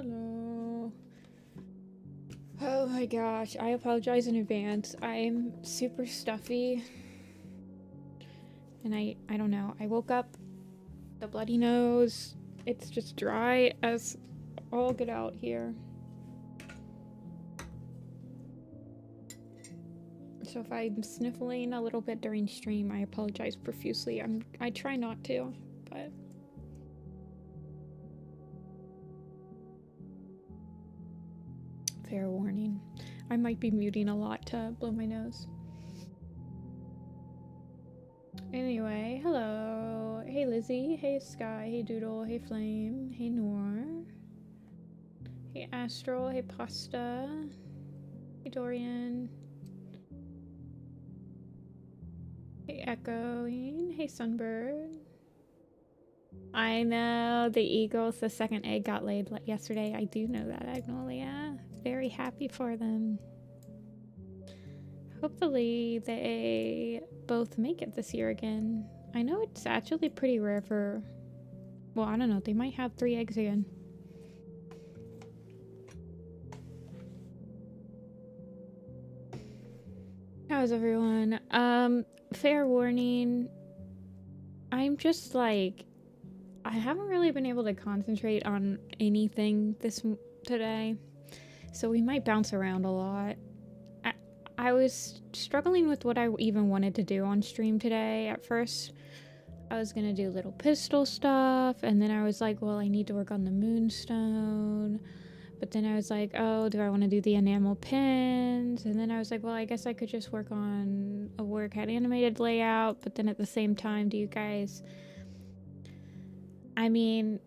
Hello. Oh my gosh, I apologize in advance. I'm super stuffy. And I don't know. I woke up, the bloody nose. It's just dry as all get out here. So if I'm sniffling a little bit during stream, I apologize profusely. I try not to, but fair warning. I might be muting a lot to blow my nose. Anyway, hello. Hey Lizzie, hey Sky, hey Doodle, hey Flame, hey Noor. Hey Astral, hey Pasta. Hey Dorian. Hey Echoing, hey Sunbird. I know the Eagles, the second egg got laid yesterday. I do know that, Agnolia. Very happy for them. Hopefully they both make it this year again. I know it's actually pretty rare for... Well, I don't know. They might have 3 eggs again. How's everyone? Fair warning. I'm just like... I haven't really been able to concentrate on anything today. So we might bounce around a lot. I was struggling with what I even wanted to do on stream today. At first, I was gonna do little pistol stuff, and then I was like, well, I need to work on the moonstone. But then I was like, oh, do I want to do the enamel pins? And then I was like, well, I guess I could just work on a WordCAD animated layout. But then at the same time, do you guys... I mean...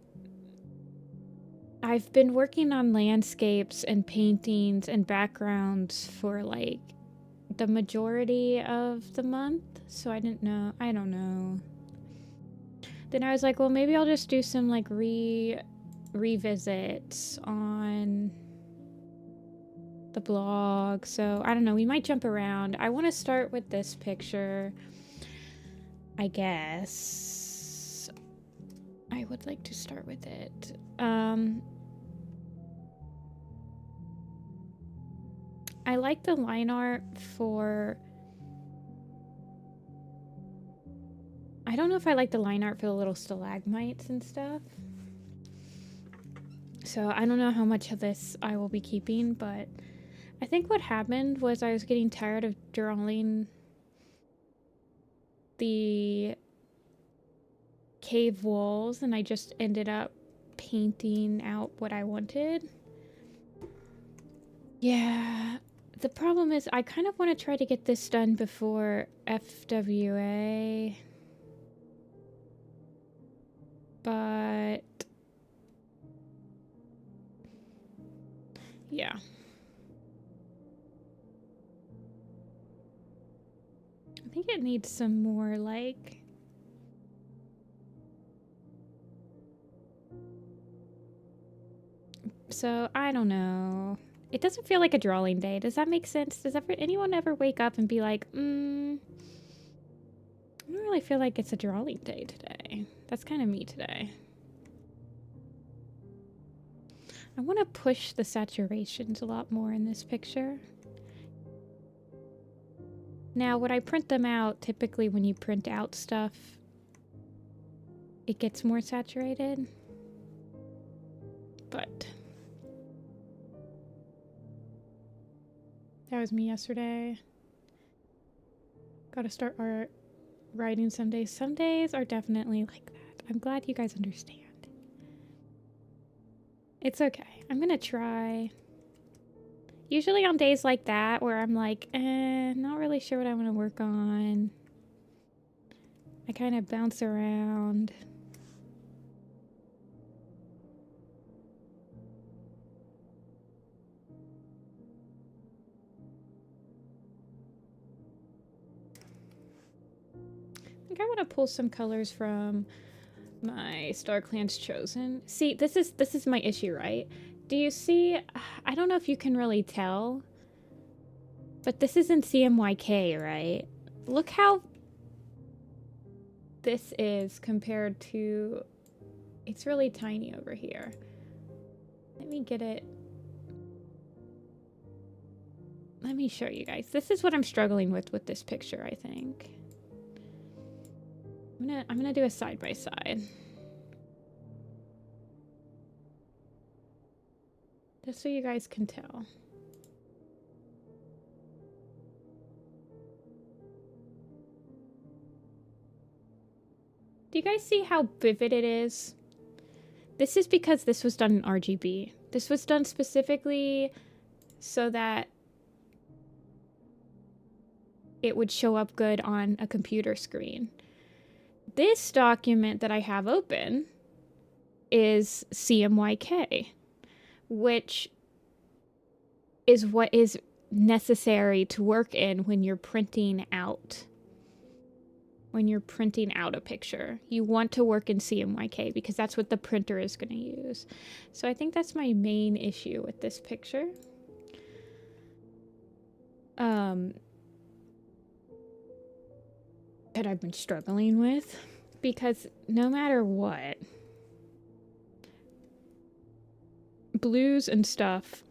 I've been working on landscapes and paintings and backgrounds for like the majority of the month, so I don't know. Then I was like, well, maybe I'll just do some like revisits on the blog. So I don't know, we might jump around. I want to start with this picture, I guess. I would like to start with it. I like the line art for... I don't know if I like the line art for the little stalagmites and stuff. So I don't know how much of this I will be keeping, but I think what happened was I was getting tired of drawing the cave walls, and I just ended up painting out what I wanted. Yeah, the problem is I kind of want to try to get this done before FWA. But yeah. I think it needs some more like... So, I don't know. It doesn't feel like a drawing day. Does that make sense? Does anyone ever wake up and be like, I don't really feel like it's a drawing day today. That's kind of me today. I want to push the saturations a lot more in this picture. Now, when I print them out, typically when you print out stuff, it gets more saturated. But... that was me yesterday. Gotta start writing some days. Some days are definitely like that. I'm glad you guys understand. It's okay. I'm gonna try. Usually on days like that where I'm like, not really sure what I want to work on, I kind of bounce around. I think I want to pull some colors from my Star Clan's Chosen. See, this is my issue, right? Do you see? I don't know if you can really tell, but this is in CMYK, right? Look how this is compared to... it's really tiny over here. Let me get it. Let me show you guys. This is what I'm struggling with this picture, I think. I'm gonna do a side by side. Just so you guys can tell. Do you guys see how vivid it is? This is because this was done in RGB. This was done specifically so that it would show up good on a computer screen. This document that I have open is CMYK, which is what is necessary to work in when you're printing out. When you're printing out a picture, you want to work in CMYK because that's what the printer is going to use. So I think that's my main issue with this picture. That I've been struggling with, because no matter what, blues and stuff,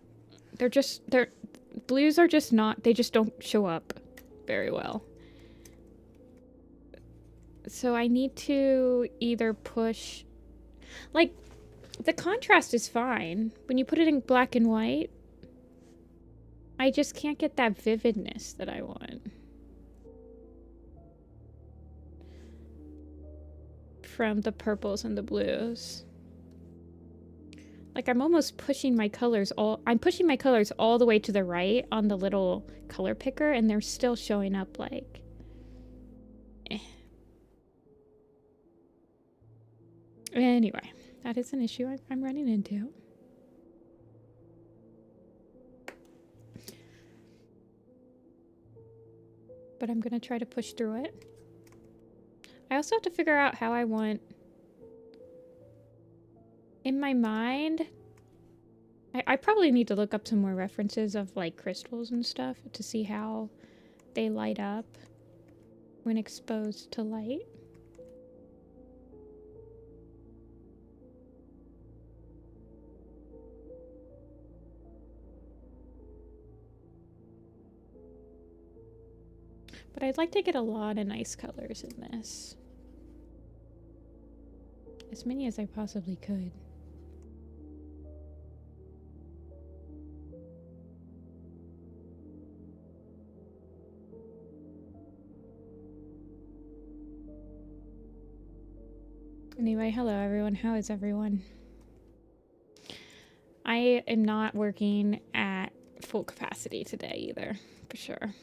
blues are just not, they just don't show up very well. So I need to either push, like, the contrast is fine. When you put it in black and white, I just can't get that vividness that I want. From the purples and the blues. Like, I'm almost pushing my colors I'm pushing my colors all the way to the right on the little color picker, and they're still showing up like, eh. Anyway, that is an issue I'm running into. But I'm gonna try to push through it. I also have to figure out how I want, in my mind, I probably need to look up some more references of like crystals and stuff to see how they light up when exposed to light. But I'd like to get a lot of nice colors in this. As many as I possibly could. Anyway, hello everyone. How is everyone? I am not working at full capacity today either, for sure.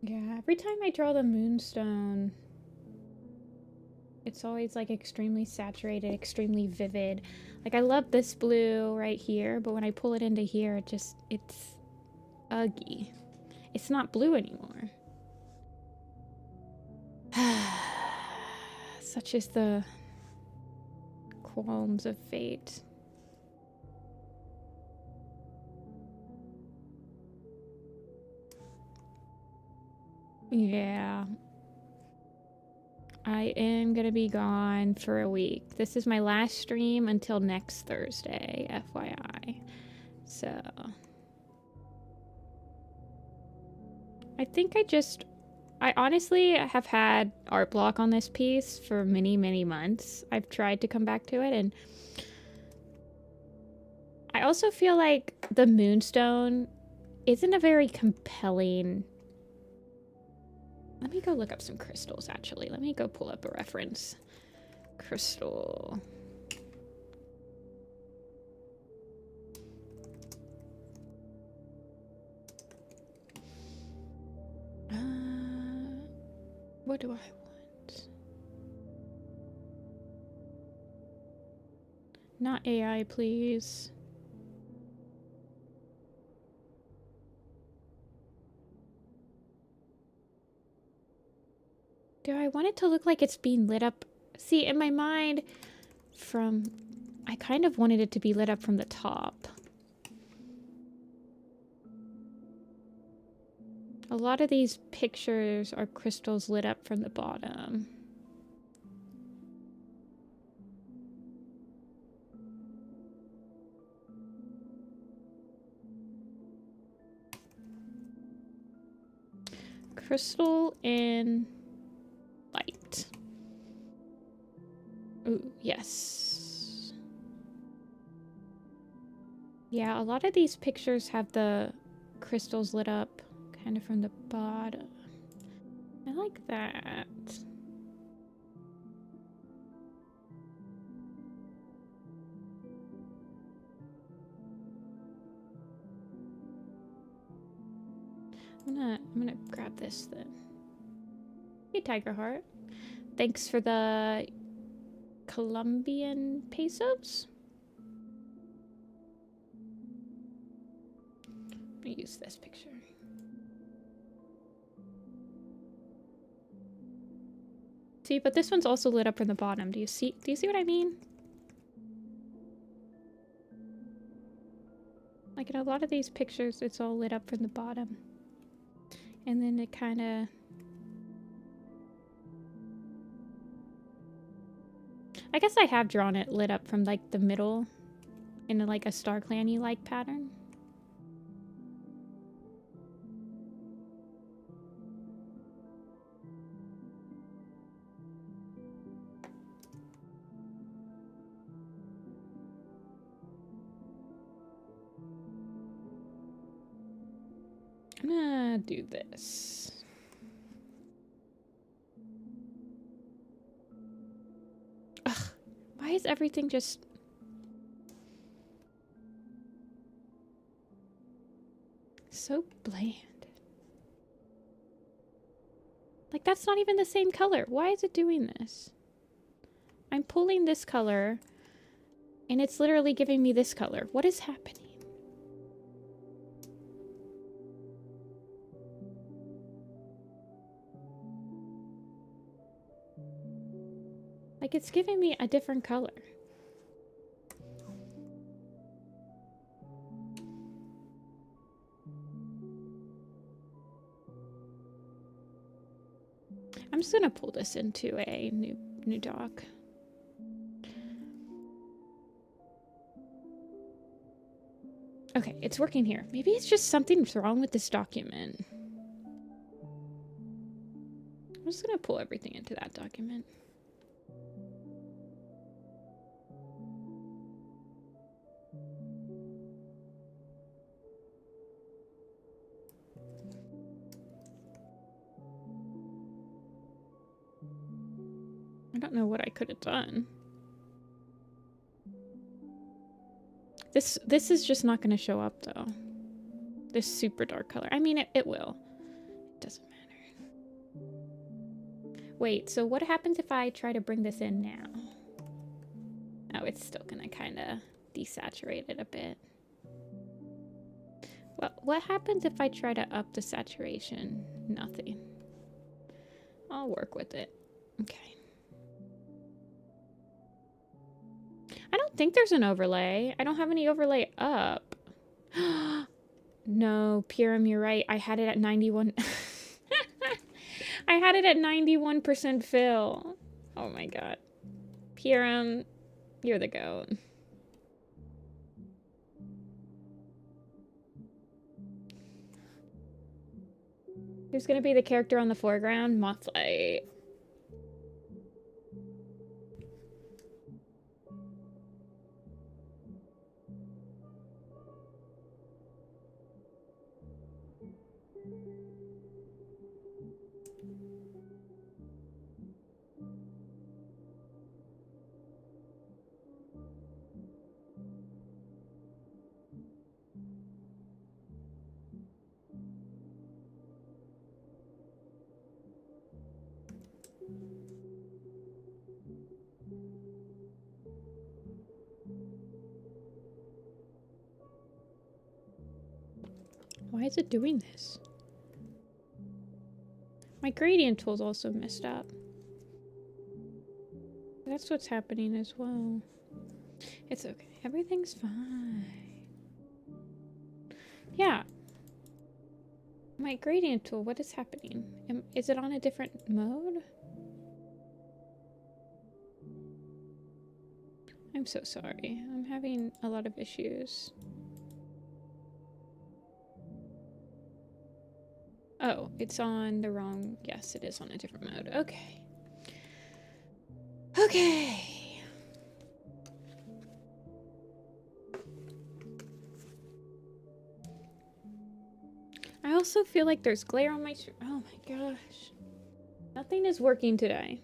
Yeah, every time I draw the moonstone, it's always like extremely saturated, extremely vivid. Like, I love this blue right here, but when I pull it into here, it's ugly. It's not blue anymore. Such is the qualms of fate. Yeah. I am gonna be gone for a week. This is my last stream until next Thursday, FYI. So I think I honestly have had art block on this piece for many, many months. I've tried to come back to it, and I also feel like the moonstone isn't a very compelling. Let me go look up some crystals, actually. Let me go pull up a reference. Crystal. What do I want? Not AI, please. Do I want it to look like it's being lit up? See, in my mind, I kind of wanted it to be lit up from the top. A lot of these pictures are crystals lit up from the bottom. Crystal and light. Ooh, yes. Yeah, a lot of these pictures have the crystals lit up kind of from the bottom. I like that. I'm gonna grab this then. Hey, Tiger Heart. Thanks for the Colombian pesos. I'm gonna use this picture. See, but this one's also lit up from the bottom. Do you see what I mean? Like in a lot of these pictures, it's all lit up from the bottom. And then it kind of... I guess I have drawn it lit up from like the middle in like a Star Clan-y like pattern. I'm gonna do this. Ugh, why is everything just... so bland? Like, that's not even the same color. Why is it doing this? I'm pulling this color, and it's literally giving me this color. What is happening? Like, it's giving me a different color. I'm just gonna pull this into a new doc. Okay, it's working here. Maybe it's just something's wrong with this document. I'm just gonna pull everything into that document. I don't know what I could have done. This is just not going to show up, though. This super dark color. I mean, it will. It doesn't matter. Wait, so what happens if I try to bring this in now? Oh, it's still going to kind of desaturate it a bit. Well, what happens if I try to up the saturation? Nothing. I'll work with it. Okay. I don't think there's an overlay. I don't have any overlay up. No, Purim, you're right. I had it at 91. I had it at 91% fill. Oh my god. Purim, you're the goat. Who's gonna be the character on the foreground? Mothlight. is it doing this? My gradient tool's also messed up. That's what's happening as well. It's okay. Everything's fine. Yeah. My gradient tool, what is happening? Is it on a different mode? I'm so sorry. I'm having a lot of issues. Oh, it's on the wrong... Yes, it is on a different mode. Okay. Okay. I also feel like there's glare on my... Oh my gosh. Nothing is working today.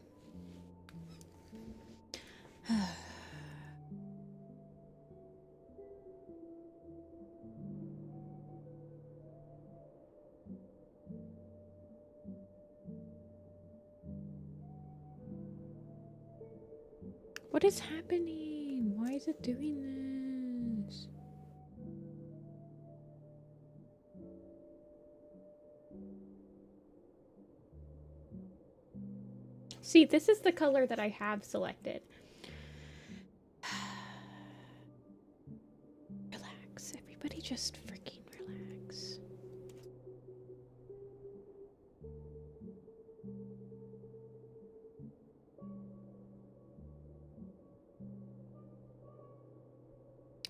What is happening? Why is it doing this? See, this is the color that I have selected. Relax. Everybody just freaking relax.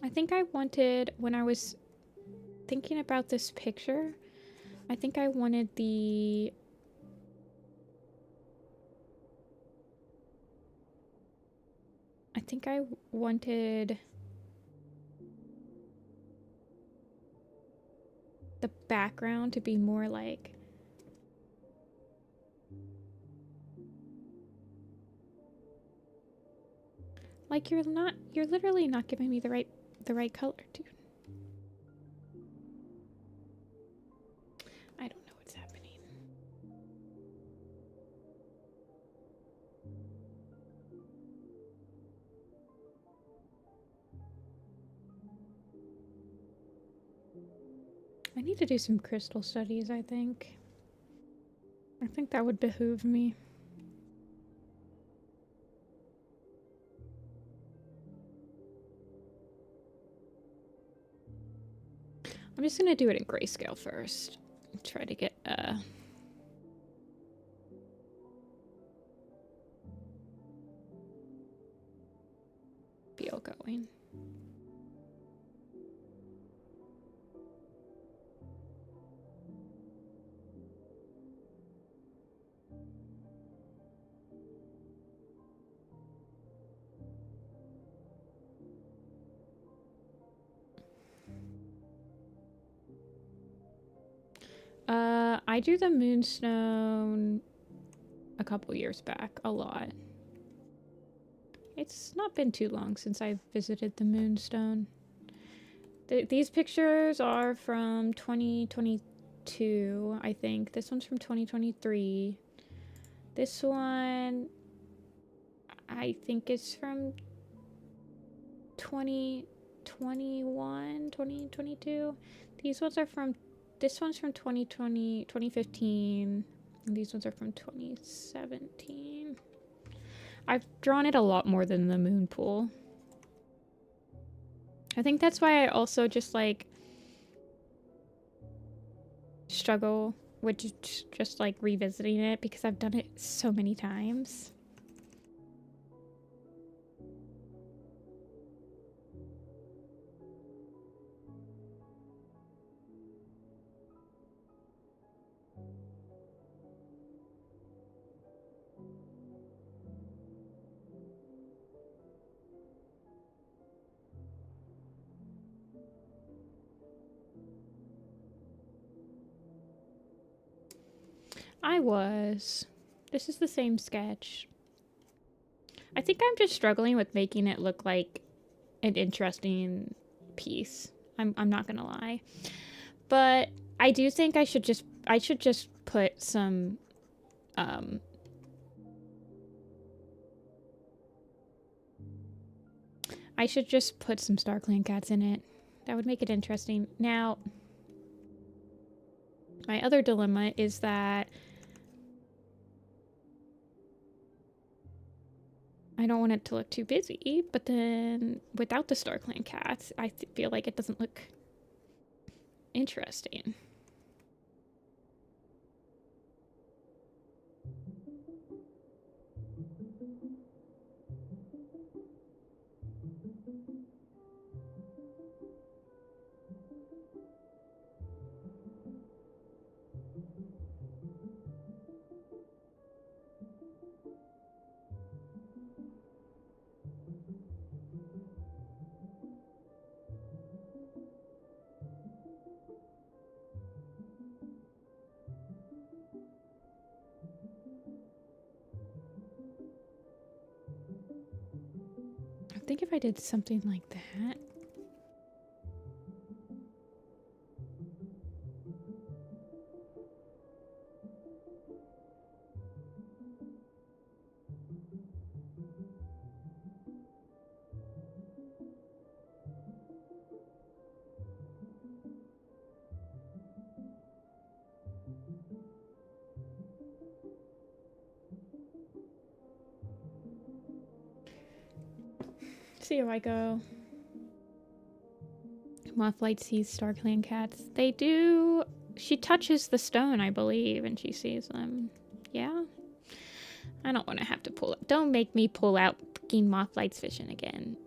I think I wanted, when I was thinking about this picture, I think I wanted the... I think I wanted the background to be more like... Like you're literally not giving me the right color, dude. I don't know what's happening. I need to do some crystal studies, I think. I think that would behoove me. I'm just gonna do it in grayscale first. Try to get feel going. I drew the moonstone a couple years back, a lot. It's not been too long since I visited the moonstone. These pictures are from 2022, I think. This one's from 2023. This one, I think is from 2021, 2022. These ones are from... This one's from 2020, 2015. And these ones are from 2017. I've drawn it a lot more than the moon pool. I think that's why I also just like struggle with just like revisiting it, because I've done it so many times. I was. This is the same sketch. I think I'm just struggling with making it look like an interesting piece. I'm not gonna lie. But I do think I should just put some I should just put some Star Clan cats in it. That would make it interesting. Now, My other dilemma is that I don't want it to look too busy, but then without the Star Clan cats, I feel like it doesn't look interesting. I think if I did something like that. See how I go. Mothlight sees Star Clan cats. They do. She touches the stone, I believe, and she sees them. Yeah. I don't want to have to pull it. Don't make me pull out freaking Mothlight's vision again.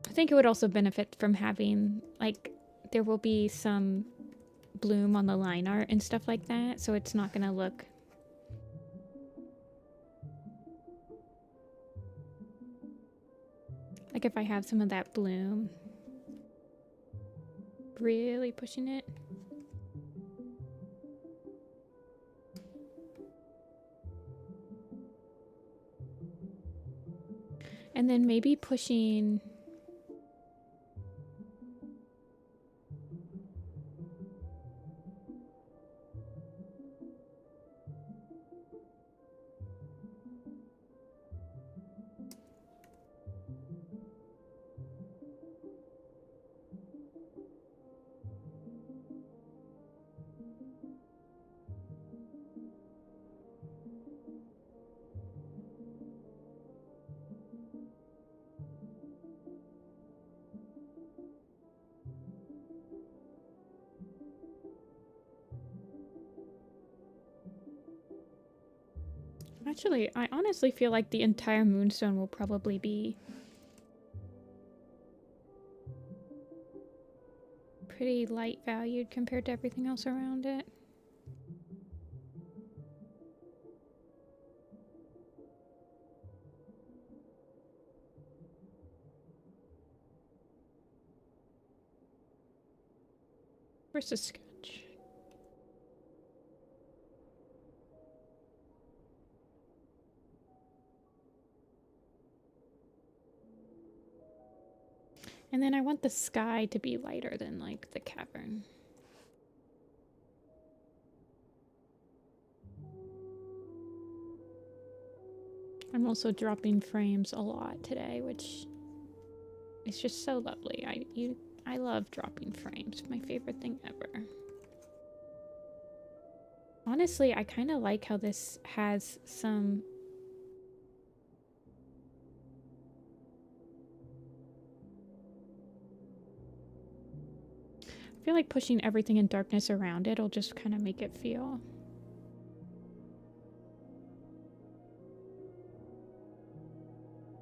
I think it would also benefit from having, like, there will be some bloom on the line art and stuff like that, so it's not gonna look... Like if I have some of that bloom. Really pushing it. And then maybe pushing... Actually, I honestly feel like the entire moonstone will probably be pretty light valued compared to everything else around it. Where's the sketch? And then I want the sky to be lighter than, like, the cavern. I'm also dropping frames a lot today, which is just so lovely. I love dropping frames. My favorite thing ever. Honestly, I kind of like how this has some... I feel like pushing everything in darkness around it will just kind of make it feel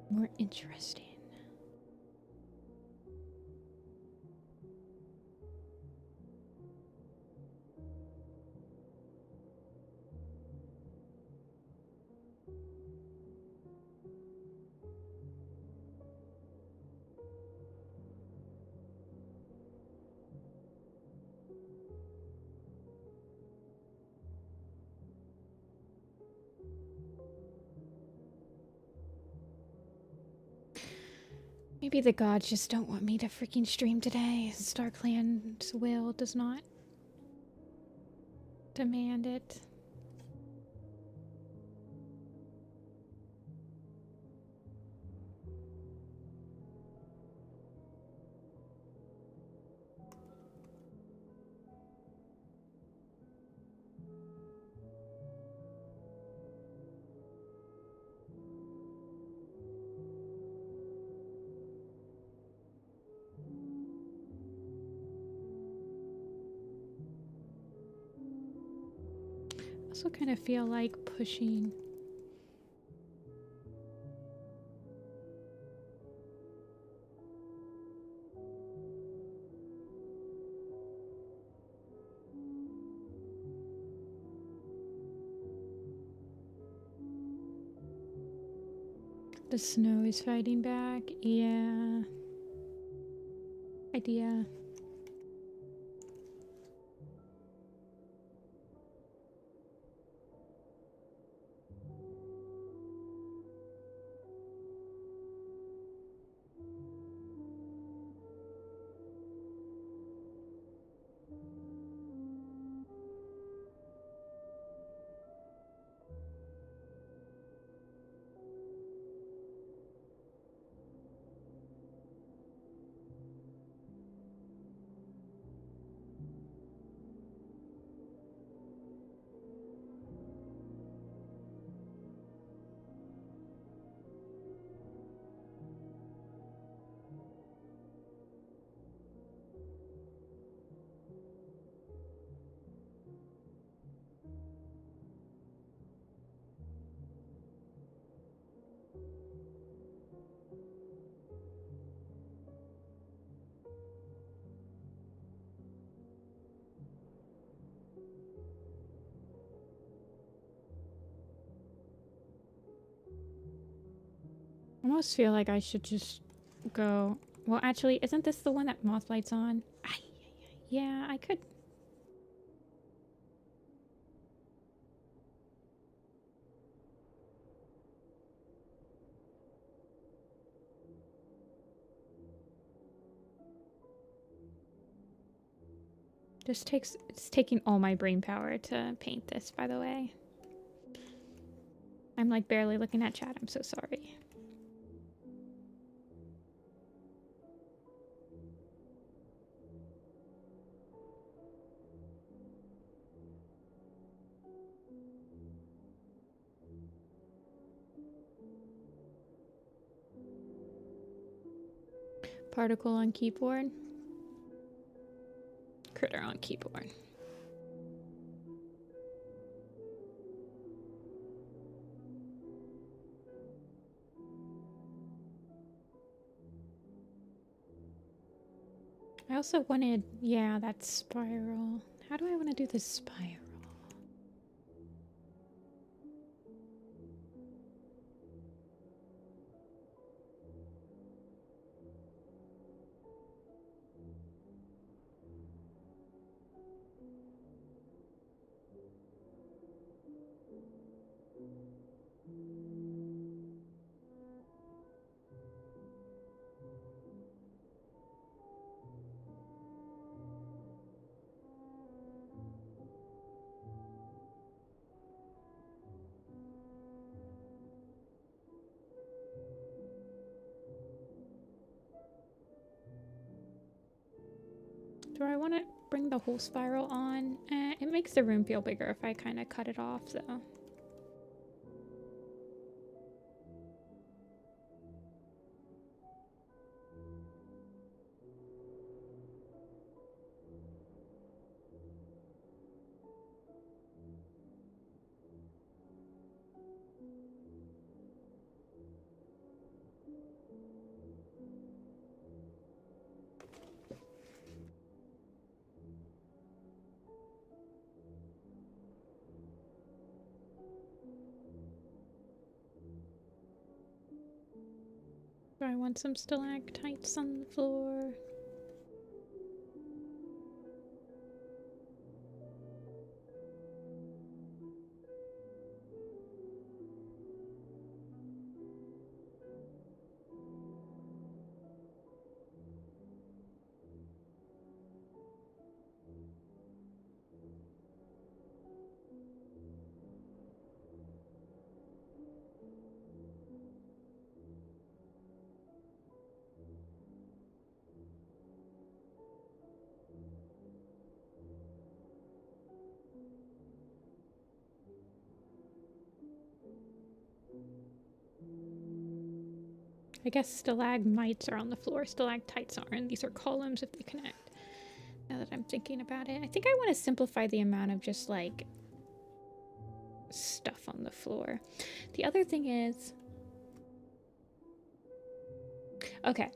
more interesting. Maybe the gods just don't want me to freaking stream today. Star Clan's will does not. demand it. I also kind of feel like pushing. The snow is fighting back. Yeah. Idea. I almost feel like I should just go. Well, actually, isn't this the one that moth lights on? Yeah, I could. It's taking all my brain power to paint this, by the way. I'm like barely looking at chat. I'm so sorry. Particle on keyboard. Critter on keyboard. I also wanted, yeah, that spiral. How do I want to do this spiral? Do I want to bring the whole spiral on? It makes the room feel bigger if I kind of cut it off, though. Do I want some stalactites on the floor? I guess stalagmites are on the floor, stalactites aren't. These are columns if they connect. Now that I'm thinking about it, I think I want to simplify the amount of just like stuff on the floor. The other thing is, okay.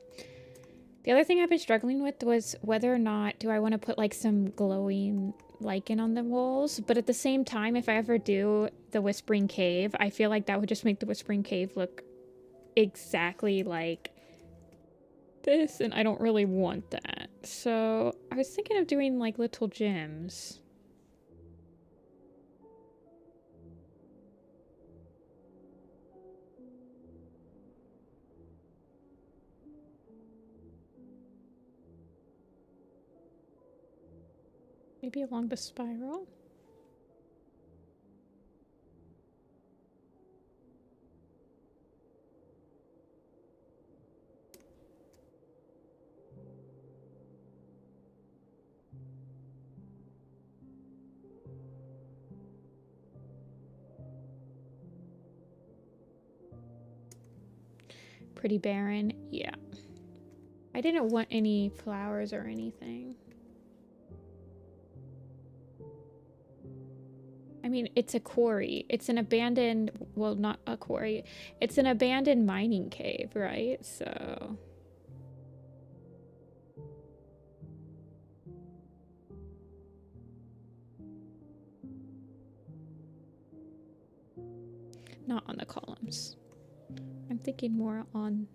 The other thing I've been struggling with was whether or not do I want to put like some glowing lichen on the walls, but at the same time, if I ever do the Whispering Cave, I feel like that would just make the Whispering Cave look exactly like this, and I don't really want that. So I was thinking of doing like little gems. Maybe along the spiral. Pretty barren, yeah. I didn't want any flowers or anything. I mean, it's a quarry. It's an abandoned, well, not a quarry. It's an abandoned mining cave, right? So... not on the columns. I'm thinking more on...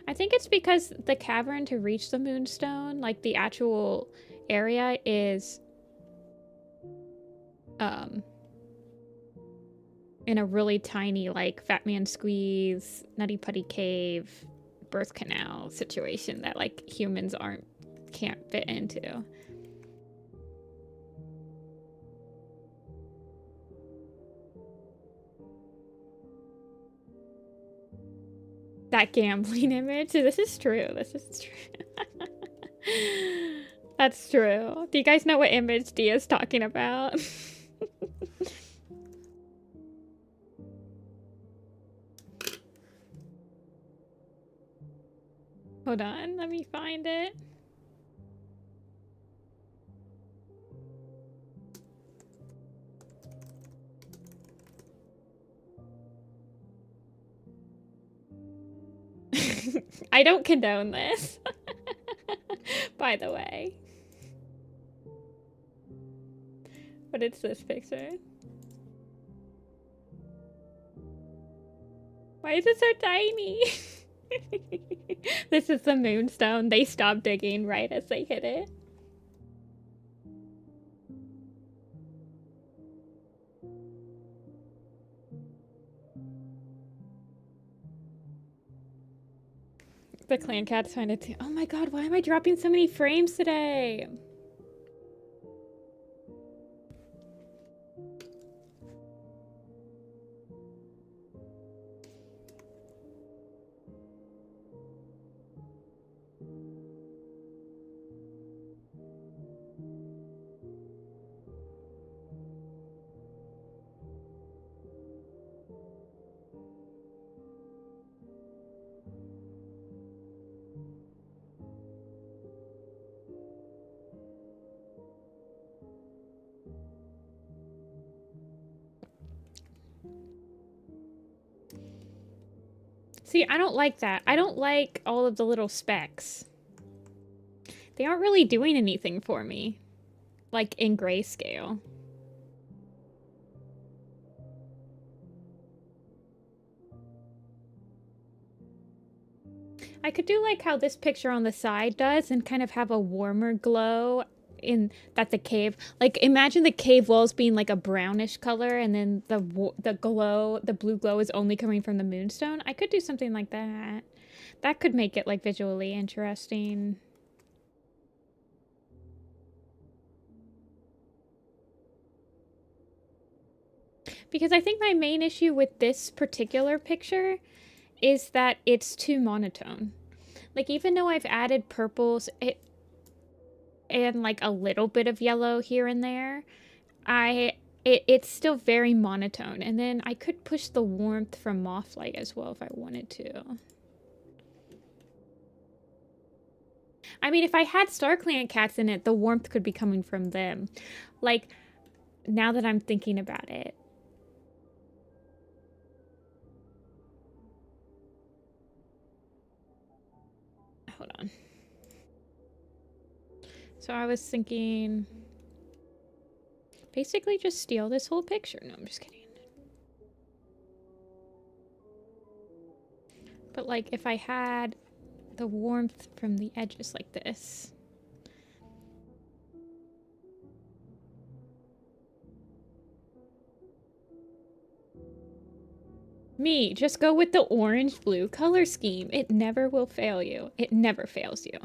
I think it's because the cavern to reach the moonstone, like the actual area is in a really tiny, like, Fat Man Squeeze, Nutty Putty Cave, birth canal situation that, like, humans can't fit into. That gambling image. This is true. This is true. That's true. Do you guys know what image Dia's talking about? Hold on, let me find it. I don't condone this, by the way. But it's this picture. Why is it so tiny? This is the moonstone. They stopped digging right as they hit it. The clan cat's find it too. Oh my god, why am I dropping so many frames today? See, I don't like that. I don't like all of the little specks. They aren't really doing anything for me. Like, in grayscale. I could do like how this picture on the side does and kind of have a warmer glow in that the cave, like imagine the cave walls being like a brownish color and then the blue glow is only coming from the moonstone. I could do something like that. That could make it like visually interesting. Because I think my main issue with this particular picture is that it's too monotone. Like, even though I've added purples and like a little bit of yellow here and there, I it's still very monotone. And then I could push the warmth from Mothlight as well if I wanted to. I mean, if I had Star Clan cats in it, the warmth could be coming from them. Like, now that I'm thinking about it. Hold on. So I was thinking, basically just steal this whole picture. No, I'm just kidding. But like if I had the warmth from the edges like this. Me, just go with the orange-blue color scheme. It never will fail you. It never fails you.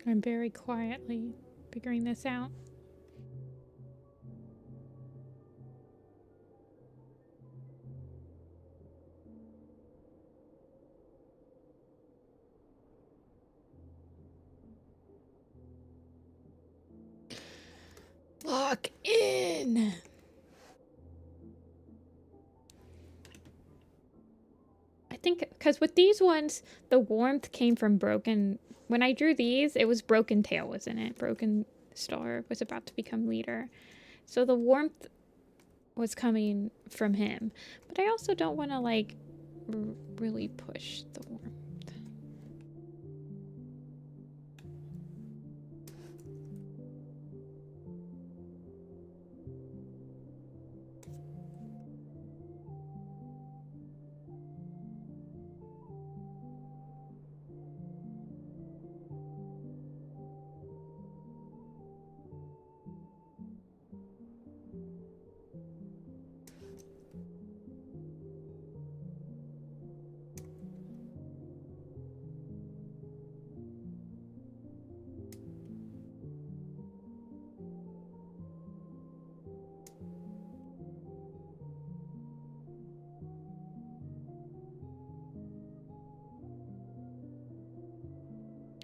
I'm very quietly figuring this out. Lock in. I think because with these ones, the warmth came from broken. When I drew these, it was Broken Tail, wasn't it? Broken Star was about to become leader. So the warmth was coming from him. But I also don't want to like really push the warmth.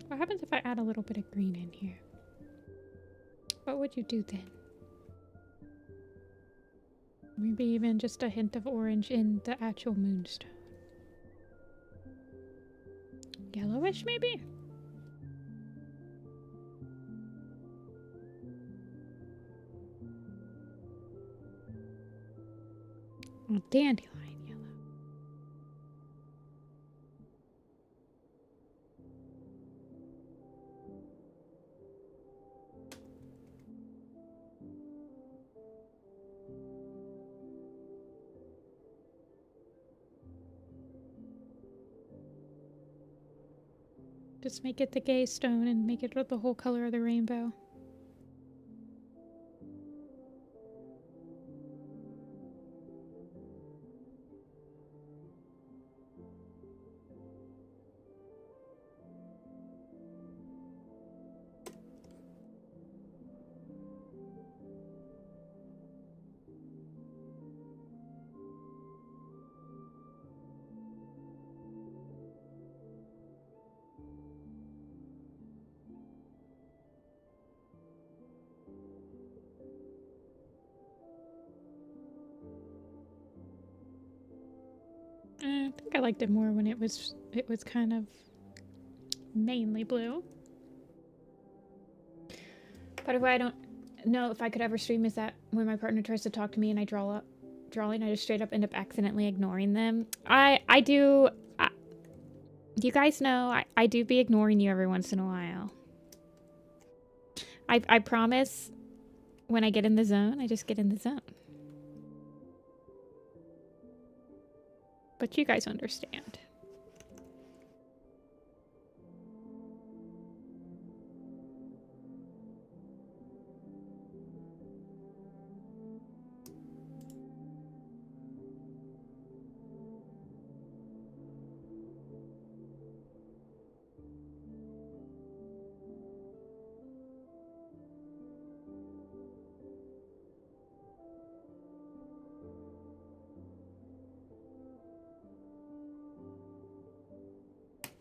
What happens if I add a little bit of green in here? What would you do then? Maybe even just a hint of orange in the actual moonstone. Yellowish, maybe? Oh, dandelion yellow. Just make it the gay stone and make it the whole color of the rainbow. think I liked it more when it was kind of mainly blue. But if I don't know if I could ever stream is that when my partner tries to talk to me and I drawing, I just straight up end up accidentally ignoring them. I do. You guys know I do be ignoring you every once in a while. I promise when I get in the zone, I just get in the zone. But you guys understand.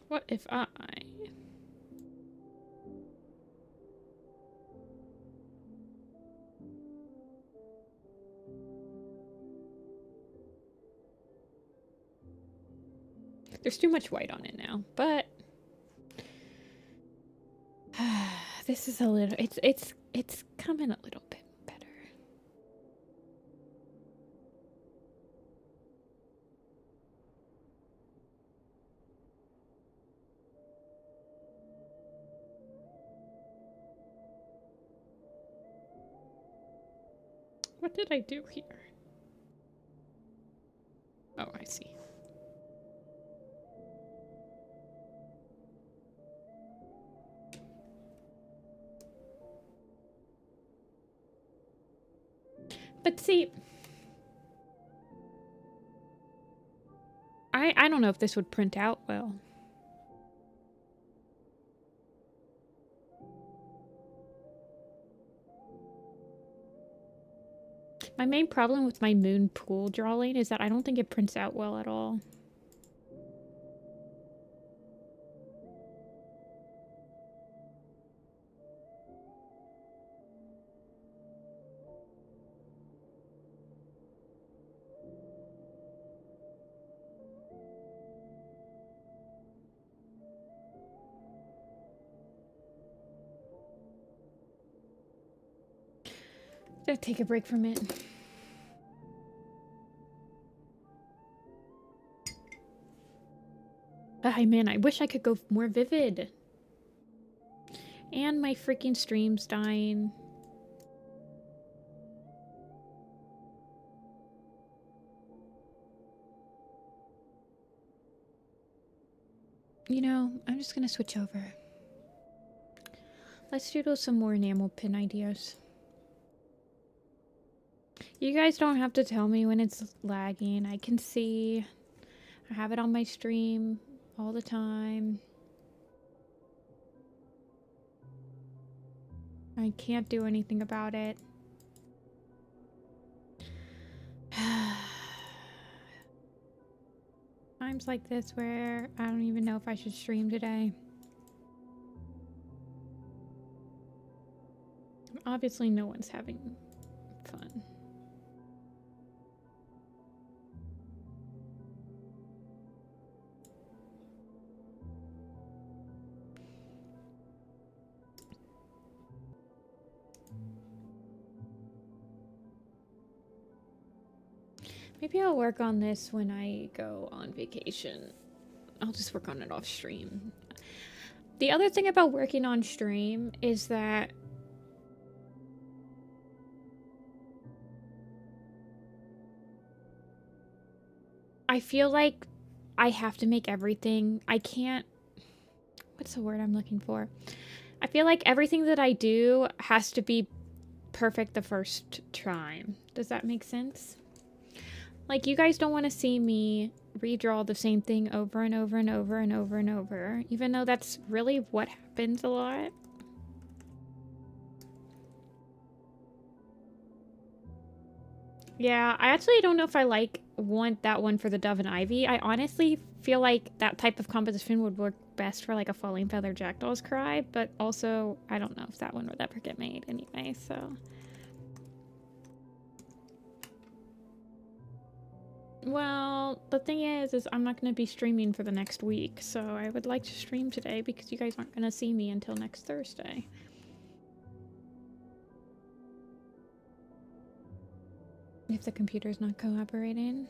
What if I... There's too much white on it now, but... this is a little... It's coming a little bit better. What did I do here? Oh, I see. But see, I don't know if this would print out well. My main problem with my moon pool drawing is that I don't think it prints out well at all. Gotta take a break from it. Ay, man, I wish I could go more vivid. And my freaking stream's dying. You know, I'm just gonna switch over. Let's doodle some more enamel pin ideas. You guys don't have to tell me when it's lagging. I can see. I have it on my stream all the time. I can't do anything about it. Times like this where I don't even know if I should stream today. Obviously, no one's having fun. Maybe I'll work on this when I go on vacation. I'll just work on it off stream. The other thing about working on stream is that I feel like I have to make everything. I can't... What's the word I'm looking for? I feel like everything that I do has to be perfect the first time. Does that make sense? Like, you guys don't want to see me redraw the same thing over and over and over and over and over, even though that's really what happens a lot. Yeah, I actually don't know if I want that one for the Dove and Ivy. I honestly feel like that type of composition would work best for like a Falling Feather Jackdaw's Cry, but also I don't know if that one would ever get made anyway, so... Well, the thing is I'm not going to be streaming for the next week, so I would like to stream today because you guys aren't going to see me until next Thursday. If the computer's not cooperating.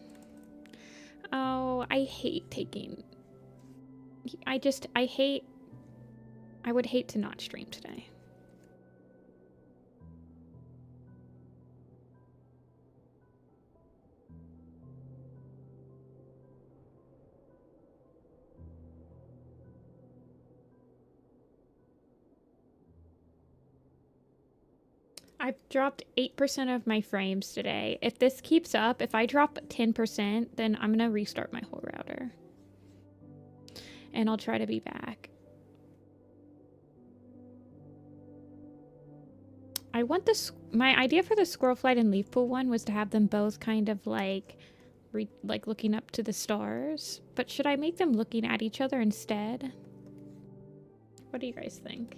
Oh, I hate taking... I would hate to not stream today. I've dropped 8% of my frames today. If this keeps up, if I drop 10%, then I'm gonna restart my whole router. And I'll try to be back. I want this... My idea for the Squirrel Flight and Leaf Pool one was to have them both kind of like looking up to the stars. But should I make them looking at each other instead? What do you guys think?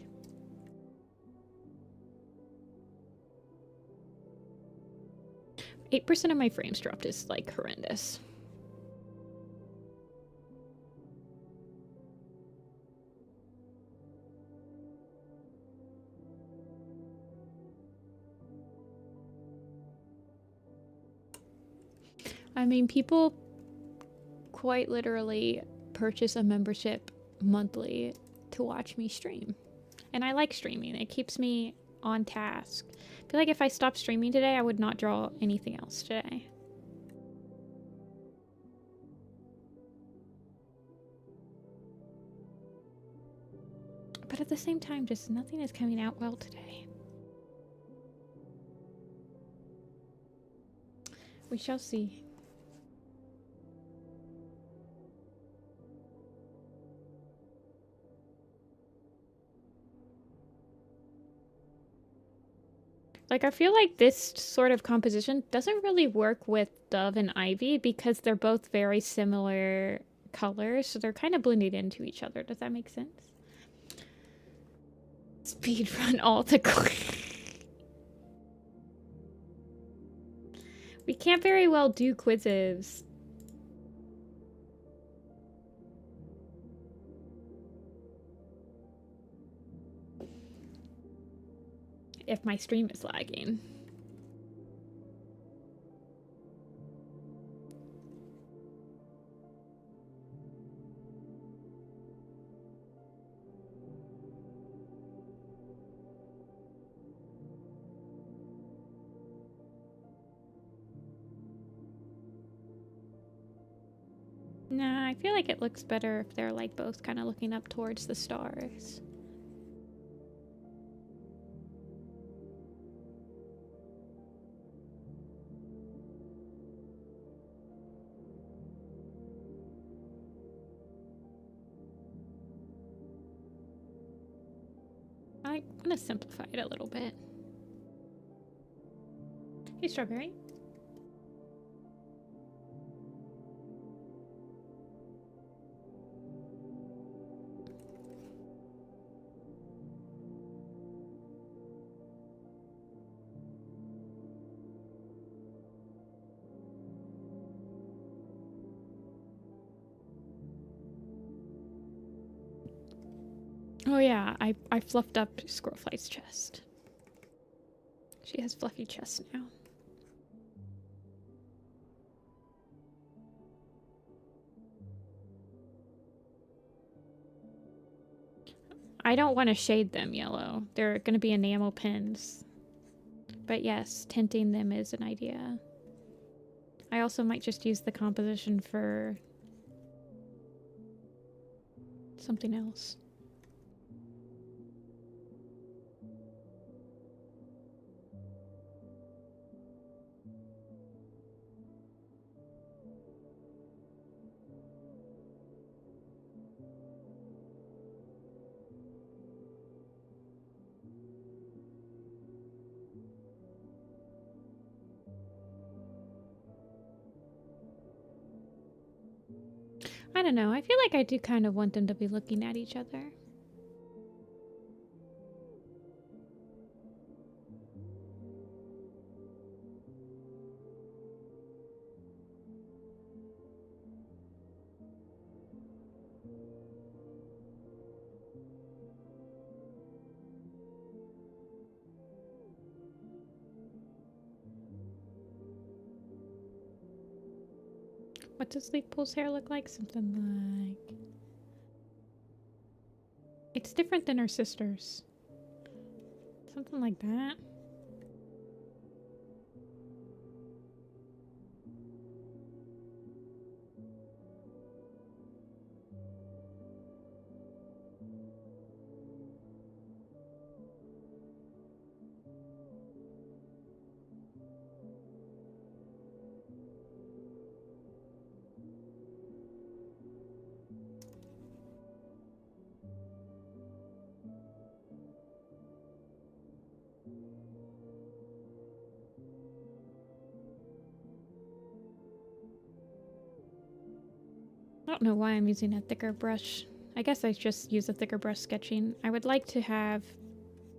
%8 of my frames dropped is like horrendous. I mean, people quite literally purchase a membership monthly to watch me stream. And I like streaming. It keeps me on task. I feel like if I stopped streaming today, I would not draw anything else today. But at the same time, just nothing is coming out well today. We shall see. Like, I feel like this sort of composition doesn't really work with Dove and Ivy because they're both very similar colors, so they're kind of blended into each other. Does that make sense? Speedrun all the We can't very well do quizzes. If my stream is lagging. Nah, I feel like it looks better if they're like both kind of looking up towards the stars. I'm gonna simplify it a little bit. Hey, Strawberry. Oh yeah, I fluffed up Squirrel Flight's chest. She has fluffy chest now. I don't want to shade them yellow. They're going to be enamel pins. But yes, tinting them is an idea. I also might just use the composition for something else. I don't know. I feel like I do kind of want them to be looking at each other. What does Leafpool's hair look like? Something like... It's different than her sister's. Something like that. I don't know why I'm using a thicker brush. I guess I just use a thicker brush sketching. I would like to have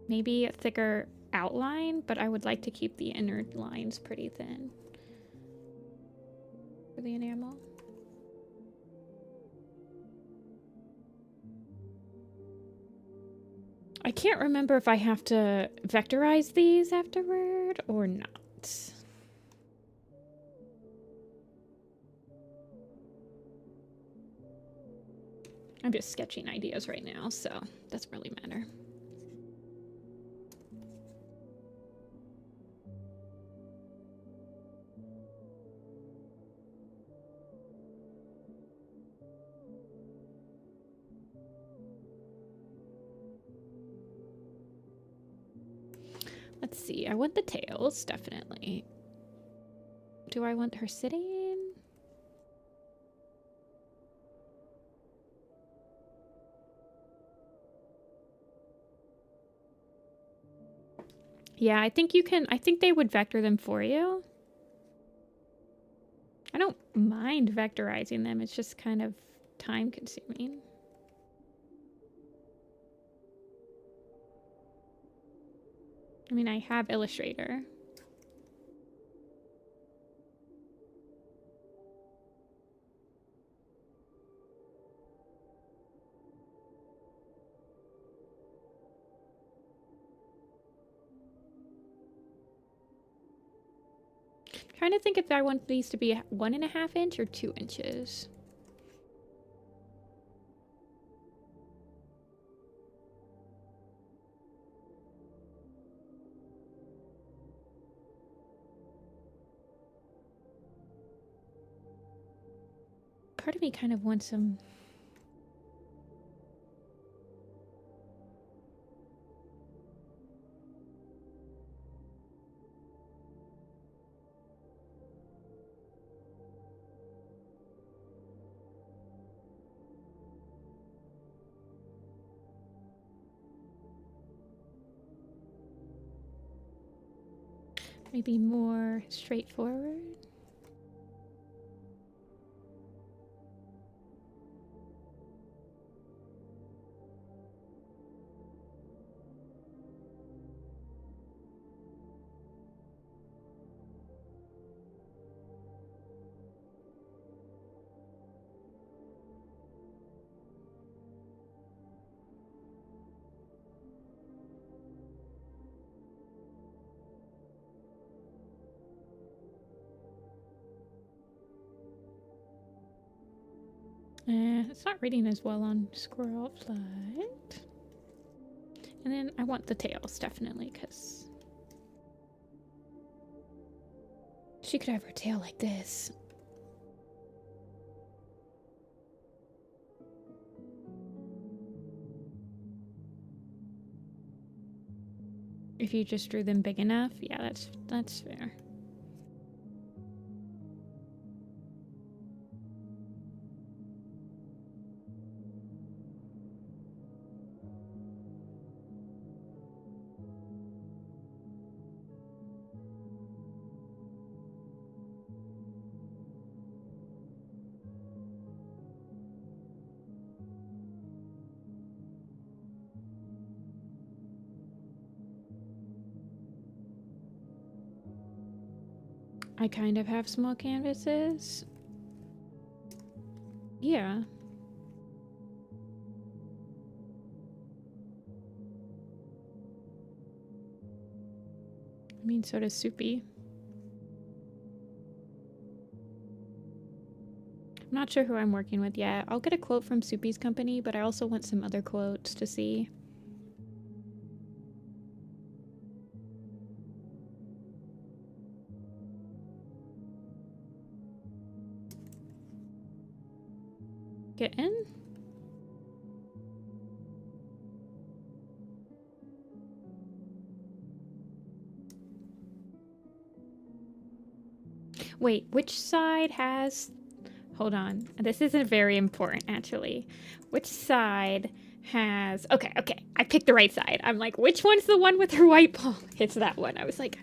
maybe a thicker outline, but I would like to keep the inner lines pretty thin for the enamel. I can't remember if I have to vectorize these afterward or not. I'm just sketching ideas right now, so it doesn't really matter. Let's see. I want the tails, definitely. Do I want her sitting? Yeah, I think you can. I think they would vector them for you. I don't mind vectorizing them. It's just kind of time consuming. I mean, I have Illustrator. Trying to think if I want these to be 1.5 inch or 2 inches. Part of me kind of wants some... maybe more straightforward. It's not reading as well on Squirrel Flight. And then I want the tails, definitely, because she could have her tail like this. If you just drew them big enough, yeah, that's fair. I kind of have small canvases. Yeah. I mean, so does Soupy. not sure who I'm working with yet. I'll get a quote from Soupy's company, but I also want some other quotes to see. Get in? Wait, which side has... Hold on. This isn't very important, actually. Which side has... Okay. I picked the right side. I'm like, which one's the one with her white ball? It's that one. I was like...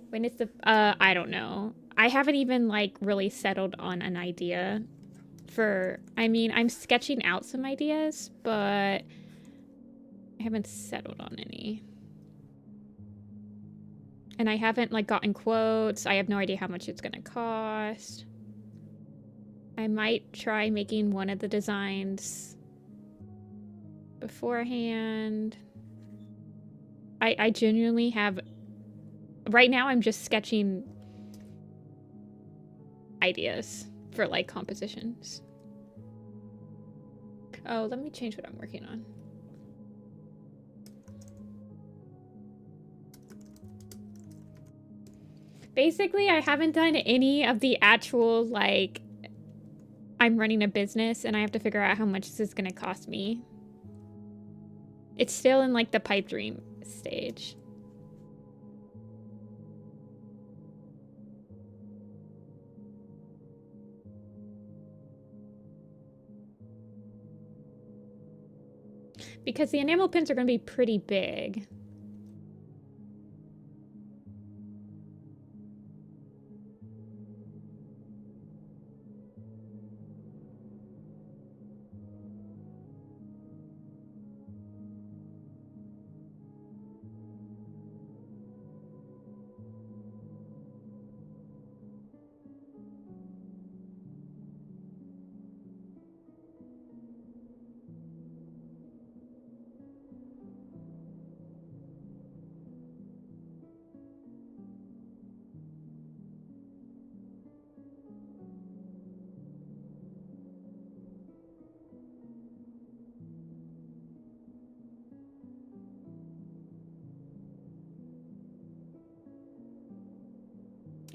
When is the... I don't know. I haven't even, like, really settled on an idea for... I mean, I'm sketching out some ideas, but I haven't settled on any. And I haven't, like, gotten quotes. I have no idea how much it's gonna cost. I might try making one of the designs beforehand. I genuinely have... Right now, I'm just sketching ideas for, like, compositions. Oh, let me change what I'm working on. Basically, I haven't done any of the actual, like... I'm running a business and I have to figure out how much this is going to cost me. It's still in, like, the pipe dream stage. Because the enamel pins are going to be pretty big.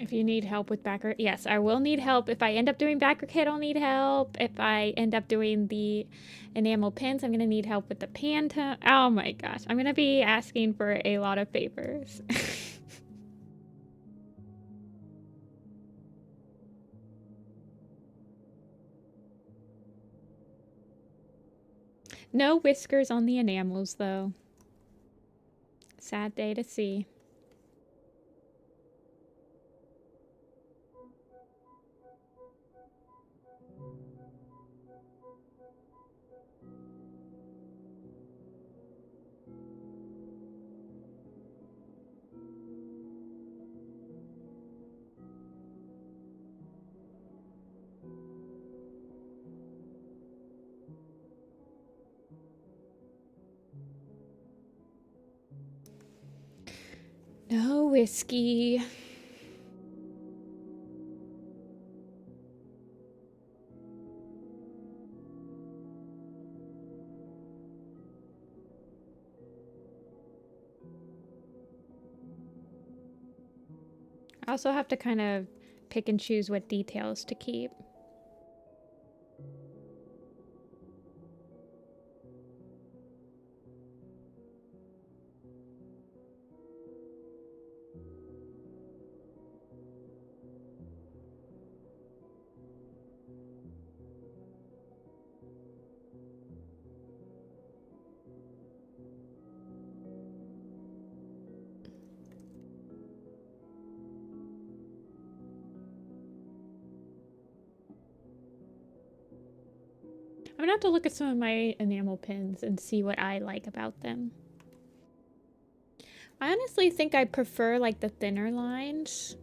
If you need help with backer... Yes, I will need help. If I end up doing backer kit, I'll need help. If I end up doing the enamel pins, I'm going to need help with the Pantone. Oh my gosh. I'm going to be asking for a lot of favors. No whiskers on the enamels, though. Sad day to see. No whiskey. I also have to kind of pick and choose what details to keep. I'm gonna have to look at some of my enamel pins and see what I like about them. I honestly think I prefer, like, the thinner lines.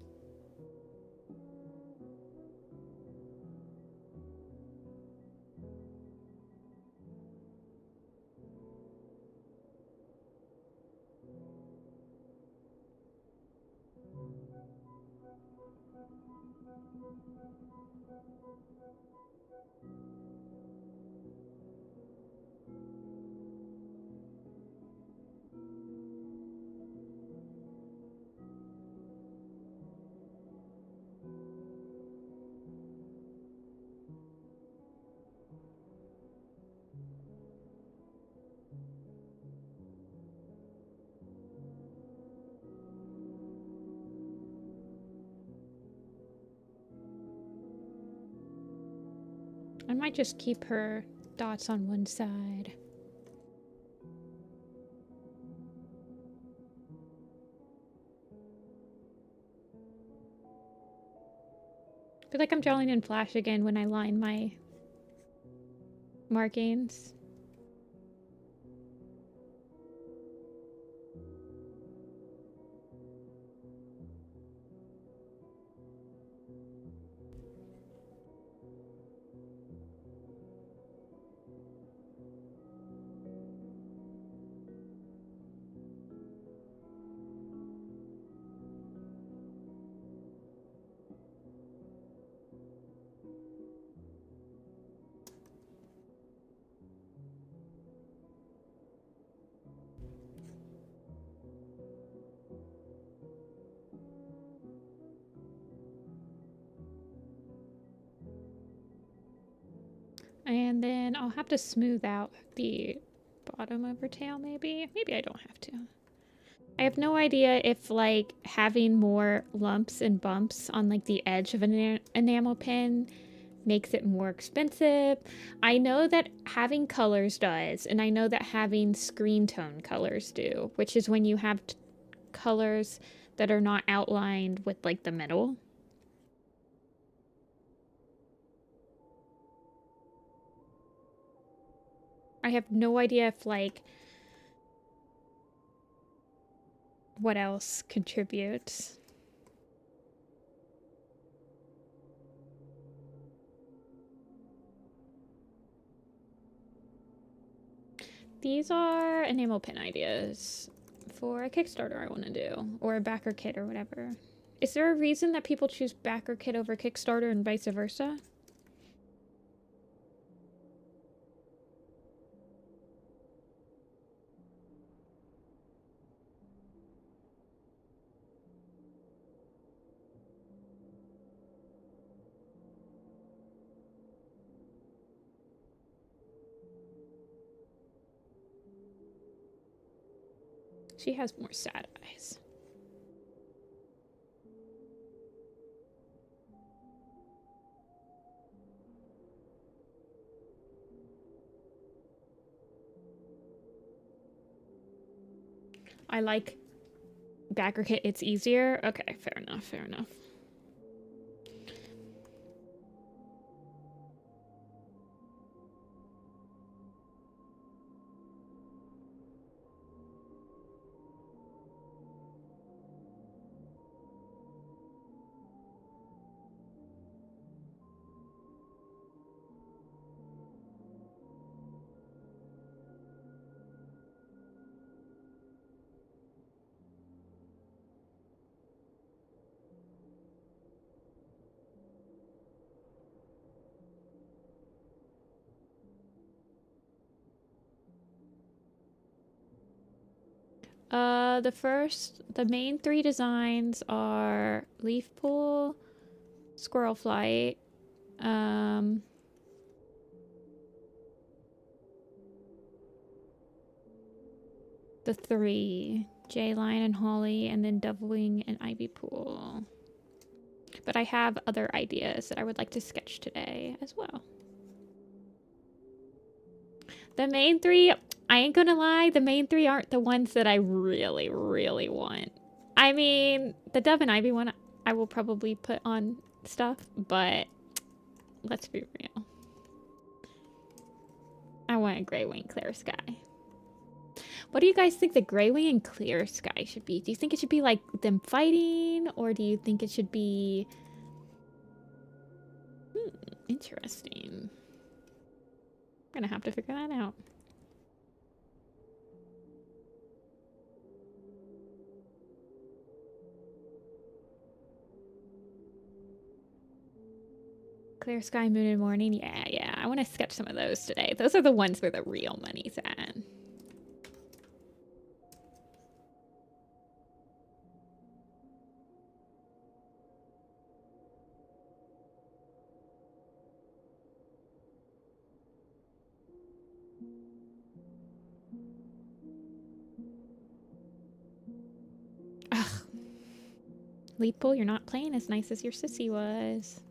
I might just keep her dots on one side. I feel like I'm drawing in Flash again when I line my markings. And then I'll have to smooth out the bottom of her tail, maybe. Maybe I don't have to. I have no idea if, like, having more lumps and bumps on, like, the edge of an enamel pin makes it more expensive. I know that having colors does, and I know that having screen tone colors do, which is when you have colors that are not outlined with, like, the middle. I have no idea if, like, what else contributes. These are enamel pin ideas for a Kickstarter I want to do, or a backer kit or whatever. Is there a reason that people choose backer kit over Kickstarter and vice versa? She has more sad eyes. I like backer kit, it's easier. Okay, fair enough, fair enough. The main three designs are leaf pool, squirrel flight, the 3, Jay Lion and Holly, and then Doublewing and Ivy Pool. But I have other ideas that I would like to sketch today as well. The main 3, I ain't gonna lie, the main 3 aren't the ones that I really, really want. I mean, the Dove and Ivy one I will probably put on stuff, but let's be real. I want a Gray Wing Clear Sky. What do you guys think the Gray Wing and Clear Sky should be? Do you think it should be like them fighting, or do you think it should be... interesting. I'm gonna have to figure that out. Clear Sky, Moon and Morning. Yeah. I want to sketch some of those today. Those are the ones where the real money's at. Ugh. Leap Pool, you're not playing as nice as your sissy was.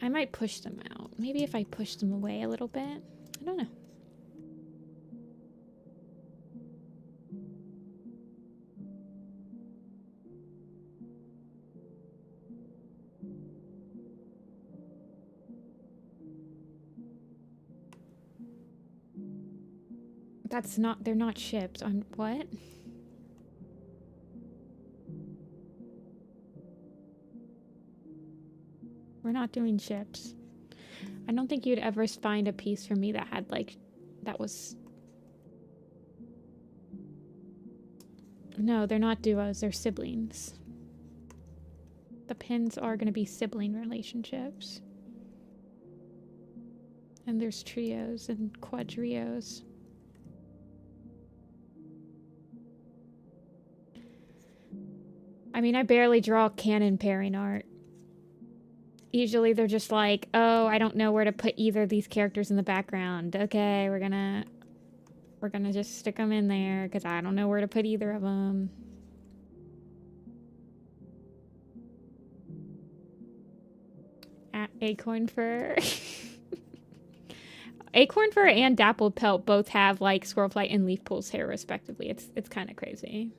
I might push them out. Maybe if I push them away a little bit. I don't know. That's not, they're not shipped. On what? We're not doing ships. I don't think you'd ever find a piece for me that had like, that was... No, they're not duos, they're siblings. The pins are going to be sibling relationships. And there's trios and quadrios. I mean, I barely draw canon pairing art. Usually they're just like, oh, I don't know where to put either of these characters in the background. Okay, we're gonna just stick them in there because I don't know where to put either of them. Acorn fur. Acorn fur and dappled pelt both have like squirrel flight and leaf pool's hair respectively. It's kind of crazy.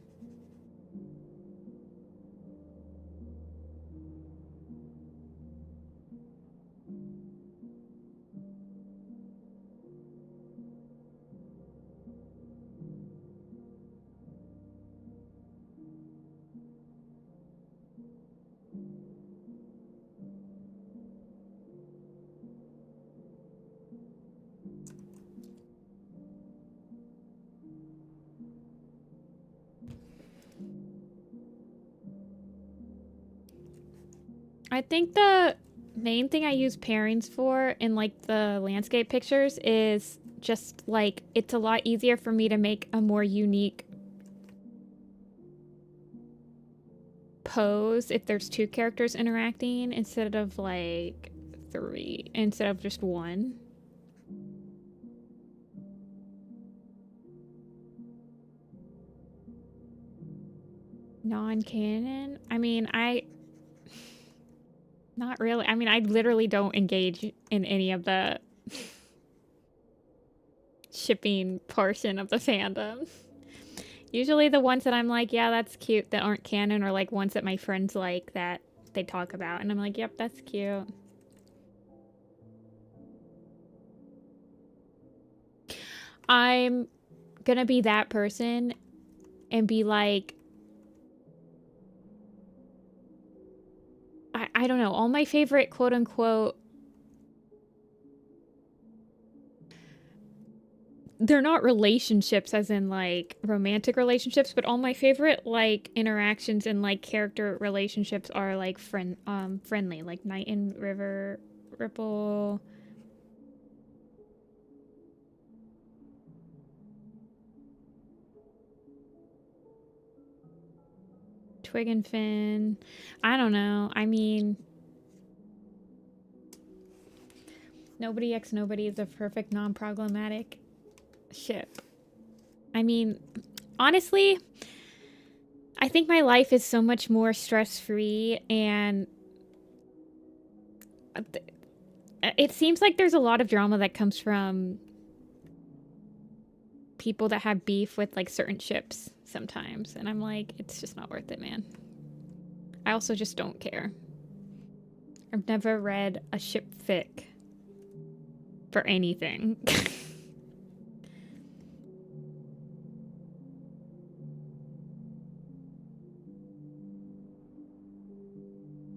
I think the main thing I use pairings for in like the landscape pictures is just like it's a lot easier for me to make a more unique pose if there's two characters interacting instead of like three, instead of just one. Non-canon? I mean, not really. I mean, I literally don't engage in any of the shipping portion of the fandom. Usually the ones that I'm like, yeah, that's cute, that aren't canon, or like ones that my friends like that they talk about. And I'm like, yep, that's cute. I'm gonna be that person and be like, I don't know, all my favorite quote unquote, they're not relationships as in like romantic relationships, but all my favorite like interactions and like character relationships are like friendly, like Night and River, Ripple. Twig and Finn. I don't know. I mean, Nobody X Nobody is a perfect non-problematic ship. I mean, honestly, I think my life is so much more stress-free, and it seems like there's a lot of drama that comes from people that have beef with like certain ships sometimes, and I'm like, it's just not worth it, man. I also just don't care. I've never read a ship fic for anything.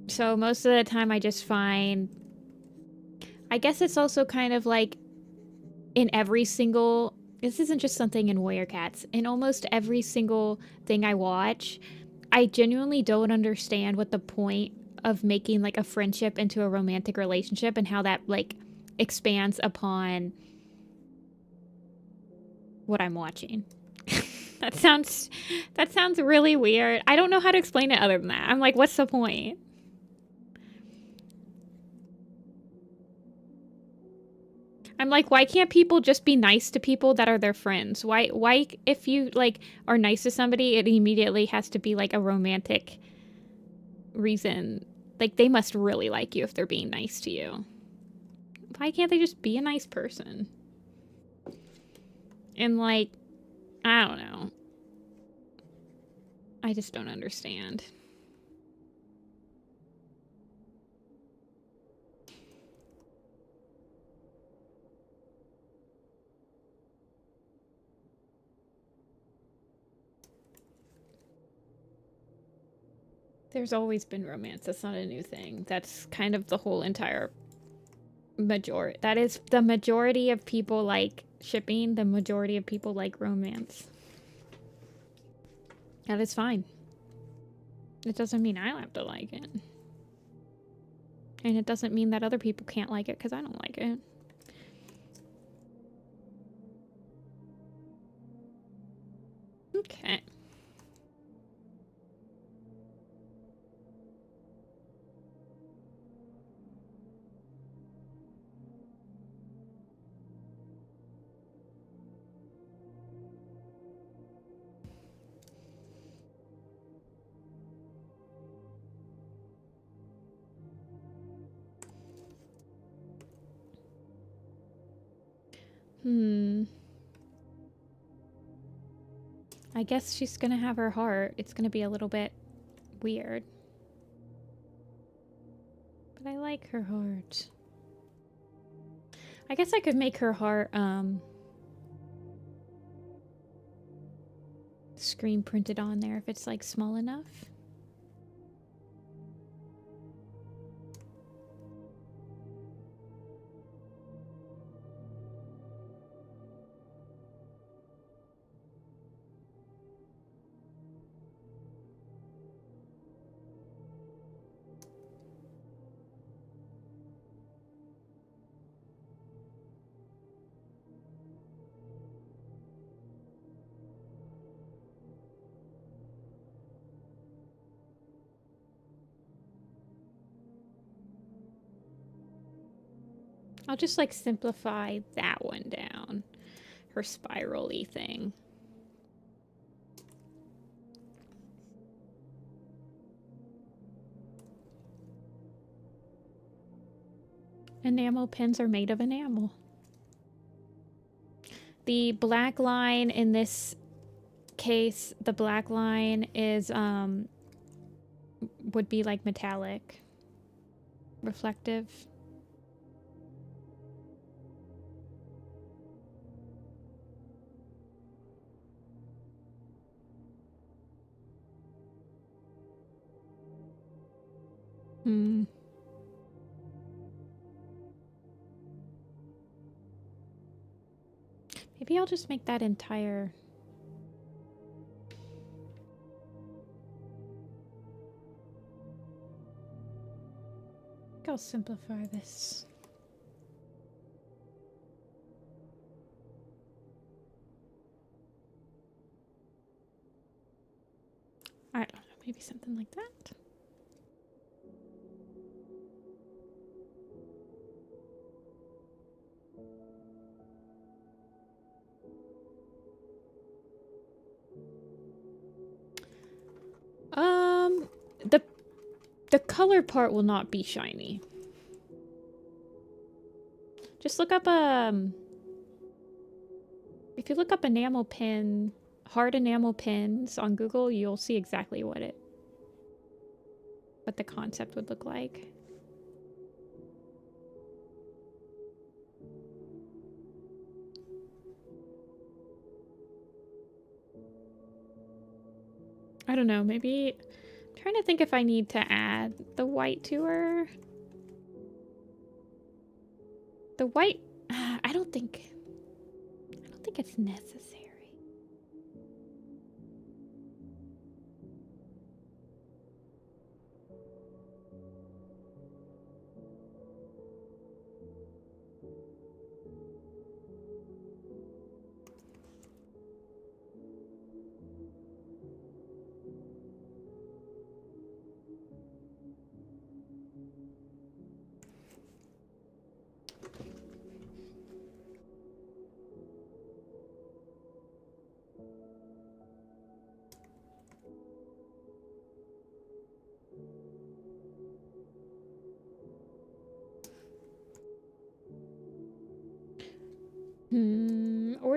So most of the time I just find, I guess it's also kind of like in every single, this isn't just something in Warrior Cats, in almost every single thing I watch, I genuinely don't understand what the point of making like a friendship into a romantic relationship and how that like expands upon what I'm watching. That sounds really weird. I don't know how to explain it other than that. I'm like, what's the point? I'm like, why can't people just be nice to people that are their friends? Why if you like are nice to somebody, it immediately has to be like a romantic reason Like, they must really like you if they're being nice to you. Why can't they just be a nice person? And, like, I don't know. I just don't understand. There's always been romance. That's not a new thing. That's kind of the whole entire majority. That is the majority of people like shipping. The majority of people like romance. That is fine. It doesn't mean I have to like it. And it doesn't mean that other people can't like it because I don't like it. Okay. I guess she's gonna have her heart. It's gonna be a little bit weird. But I like her heart. I guess I could make her heart, screen printed on there if it's, like, small enough. I'll just, like, simplify that one down. Her spiral-y thing. Enamel pins are made of enamel. The black line in this case, the black line is, would be, like, metallic. Reflective. Maybe I'll just make that entire... I think I'll simplify this. I don't know, maybe something like that. The color part will not be shiny. Just look up, if you look up enamel pin, hard enamel pins on Google, you'll see exactly what the concept would look like. I don't know, maybe... I'm trying to think if I need to add the white to her. The white... I don't think it's necessary.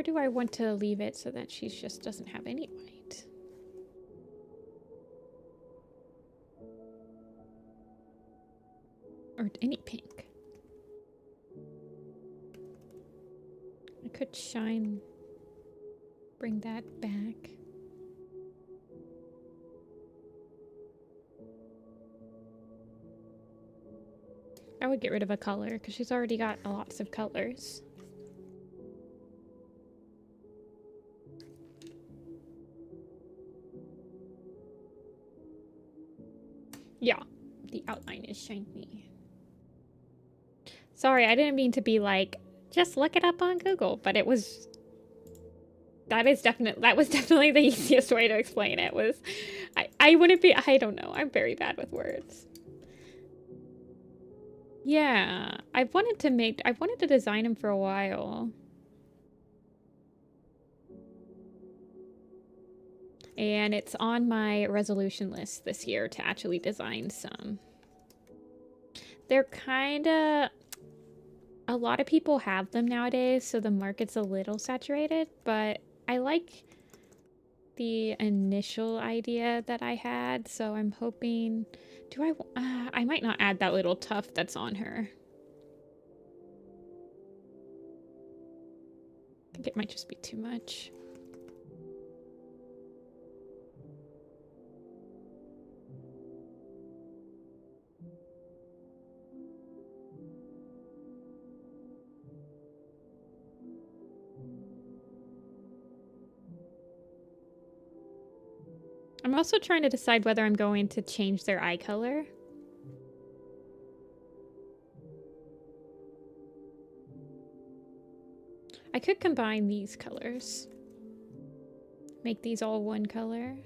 Or do I want to leave it so that she just doesn't have any white? Or any pink? I could shine, bring that back. I would get rid of a color because she's already got lots of colors. Yeah, the outline is shiny. Sorry, I didn't mean to be like, just look it up on Google, but it was... that was definitely the easiest way to explain it. Was I wouldn't be... I don't know. I'm very bad with words. Yeah, I wanted to design him for a while. And it's on my resolution list this year to actually design some. They're kind of... a lot of people have them nowadays, so the market's a little saturated, but I like the initial idea that I had, so I'm hoping... do I might not add that little tuft that's on her. I think it might just be too much. I'm also trying to decide whether I'm going to change their eye color. I could combine these colors. Make these all one color.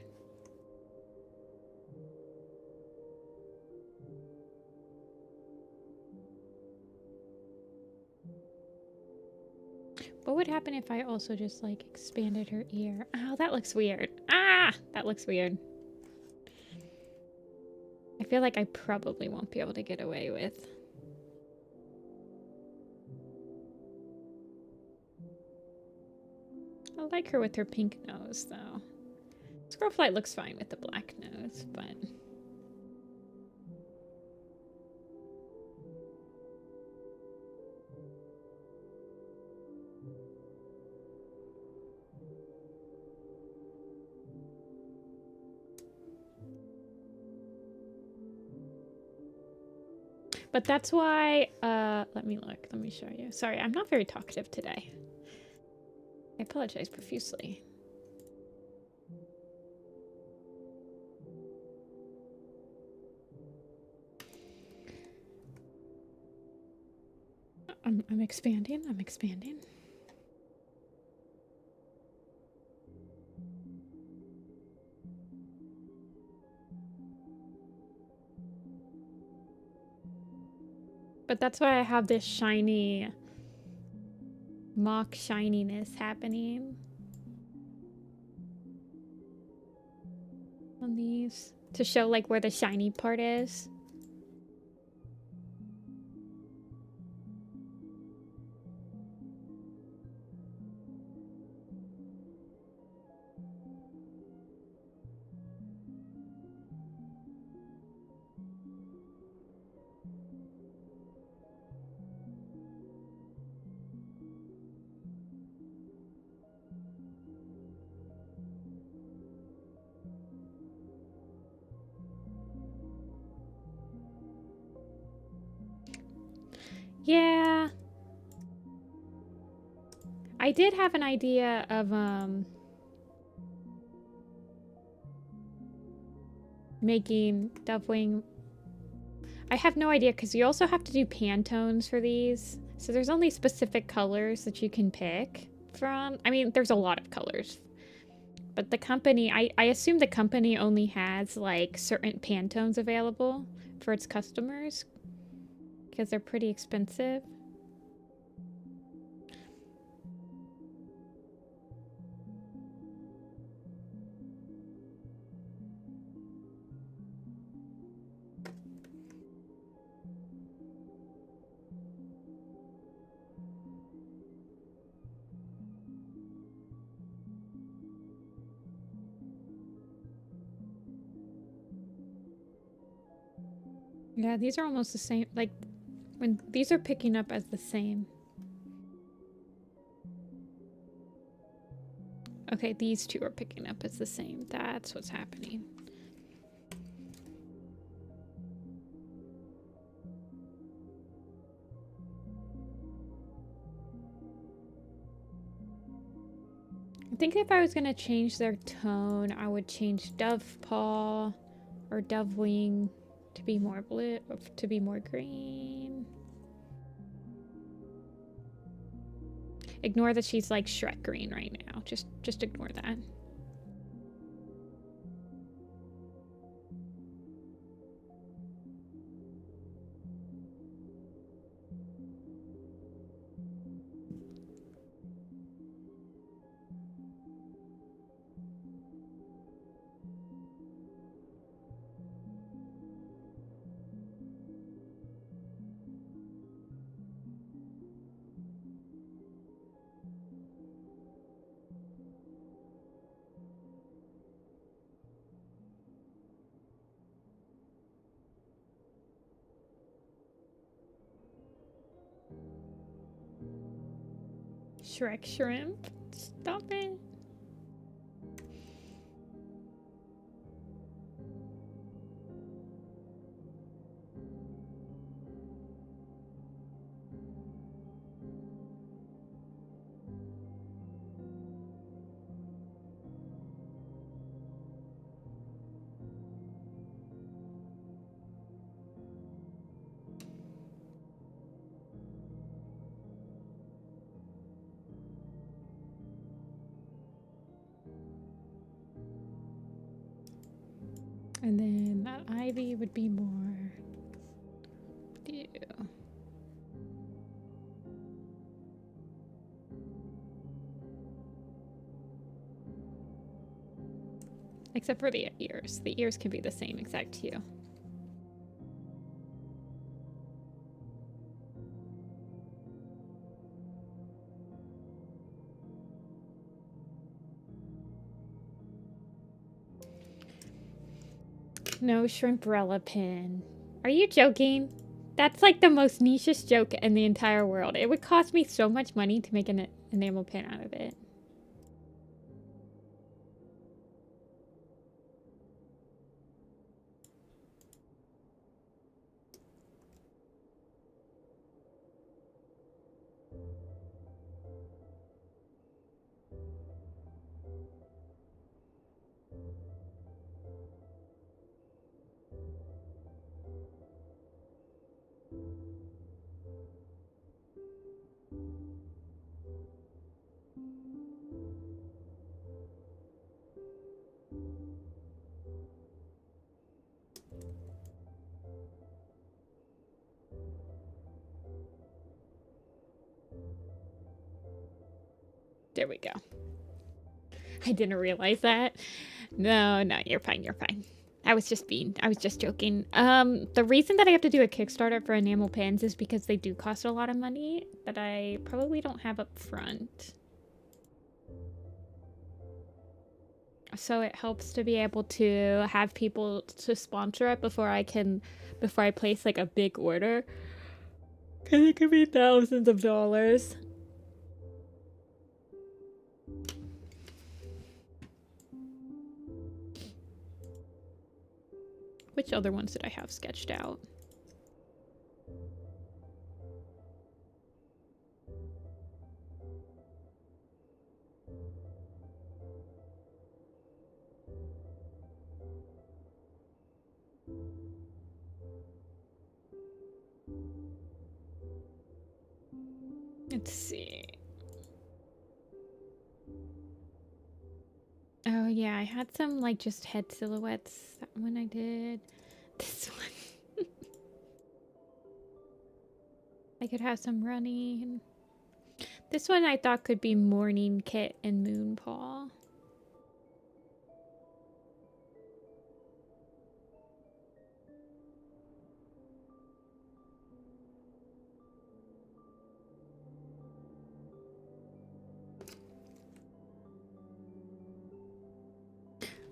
What would happen if I also just like expanded her ear? Oh, that looks weird. Ah, that looks weird. I feel like I probably won't be able to get away with. I like her with her pink nose though. Squirrelflight looks fine with the black nose, but... but that's why, let me look, let me show you. Sorry, I'm not very talkative today. I apologize profusely. I'm expanding, I'm expanding. But that's why I have this shiny, mock shininess happening on these to show like where the shiny part is. Yeah. I did have an idea of making Dovewing. I have no idea because you also have to do Pantones for these. So there's only specific colors that you can pick from. I mean, there's a lot of colors. But the company, I assume the company only has like certain Pantones available for its customers because they're pretty expensive. Yeah, these are almost the same. Like, when these are picking up as the same. Okay, these two are picking up as the same. That's what's happening. I think if I was gonna change their tone, I would change Dove Paw or Dove Wing to be more blue, to be more green. Ignore that she's like Shrek green right now. Just ignore that. Shrek shrimp. Stop it. And then that ivy would be more blue. Except for the ears. The ears can be the same exact hue. No shrimprella pin. Are you joking? That's like the most nichest joke in the entire world. It would cost me so much money to make an enamel pin out of it. There we go. I didn't realize that. No, you're fine, you're fine. I was just joking. The reason that I have to do a Kickstarter for enamel pins is because they do cost a lot of money that I probably don't have up front. So it helps to be able to have people to sponsor it before I place like a big order. Cause it could be thousands of dollars. Which other ones did I have sketched out? Let's see. Oh yeah, I had some like just head silhouettes when I did this one. I could have some running. This one I thought could be Morning Kit and Moonpaw.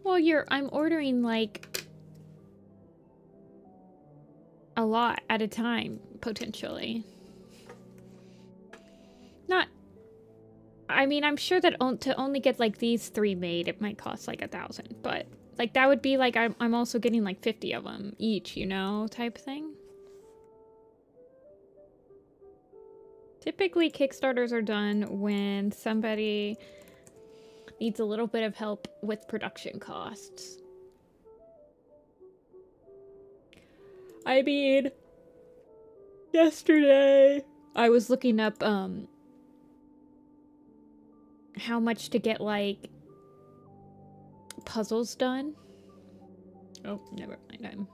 Well, I'm ordering like a lot at a time, potentially. Not... I mean, I'm sure that to only get, like, these 3 made, it might cost, like, 1,000. But, like, that would be, like, I'm also getting, like, 50 of them each, you know, type thing. Typically, Kickstarters are done when somebody needs a little bit of help with production costs. I mean, yesterday I was looking up how much to get, like, puzzles done. Oh, never mind.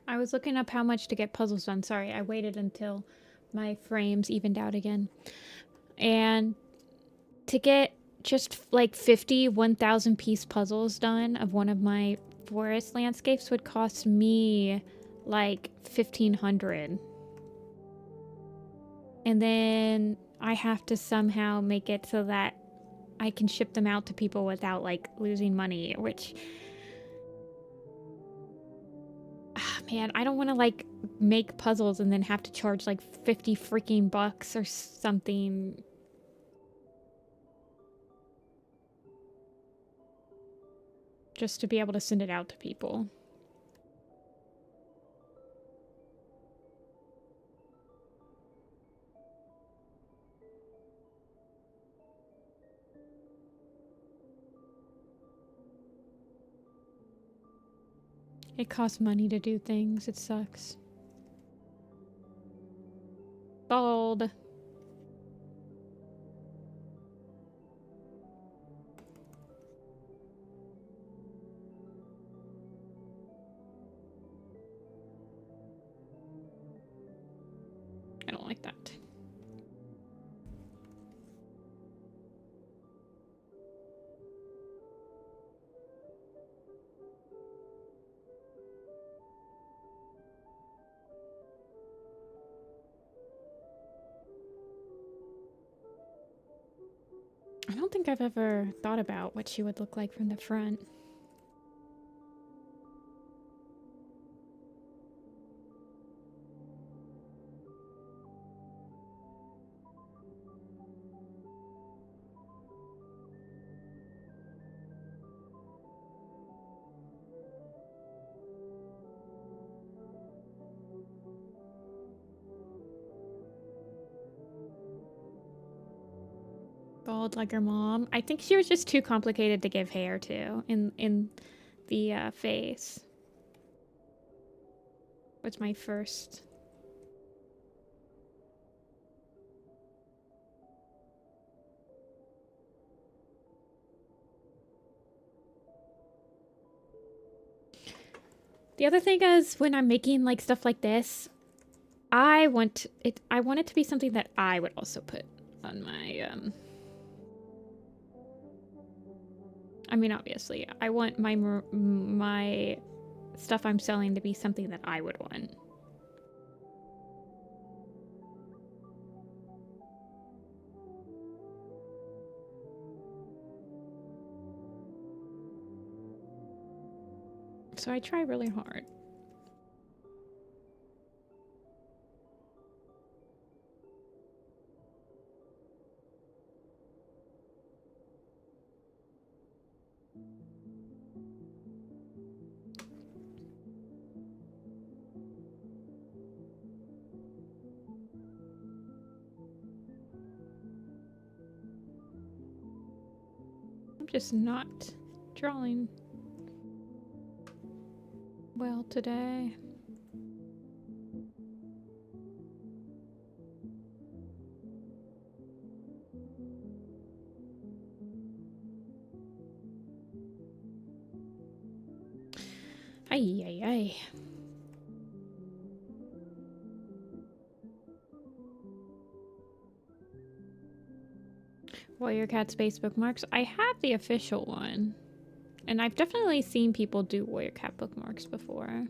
I was looking up how much to get puzzles done. Sorry, I waited until my frames evened out again. And to get just like 50 1,000 piece puzzles done of one of my forest landscapes would cost me like 1,500. And then I have to somehow make it so that I can ship them out to people without like losing money, which... Man, I don't want to, like, make puzzles and then have to charge, like, 50 freaking bucks or something. Just to be able to send it out to people. It costs money to do things. It sucks. Bald. I don't like that. I don't think I've ever thought about what she would look like from the front. Bald like her mom. I think she was just too complicated to give hair to in the face. Was my first. The other thing is, when I'm making like stuff like this, I want it to be something that I would also put on my I mean, obviously, I want my stuff I'm selling to be something that I would want. So I try really hard. I'm just not drawing well today. Ay, ay, ay. Warrior Cat Space bookmarks. I have the official one. And I've definitely seen people do Warrior Cat bookmarks before.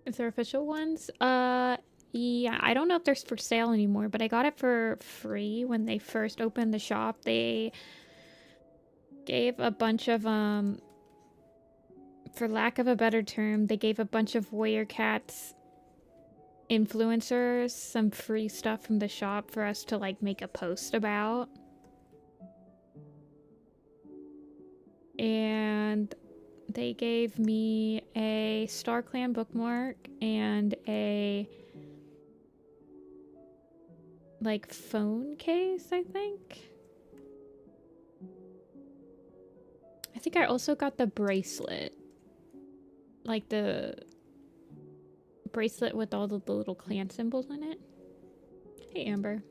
Is there official ones? Yeah, I don't know if they're for sale anymore, but I got it for free when they first opened the shop. They gave a bunch of, for lack of a better term, they gave a bunch of Warrior Cats influencers some free stuff from the shop for us to, like, make a post about. And they gave me a Star Clan bookmark and a, like, phone case, I think. I think I also got the bracelet. Like the bracelet with all the little clan symbols in it. Hey, Amber.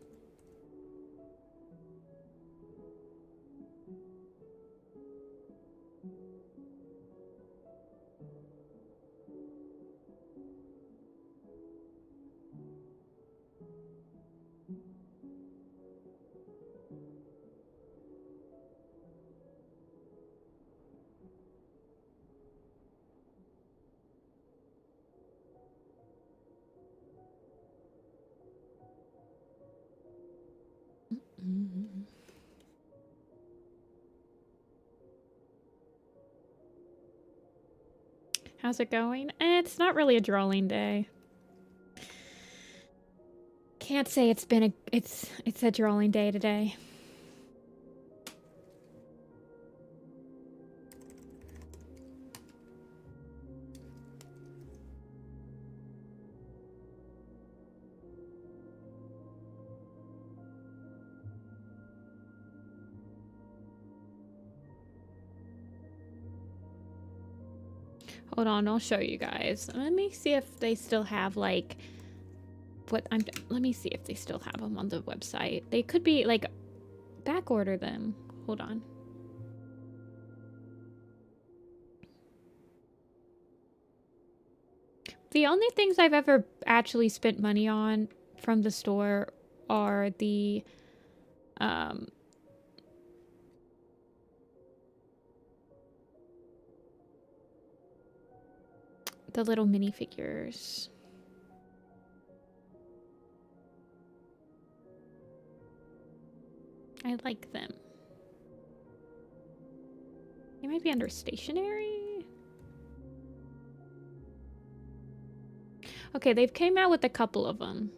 How's it going? It's not really a drawing day. Can't say it's been a it's a drawing day today. Hold on, I'll show you guys. Let me see if they still have, like, let me see if they still have them on the website. They could be, like, back order them. Hold on. The only things I've ever actually spent money on from the store are the little minifigures. I like them. They might be under stationery. Okay, they've came out with a couple of them.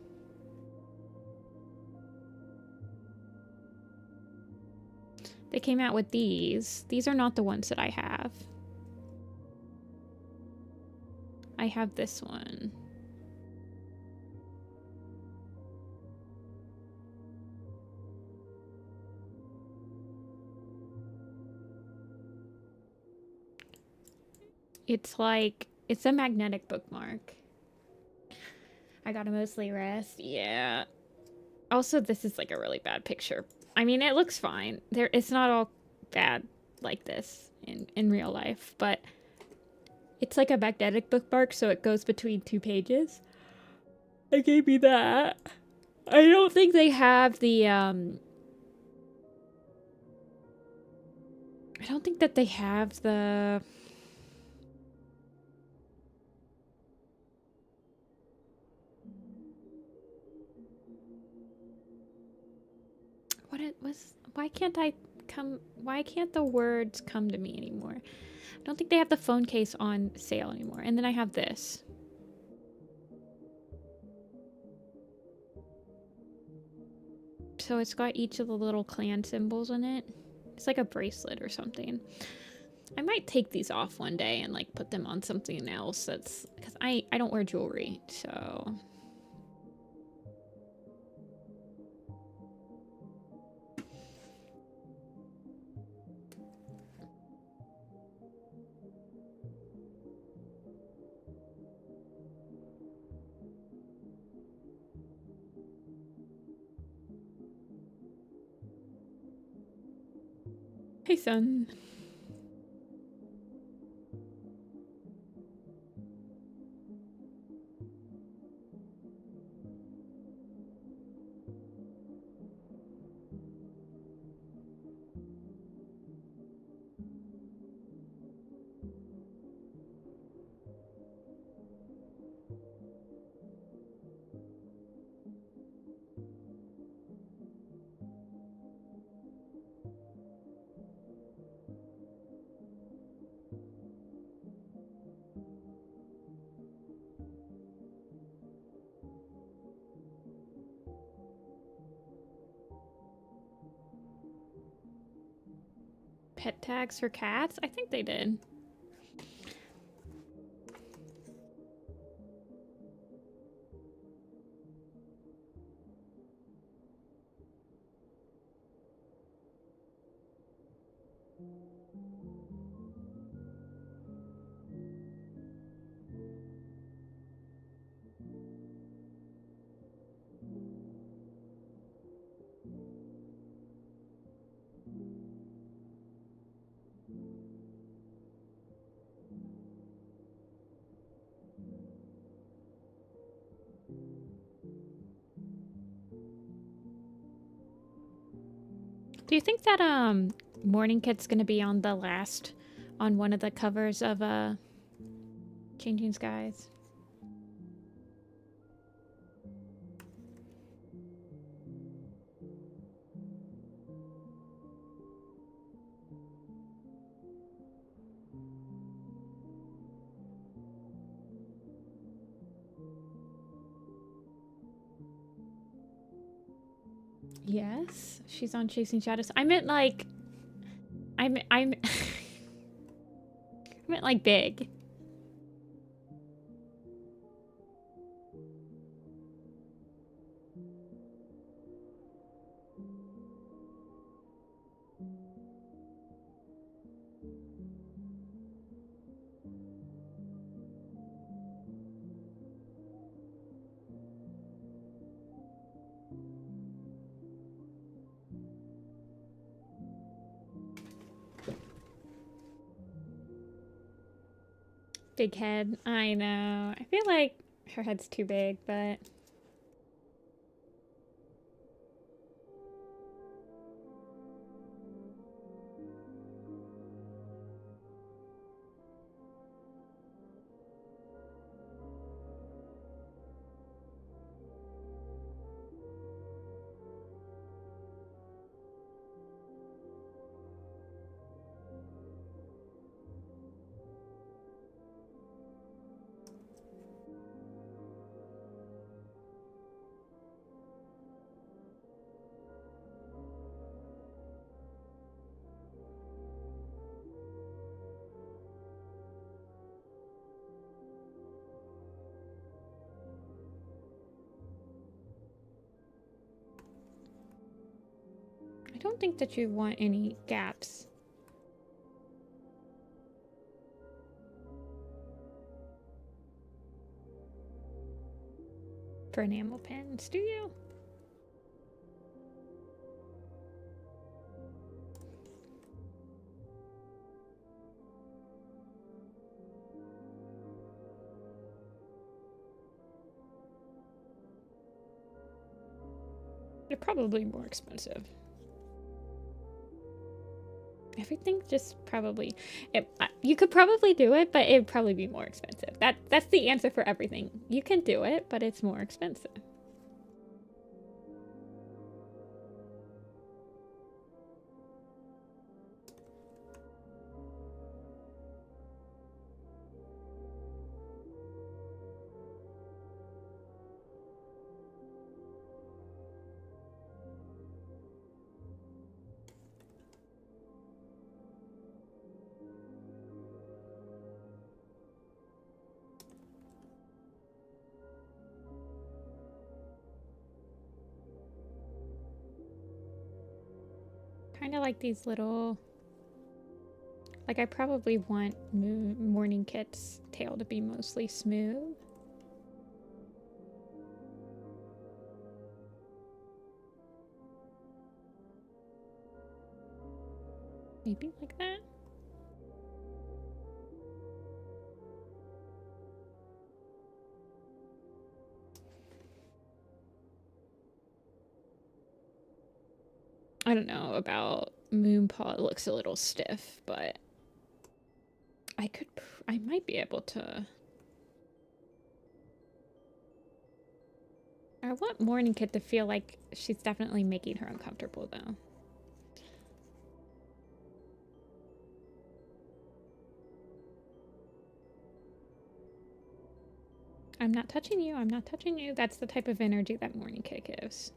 They came out with these. These are not the ones that I have. I have this one. It's like, it's a magnetic bookmark. I gotta mostly rest. Yeah. Also, this is like a really bad picture. I mean, it looks fine. It's not all bad like this in real life, but it's like a magnetic bookmark, so it goes between two pages. They gave me that. I don't think they have the, I don't think that they have the... What it was... Why can't the words come to me anymore? I don't think they have the phone case on sale anymore. And then I have this. So it's got each of the little clan symbols in it. It's like a bracelet or something. I might take these off one day and like put them on something else. That's because I don't wear jewelry, so... Hey, son. Pet tags for cats? I think they did. Do you think that Morning Kit's gonna be on one of the covers of Changing Skies? Yes, she's on Chasing Shadows. I meant like, I meant like big. Big head. I know. I feel like her head's too big, but I don't think that you want any gaps. For enamel pens, do you? They're probably more expensive. Everything just probably... you could probably do it, but it'd probably be more expensive. That's the answer for everything. You can do it, but it's more expensive. Kind of like these little... Like, I probably want Morning Kit's tail to be mostly smooth. Maybe like that. I don't know about moon paw. It looks a little stiff, but I might be able to. I want Morning Kit to feel like she's definitely making her uncomfortable, though. I'm not touching you. I'm not touching you. That's the type of energy that Morning Kit gives.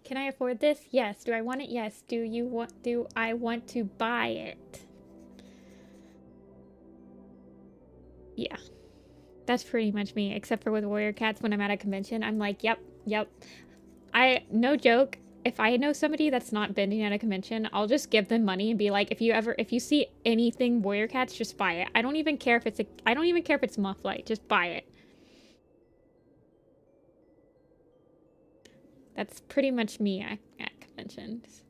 Can I afford this? Yes. Do I want it? Yes. Do I want to buy it? Yeah. That's pretty much me, except for with Warrior Cats when I'm at a convention. I'm like, yep. No joke. If I know somebody that's not bending at a convention, I'll just give them money and be like, if you see anything Warrior Cats, just buy it. I don't even care if it's Mufflight. Just buy it. That's pretty much me at conventions.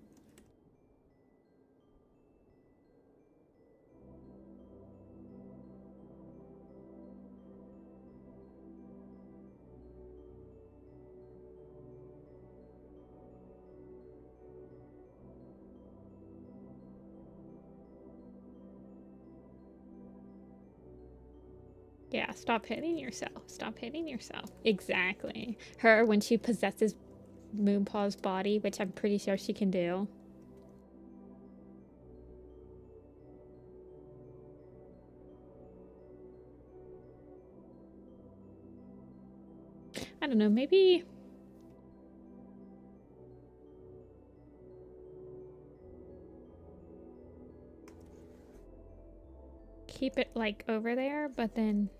Yeah, stop hitting yourself. Stop hitting yourself. Exactly. Her, when she possesses Moonpaw's body, which I'm pretty sure she can do. I don't know, maybe... keep it, like, over there, but then...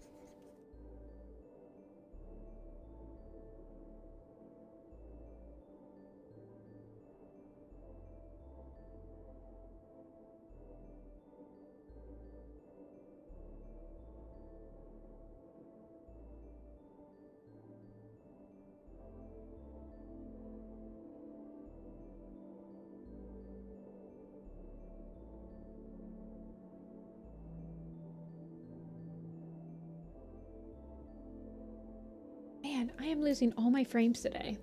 Man, I am losing all my frames today.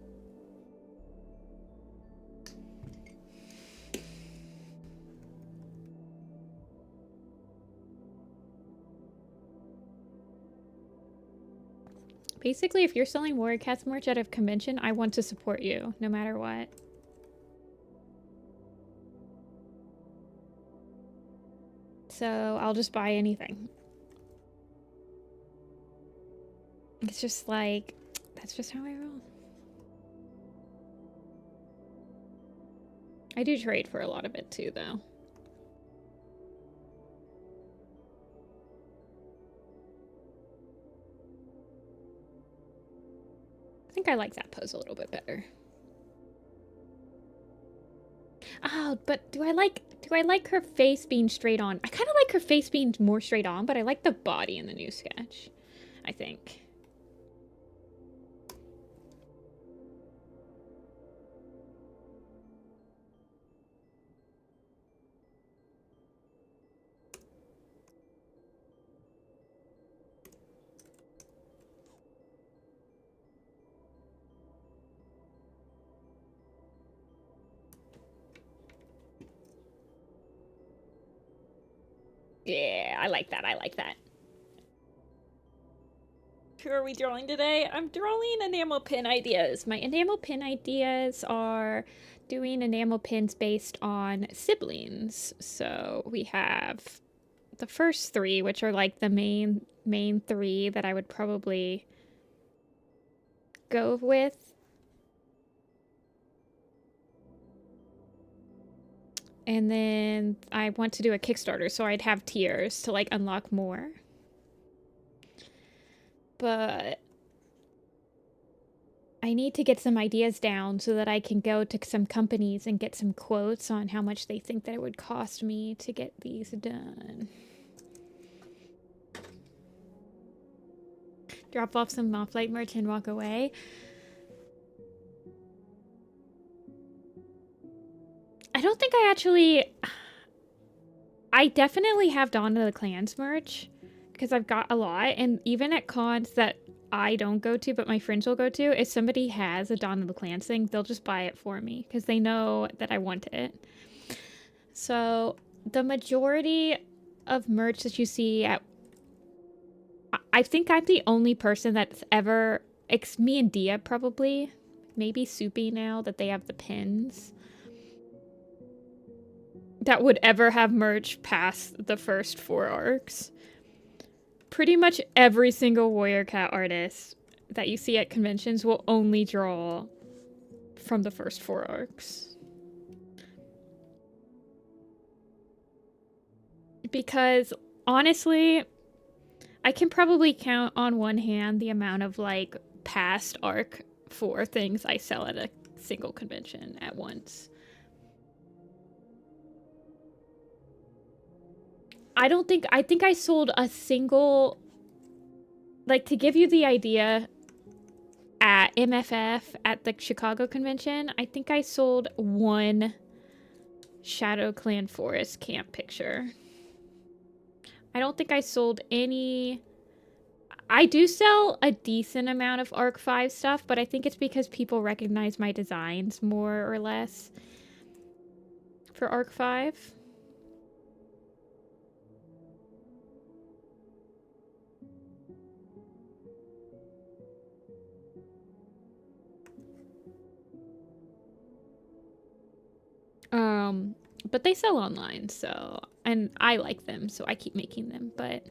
Basically, if you're selling Warrior Cats merch at a convention, I want to support you, no matter what. So, I'll just buy anything. It's just like, that's just how I roll. I do trade for a lot of it too, though. I think I like that pose a little bit better. Oh, but do I like her face being straight on? I kind of like her face being more straight on, but I like the body in the new sketch, I think. Yeah, I like that. I like that. Who are we drawing today? I'm drawing enamel pin ideas. My enamel pin ideas are doing enamel pins based on siblings. So we have the first three, which are like the main three that I would probably go with. And then I want to do a Kickstarter, so I'd have tiers to like unlock more. But I need to get some ideas down so that I can go to some companies and get some quotes on how much they think that it would cost me to get these done. Drop off some Mothlight merch and walk away. I don't think I actually... I definitely have Dawn of the Clans merch because I've got a lot, and even at cons that I don't go to, but my friends will go to, if somebody has a Dawn of the Clans thing, they'll just buy it for me because they know that I want it. So the majority of merch that you see at... I think I'm the only person that's ever... It's me and Dia probably. Maybe Soupy now that they have the pins. That would ever have merch past the first 4 arcs. Pretty much every single Warrior Cat artist that you see at conventions will only draw from the first 4 arcs. Because, honestly, I can probably count on one hand the amount of, like, past arc 4 things I sell at a single convention at once. I think I sold a single, like, to give you the idea, at MFF, at the Chicago convention, I think I sold 1 Shadow Clan Forest camp picture. I don't think I sold any... I do sell a decent amount of Arc 5 stuff, but I think it's because people recognize my designs more or less for Arc 5. But they sell online, so... And I like them, so I keep making them, but...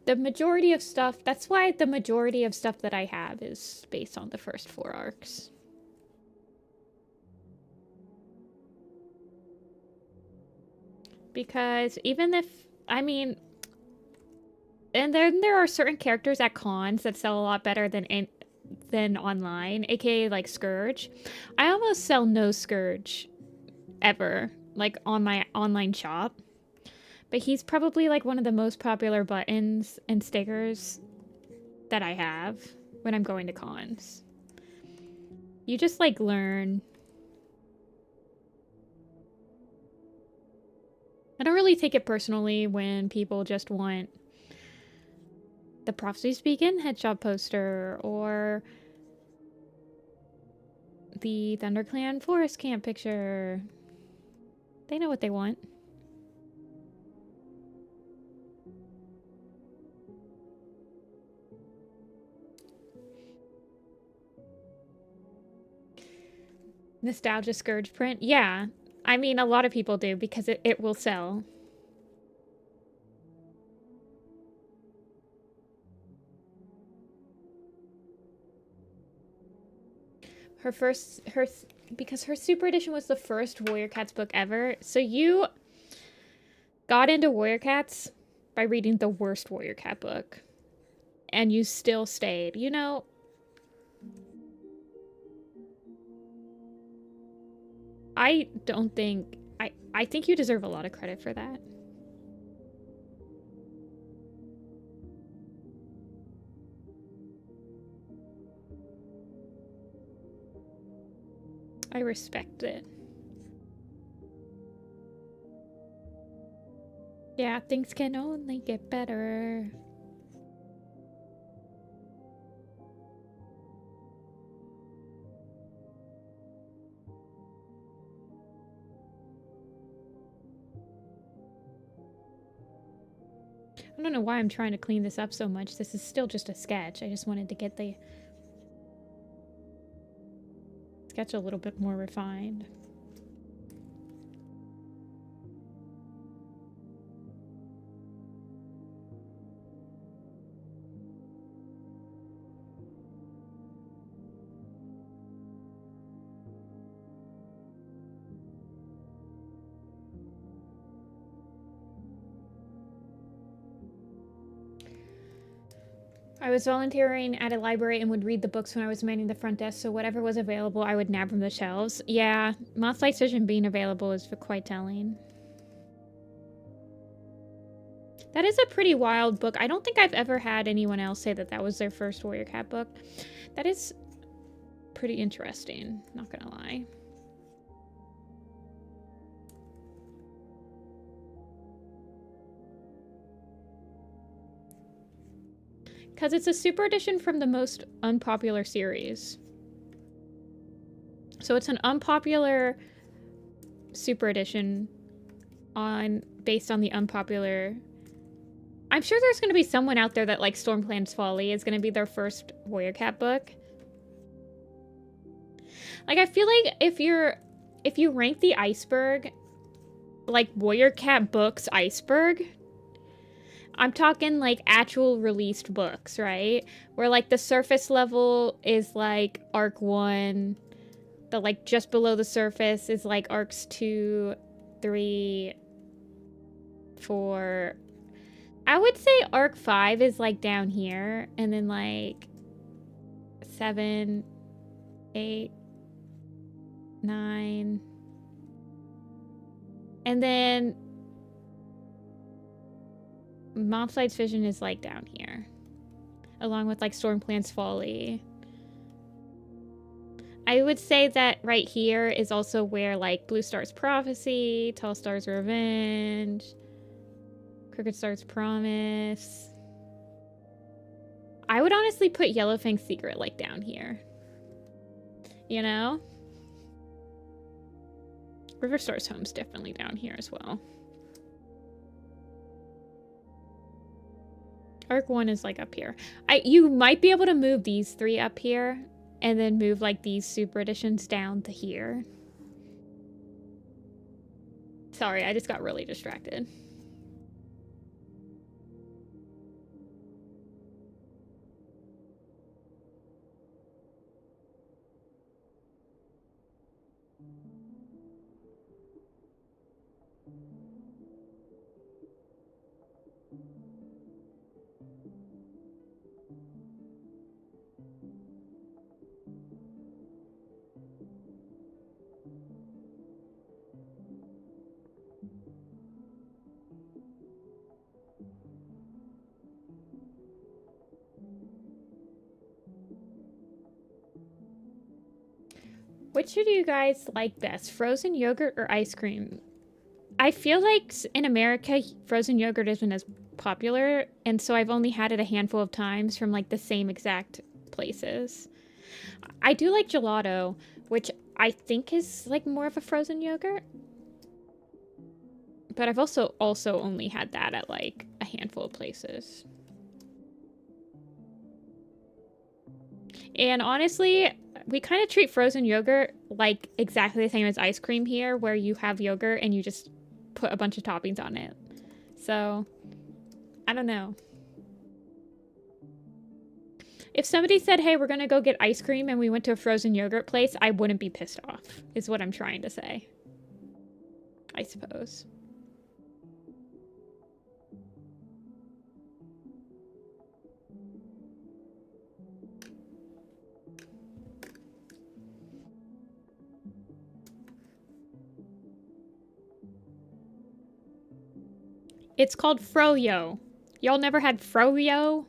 The majority of stuff... That's why the majority of stuff that I have is based on the first 4 arcs. Because even if... I mean... And then there are certain characters at cons that sell a lot better than online, aka like Scourge. I almost sell no Scourge ever, like on my online shop. But he's probably like one of the most popular buttons and stickers that I have when I'm going to cons. You just like learn. I don't really take it personally when people just want the Prophecies Begin headshot poster or the ThunderClan Forest Camp picture. They know what they want. Nostalgia Scourge print? Yeah. I mean, a lot of people do because it will sell. Because her Super Edition was the first Warrior Cats book ever. So you got into Warrior Cats by reading the worst Warrior Cat book. And you still stayed. You know, I don't think... I think you deserve a lot of credit for that. I respect it. Yeah, things can only get better. I don't know why I'm trying to clean this up so much. This is still just a sketch. I just wanted to get the sketch a little bit more refined. I was volunteering at a library and would read the books when I was manning the front desk, so whatever was available, I would nab from the shelves. Yeah, Mothlight's Vision being available is quite telling. That is a pretty wild book. I don't think I've ever had anyone else say that that was their first Warrior Cat book. That is pretty interesting, not gonna lie. Because it's a super edition from the most unpopular series. So it's an unpopular super edition based on the unpopular. I'm sure there's going to be someone out there that likes Stormclan's Folly is going to be their first Warrior Cat book. Like, I feel like if you rank the iceberg, like Warrior Cat books iceberg, I'm talking like actual released books, right? Where like the surface level is like arc 1, the like just below the surface is like arcs 2, 3, 4. I would say arc 5 is like down here, and then like 7, 8, 9, and then Mobslight's Vision is like down here, along with like Stormclan's Folly. I would say that right here is also where like Blue Star's Prophecy, Tall Star's Revenge, Crooked Star's Promise. I would honestly put Yellowfang's Secret like down here. You know? River Star's Home's definitely down here as well. Arc 1 is like up here. You might be able to move these 3 up here and then move like these super editions down to here. Sorry, I just got really distracted. Which do you guys like best, frozen yogurt or ice cream? I feel like in America, frozen yogurt isn't as popular, and so I've only had it a handful of times from like the same exact places. I do like gelato, which I think is like more of a frozen yogurt. But I've also only had that at like a handful of places. And honestly, we kind of treat frozen yogurt like exactly the same as ice cream here, where you have yogurt and you just put a bunch of toppings on it. So, I don't know. If somebody said, hey, we're gonna go get ice cream and we went to a frozen yogurt place, I wouldn't be pissed off, is what I'm trying to say. I suppose. It's called Froyo. Y'all never had Froyo?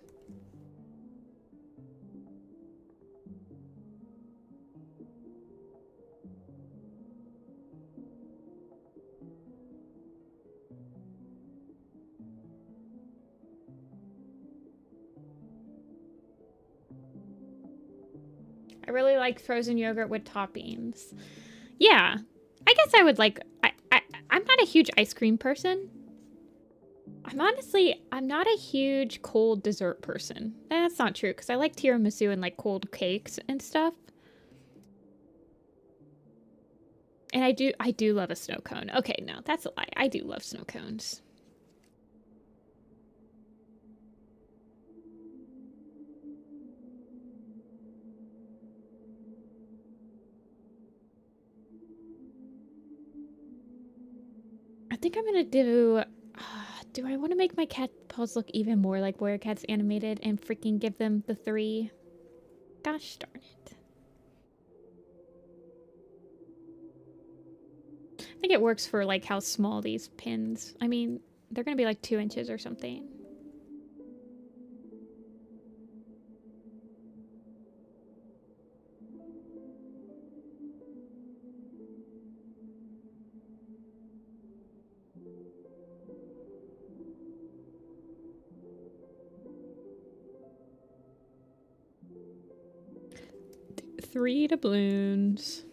I really like frozen yogurt with toppings. Yeah, I guess I would like... I'm not a huge ice cream person. I'm not a huge cold dessert person. That's not true, because I like tiramisu and like cold cakes and stuff. And I do love a snow cone. Okay, no, that's a lie. I do love snow cones. I think I'm gonna do Do I want to make my cat paws look even more like Warrior Cats animated and freaking give them the 3? Gosh darn it. I think it works for like how small these pins. I mean, they're gonna be like 2 inches or something. Three doubloons.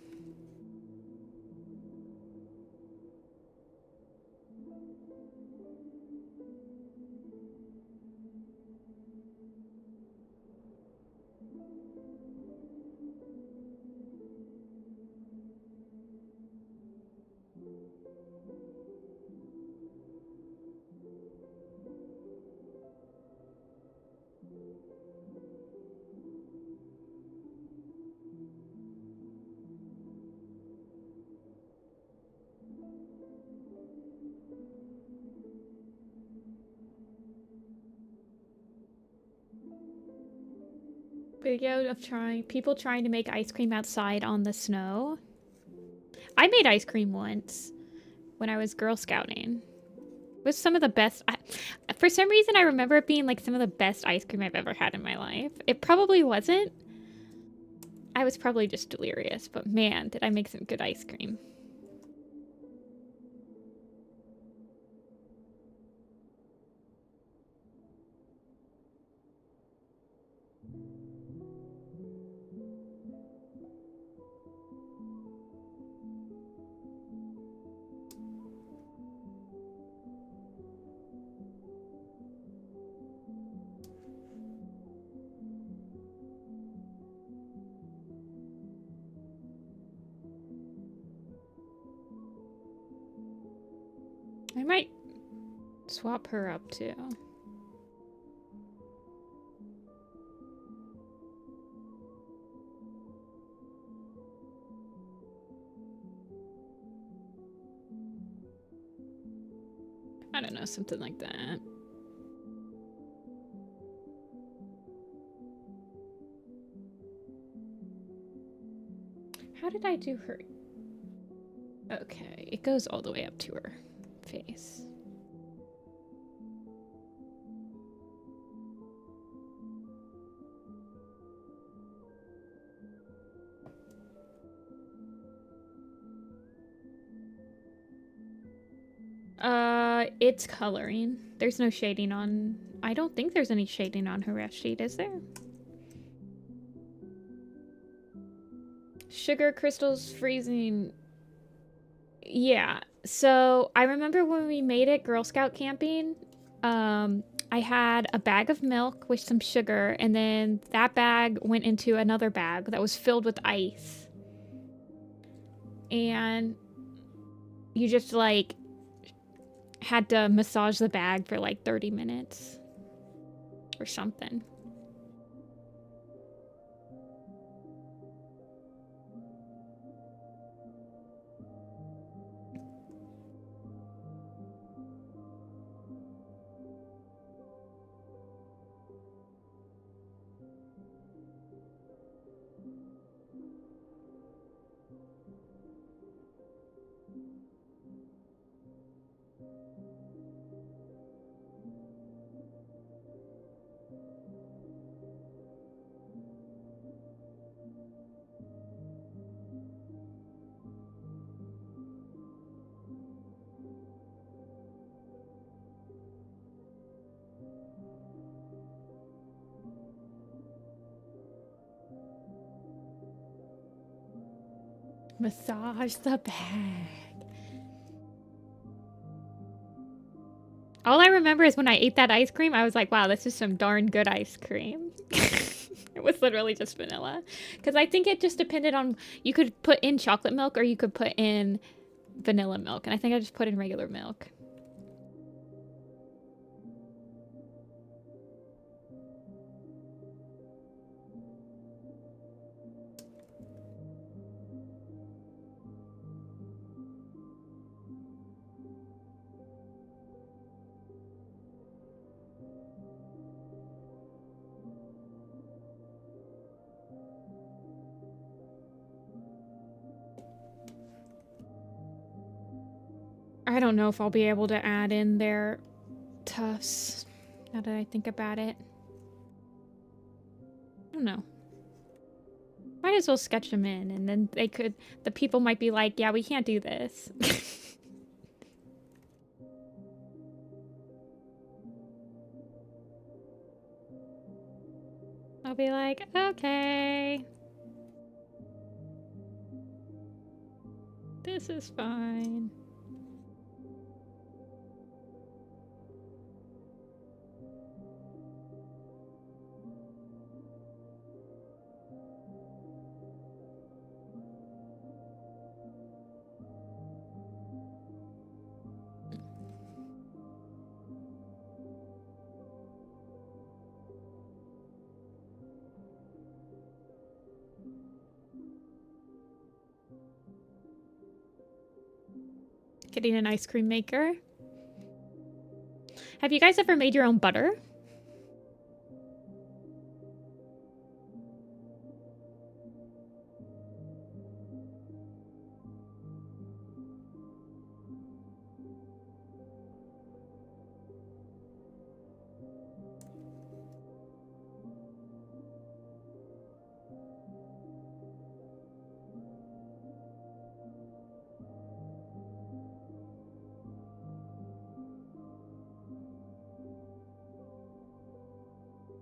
Video of people trying to make ice cream outside on the snow. I made ice cream once when I was Girl Scouting. It was some of the best. For some reason, I remember it being like some of the best ice cream I've ever had in my life. It probably wasn't. I was probably just delirious, but man, did I make some good ice cream. I might swap her up too. I don't know, something like that. How did I do her? Okay, it goes all the way up to her face. It's coloring. There's no shading on... I don't think there's any shading on her ref sheet, is there? Sugar crystals freezing... Yeah, so I remember when we made it Girl Scout camping, I had a bag of milk with some sugar, and then that bag went into another bag that was filled with ice. And you just, like, had to massage the bag for, like, 30 minutes or something. Massage the bag. All I remember is when I ate that ice cream, I was like, wow, this is some darn good ice cream. It was literally just vanilla. Because I think it just depended on... You could put in chocolate milk or you could put in vanilla milk. And I think I just put in regular milk. I don't know if I'll be able to add in their tufts, now that I think about it. I don't know. Might as well sketch them in, and then the people might be like, yeah, we can't do this. I'll be like, okay. This is fine. Getting an ice cream maker. Have you guys ever made your own butter?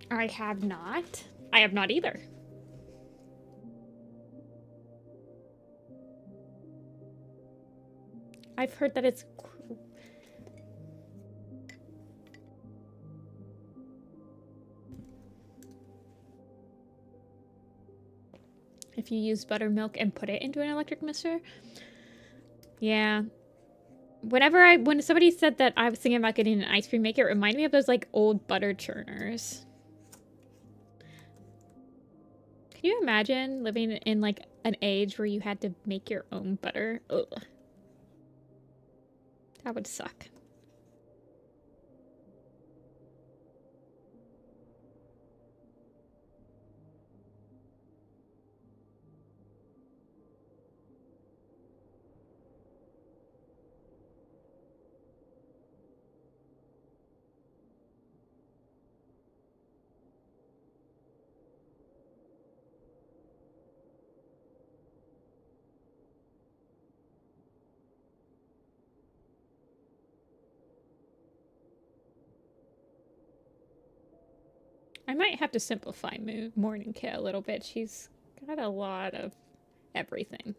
I have not. I have not either. I've heard that it's... If you use buttermilk and put it into an electric mixer? Yeah. When somebody said that I was thinking about getting an ice cream maker, it reminded me of those, like, old butter churners. Can you imagine living in, like, an age where you had to make your own butter? Ugh. That would suck. I might have to simplify Morning Kit a little bit. She's got a lot of everything.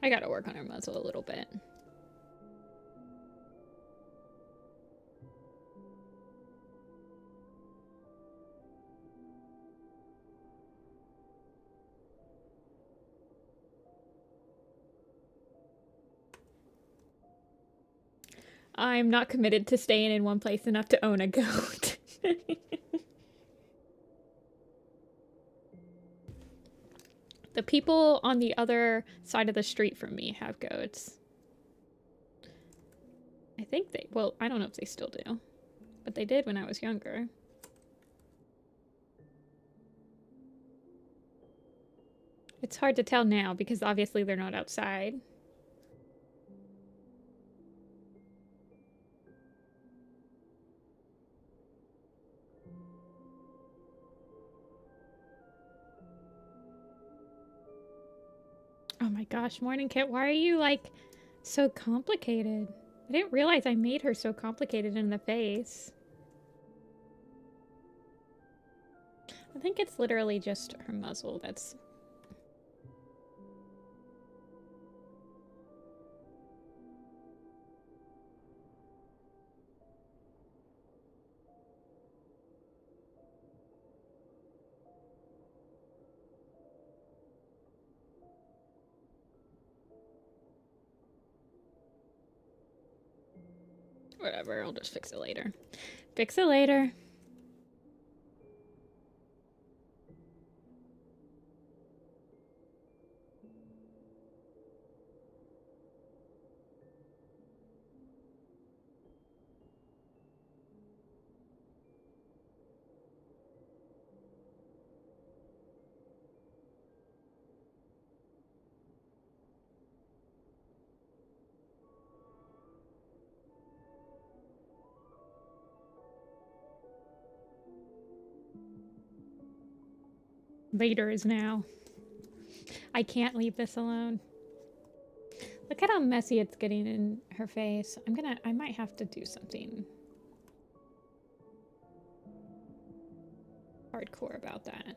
I gotta work on her muzzle a little bit. I'm not committed to staying in one place enough to own a goat. The people on the other side of the street from me have goats. I think well, I don't know if they still do, but they did when I was younger. It's hard to tell now because obviously they're not outside. Oh my gosh, Morning Kit, why are you, like, so complicated? I didn't realize I made her so complicated in the face. I think it's literally just her muzzle that's... Whatever, I'll just fix it later. Fix it later. Later is now. I can't leave this alone. Look at how messy it's getting in her face. I might have to do something hardcore about that.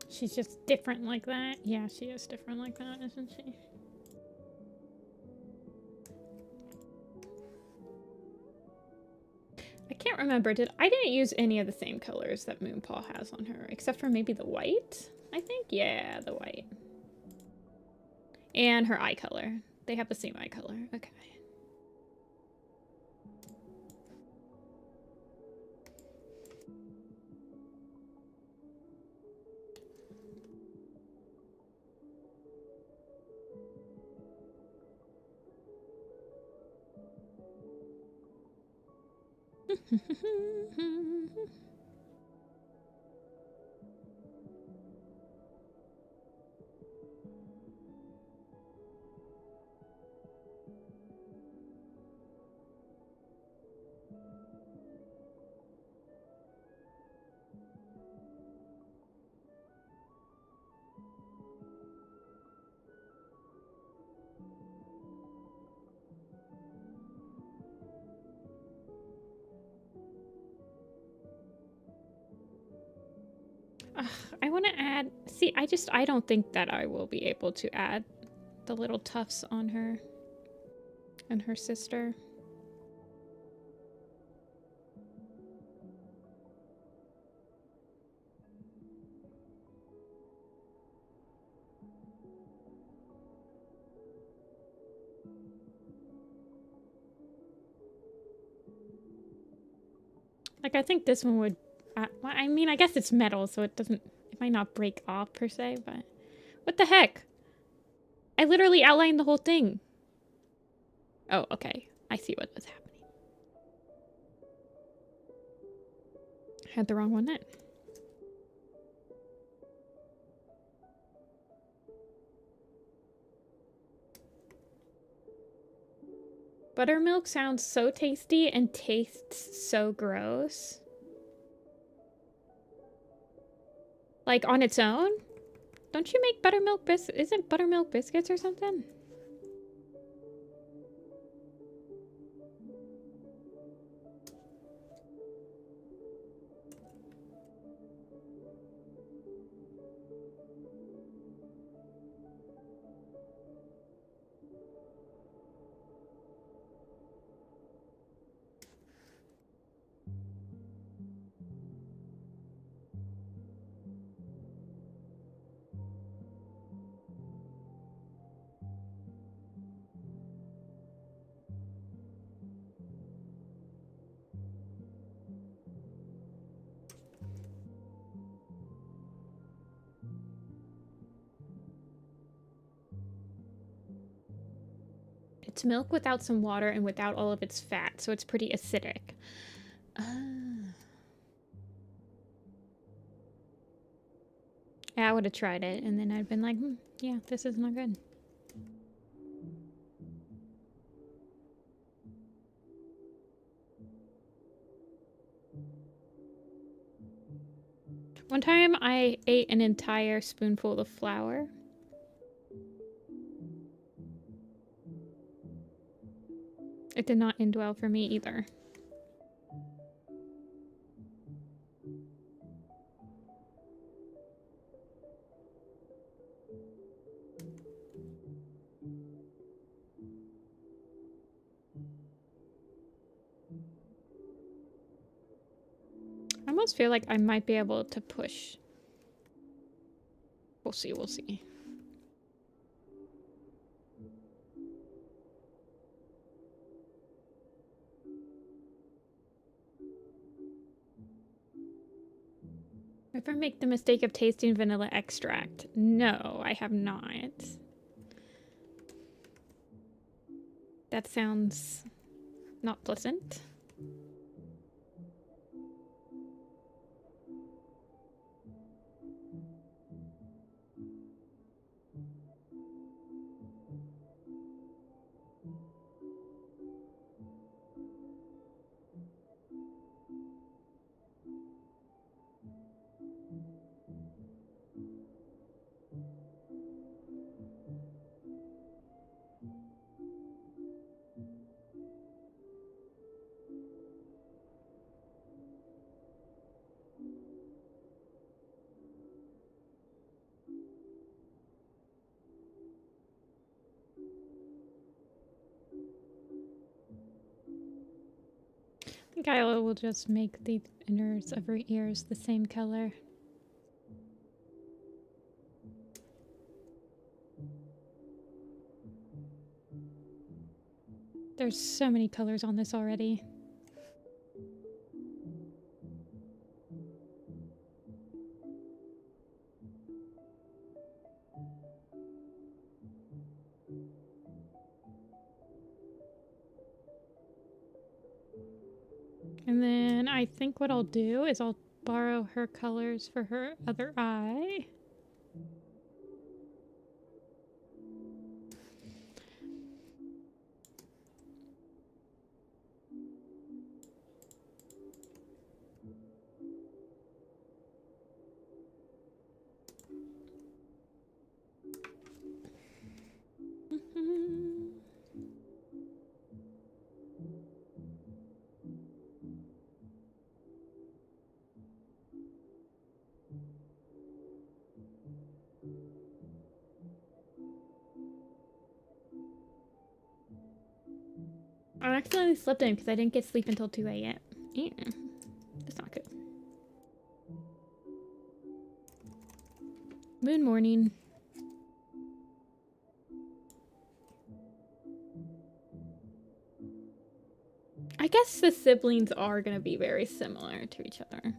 She's just different like that. Yeah, she is different like that, isn't she? I can't remember. I didn't use any of the same colors that Moonpaw has on her, except for maybe the white, I think? Yeah, the white. And her eye color. They have the same eye color. Okay. I want to add... See, I don't think that I will be able to add the little tufts on her and her sister. Like, I think this one would... I mean, I guess it's metal, so it might not break off per se, but... What the heck? I literally outlined the whole thing. Oh, okay. I see what was happening. I had the wrong one then. Buttermilk sounds so tasty and tastes so gross. Like, on its own? Don't you make buttermilk biscuits? Isn't buttermilk biscuits or something? It's milk without some water and without all of its fat, so it's pretty acidic. Yeah, I would have tried it, and then I'd been like, yeah, this is not good. One time I ate an entire spoonful of flour. It did not end well for me either. almost feel like I might be able to push. We'll see, we'll see. Ever make the mistake of tasting vanilla extract? No, I have not. That sounds not pleasant. I think I will just make the inners of her ears the same color. There's so many colors on this already. And then I think what I'll do is I'll borrow her colors for her other eye. I accidentally slept in because I didn't get sleep until 2 a.m. Yeah, that's not good. Moon morning. I guess the siblings are going to be very similar to each other.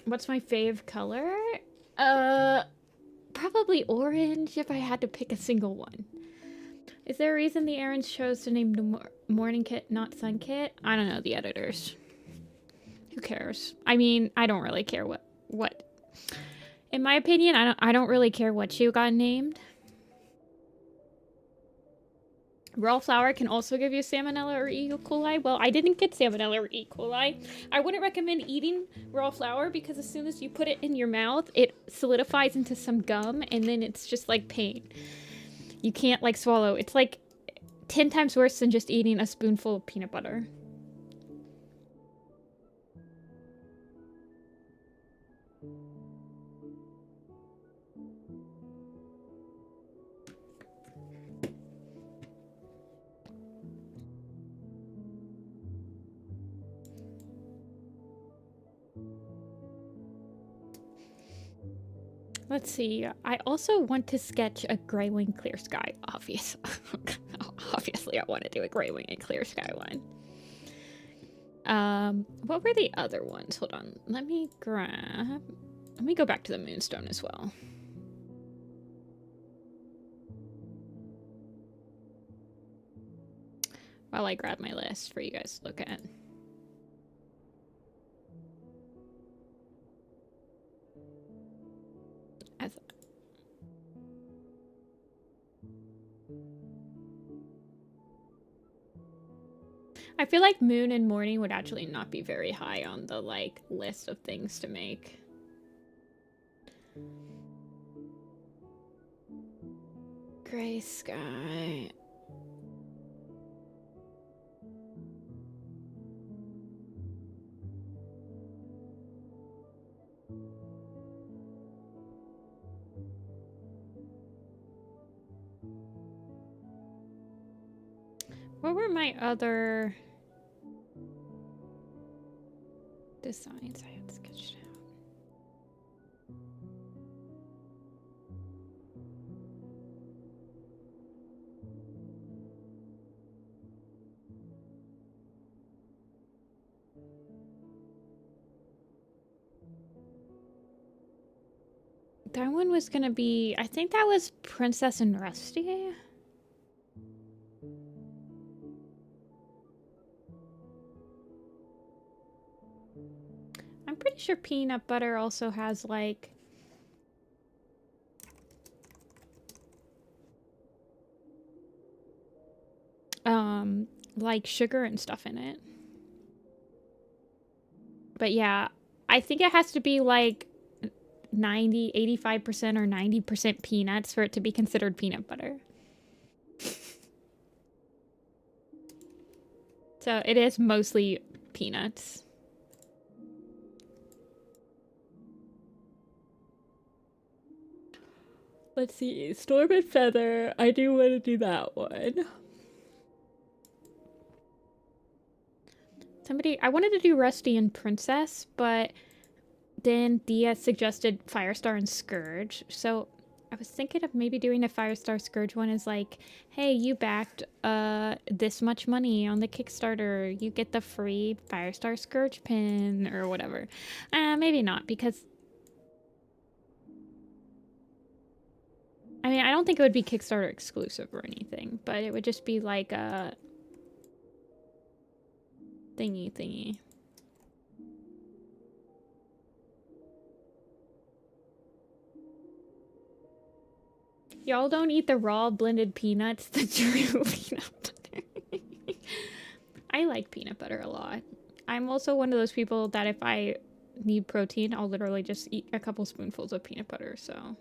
What's my fave color? Probably orange if I had to pick a single one. Is there a reason the errands chose to name the morning kit not sun kit? I don't know, the editors. Who cares? I mean, I don't really care what in my opinion, I don't really care what you got named. Raw flour can also give you salmonella or E. coli. Well, I didn't get salmonella or E. coli. I wouldn't recommend eating raw flour because as soon as you put it in your mouth, it solidifies into some gum and then it's just like pain. You can't like swallow. It's like 10 times worse than just eating a spoonful of peanut butter. Let's see. I also want to sketch a gray wing clear sky. Obviously, I want to do a gray wing and clear sky one. What were the other ones? Hold on. Let me go back to the moonstone as well. While I grab my list for you guys to look at. I feel like moon and morning would actually not be very high on the like list of things to make. Gray sky. What were my other designs I had sketched out? That one was gonna be, I think that was Princess and Rusty. I'm pretty sure peanut butter also has like like sugar and stuff in it. But yeah, I think it has to be like 85% or 90% peanuts for it to be considered peanut butter. So it is mostly peanuts. Let's see, Storm and Feather. I do want to do that one. I wanted to do Rusty and Princess, but then Dia suggested Firestar and Scourge. So I was thinking of maybe doing a Firestar Scourge one as like, hey, you backed this much money on the Kickstarter. You get the free Firestar Scourge pin or whatever. Maybe not, because I mean, I don't think it would be Kickstarter exclusive or anything, but it would just be like a thingy. Y'all don't eat the raw blended peanuts, the true peanut butter. I like peanut butter a lot. I'm also one of those people that if I need protein, I'll literally just eat a couple spoonfuls of peanut butter, so.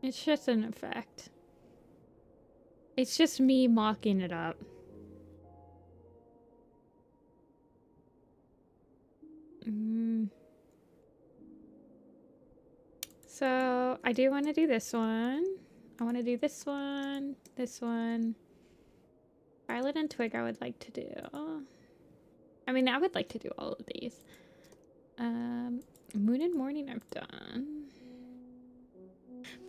It's just an effect. It's just me mocking it up. So, I do want to do this one. I want to do this one. Violet and Twig I would like to do. I mean, I would like to do all of these. Moon and Morning I've done.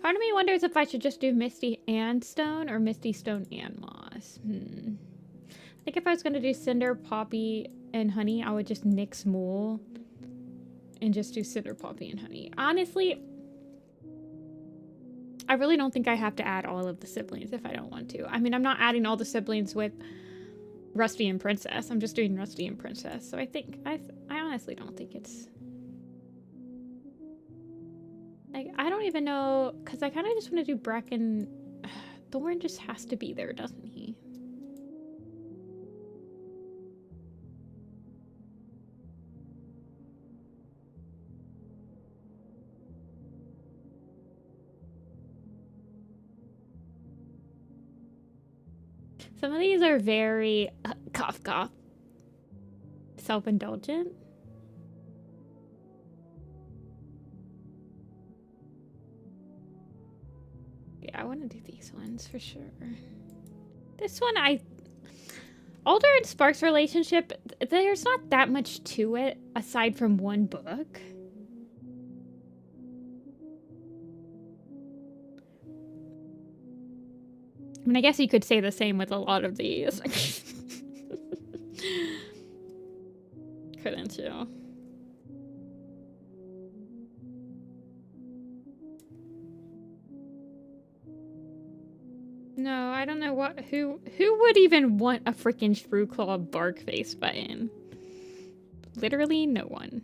Part of me wonders if I should just do Misty and Stone or Misty, Stone, and Moss. I think if I was going to do Cinder, Poppy, and Honey, I would just nix Mool and just do Cinder, Poppy, and Honey. Honestly, I really don't think I have to add all of the siblings if I don't want to. I mean, I'm not adding all the siblings with Rusty and Princess. I'm just doing Rusty and Princess. So I think, I honestly don't think it's... Like, I don't even know, because I kind of just want to do Bracken. Thorn just has to be there, doesn't he? Some of these are very cough cough self-indulgent. Yeah, I want to do these ones for sure. This one, Alder and Spark's relationship, there's not that much to it aside from one book. I mean, I guess you could say the same with a lot of these. Couldn't you? No, I don't know who would even want a freaking Shrew-Claw Barkface button? Literally no one.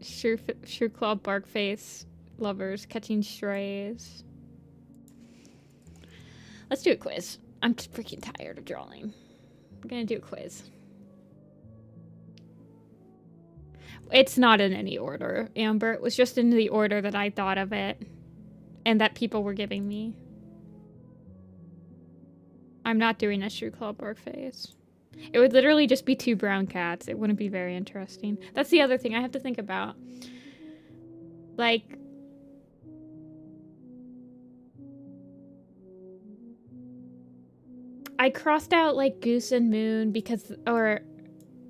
Shrew-Claw Barkface lovers catching strays. Let's do a quiz. I'm just freaking tired of drawing. We're gonna do a quiz. It's not in any order, Amber. It was just in the order that I thought of it. And that people were giving me. I'm not doing a shoe claw bark face. It would literally just be 2 brown cats. It wouldn't be very interesting. That's the other thing I have to think about. Like... I crossed out, like, Goose and Moon because... Or...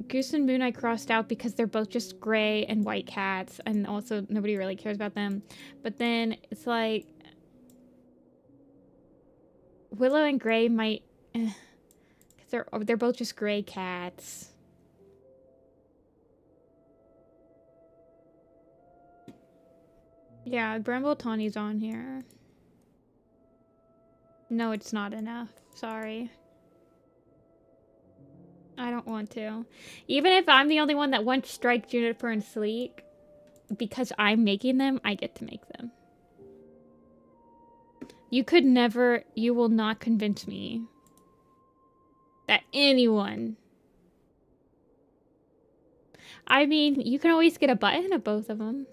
Goose and Moon I crossed out because they're both just gray and white cats, and also nobody really cares about them. But then it's like Willow and Gray might, because they're both just gray cats. Yeah, Bramble Tawny's on here. No, it's not enough. Sorry. I don't want to. Even if I'm the only one that wants Strike, Juniper, and Sleek, because I'm making them, I get to make them. You could never, you will not convince me that anyone... I mean, you can always get a button of both of them.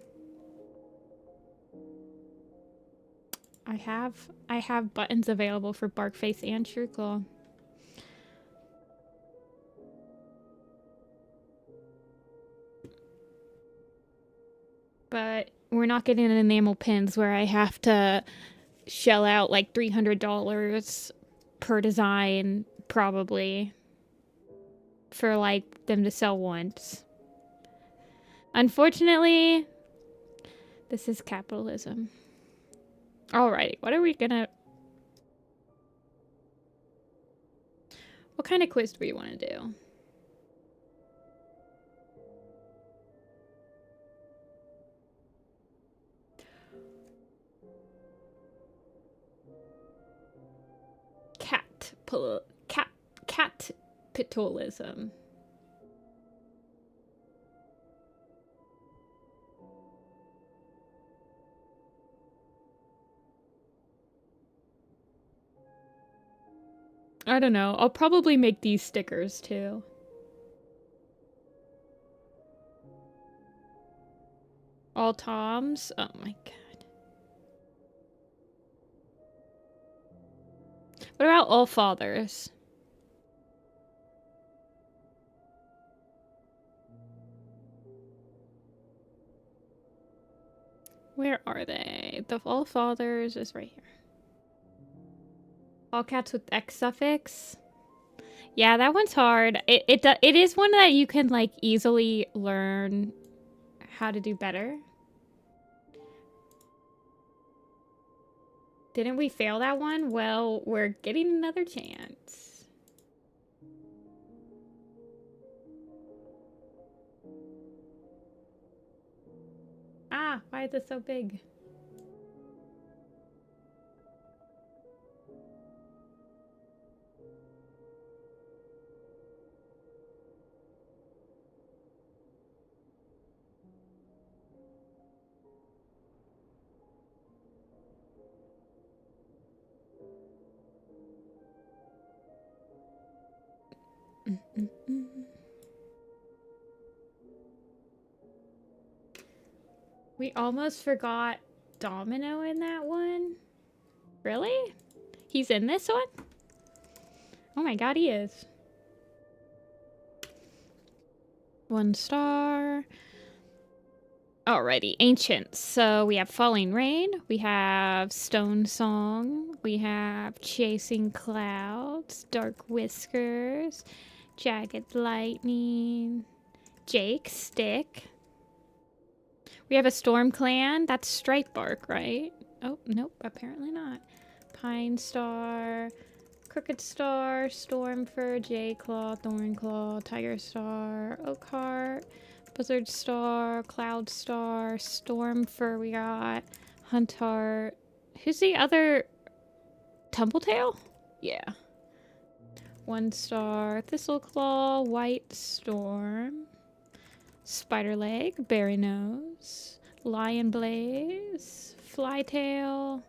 I have buttons available for Barkface and Trueclaw. But we're not getting enamel pins where I have to shell out like $300 per design, probably, for like them to sell once. Unfortunately, this is capitalism. Alrighty, what are we gonna... What kind of quiz do we want to do? Capitalism. I don't know. I'll probably make these stickers too. All Toms? Oh my god. What about all fathers? Where are they? The all fathers is right here. All cats with X suffix. Yeah, that one's hard. It is one that you can like easily learn how to do better. Didn't we fail that one? Well, we're getting another chance. Ah, why is it so big? We almost forgot Domino in that one. Really? He's in this one? Oh my god, he is. 1 star. Alrighty, Ancients. So we have Falling Rain, we have Stone Song, we have Chasing Clouds, Dark Whiskers, Jagged Lightning, Jake Stick. We have a Storm Clan. That's Stripe Bark, right? Oh, nope, apparently not. Pine Star, Crooked Star, Stormfur, J-Claw, Thornclaw, Tiger Star, Oakheart, Blizzard Star, Cloud Star, Stormfur we got, Huntheart. Who's the other? Tumbletail? Yeah. 1 star, Thistleclaw, White Storm, Spiderleg, Berry Nose, Lion Blaze, Flytail,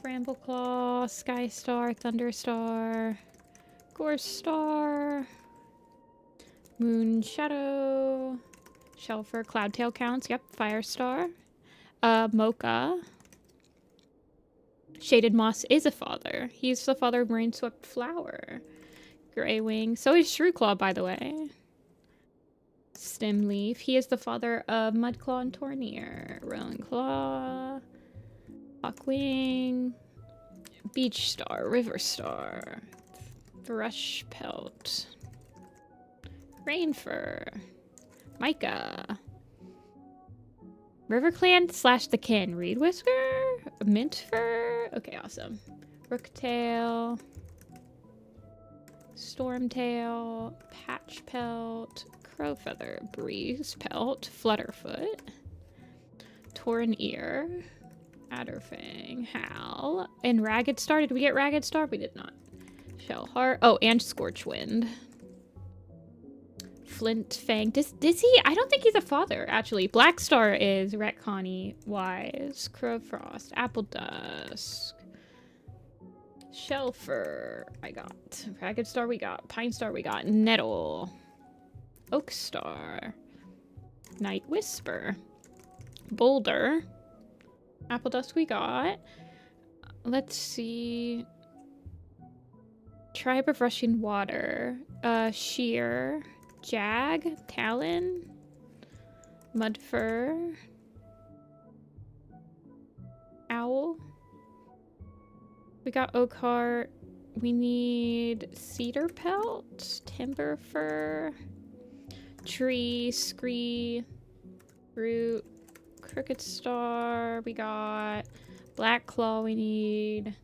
Brambleclaw, Skystar, Thunderstar, Gorestar, Moon Shadow, Shelfer, Cloudtail counts. Yep, Firestar. Mocha. Shaded Moss is a father. He's the father of Marine-Swept Flower. Greywing. So is Shrewclaw, by the way. Stemleaf. He is the father of Mudclaw and Tornier. Rolling Claw. Hawkwing. Beach Star. River Star. Thrush Pelt. Rainfur. Micah. Riverclan / the kin. Reed Whisker. Mintfur. Okay, awesome. Rooktail. Stormtail. Patch Pelt. Crowfeather. Breeze Pelt. Flutterfoot. Tauren Ear. Adderfang. Howl. And Ragged Star. Did we get Ragged Star? We did not. Shellheart. Oh, and Scorchwind. Flint Fang. Does he? I don't think he's a father, actually. Blackstar is Retconny Wise. Crowfrost. Apple Dusk. Shelfer. I got. Ragged Star we got. Pine Star we got. Nettle. Oak Star. Night Whisper. Boulder. Apple Dusk we got. Let's see. Tribe of Rushing Water. Sheer. Jag, Talon, Mudfur, Owl. We got Oakheart. We need Cedar Pelt, Timber Fir, Tree, Scree, Root, Crooked Star. We got Black Claw. We need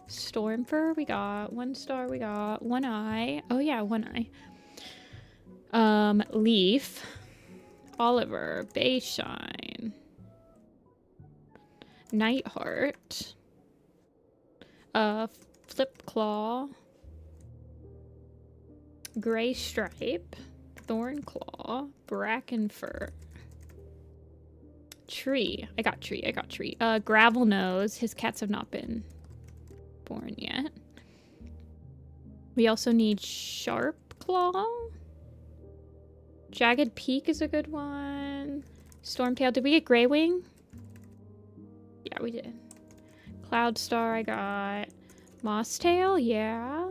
Stormfur. We got 1 star. We got 1 eye. Oh yeah, 1 eye. Leaf, Oliver, Bayshine, Nightheart, Flipclaw, Gray Stripe, Thornclaw, Brackenfur, Tree. I got Tree. Gravel Nose. His cats have not been born yet. We also need Sharp Claw. Jagged Peak is a good one. Stormtail. Did we get Greywing? Yeah, we did. Cloudstar I got. Mosstail, yeah.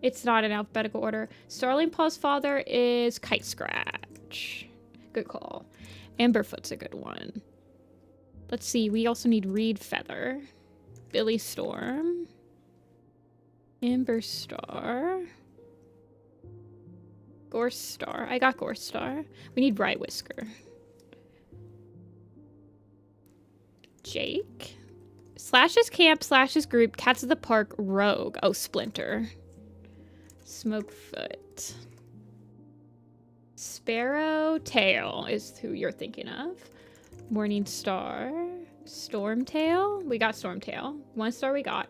It's not in alphabetical order. Starling Paw's father is Kite Scratch. Good call. Emberfoot's a good one. Let's see. We also need Reed Feather. Billy Storm. Ember Star. Gorestar. I got Gorestar. We need Bright Whisker. Jake. Slash's Camp, Slash's Group, Cats of the Park, Rogue. Oh, Splinter. Smokefoot. Sparrow Tail is who you're thinking of. Morning Star. Stormtail. We got Stormtail. 1 star we got.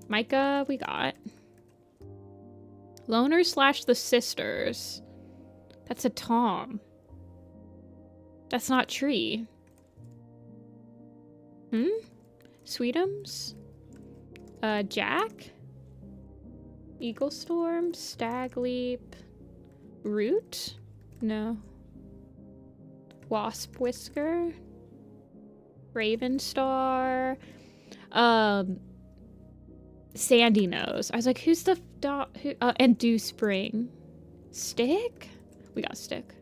Micah we got. Loner / the Sisters. That's a Tom. That's not Tree. Sweetums? Jack? Eagle Storm? Stag Leap? Root? No. Wasp Whisker? Raven Star? Sandy Nose. I was like, who's the dog? And Dew Spring. Stick? We got Stick.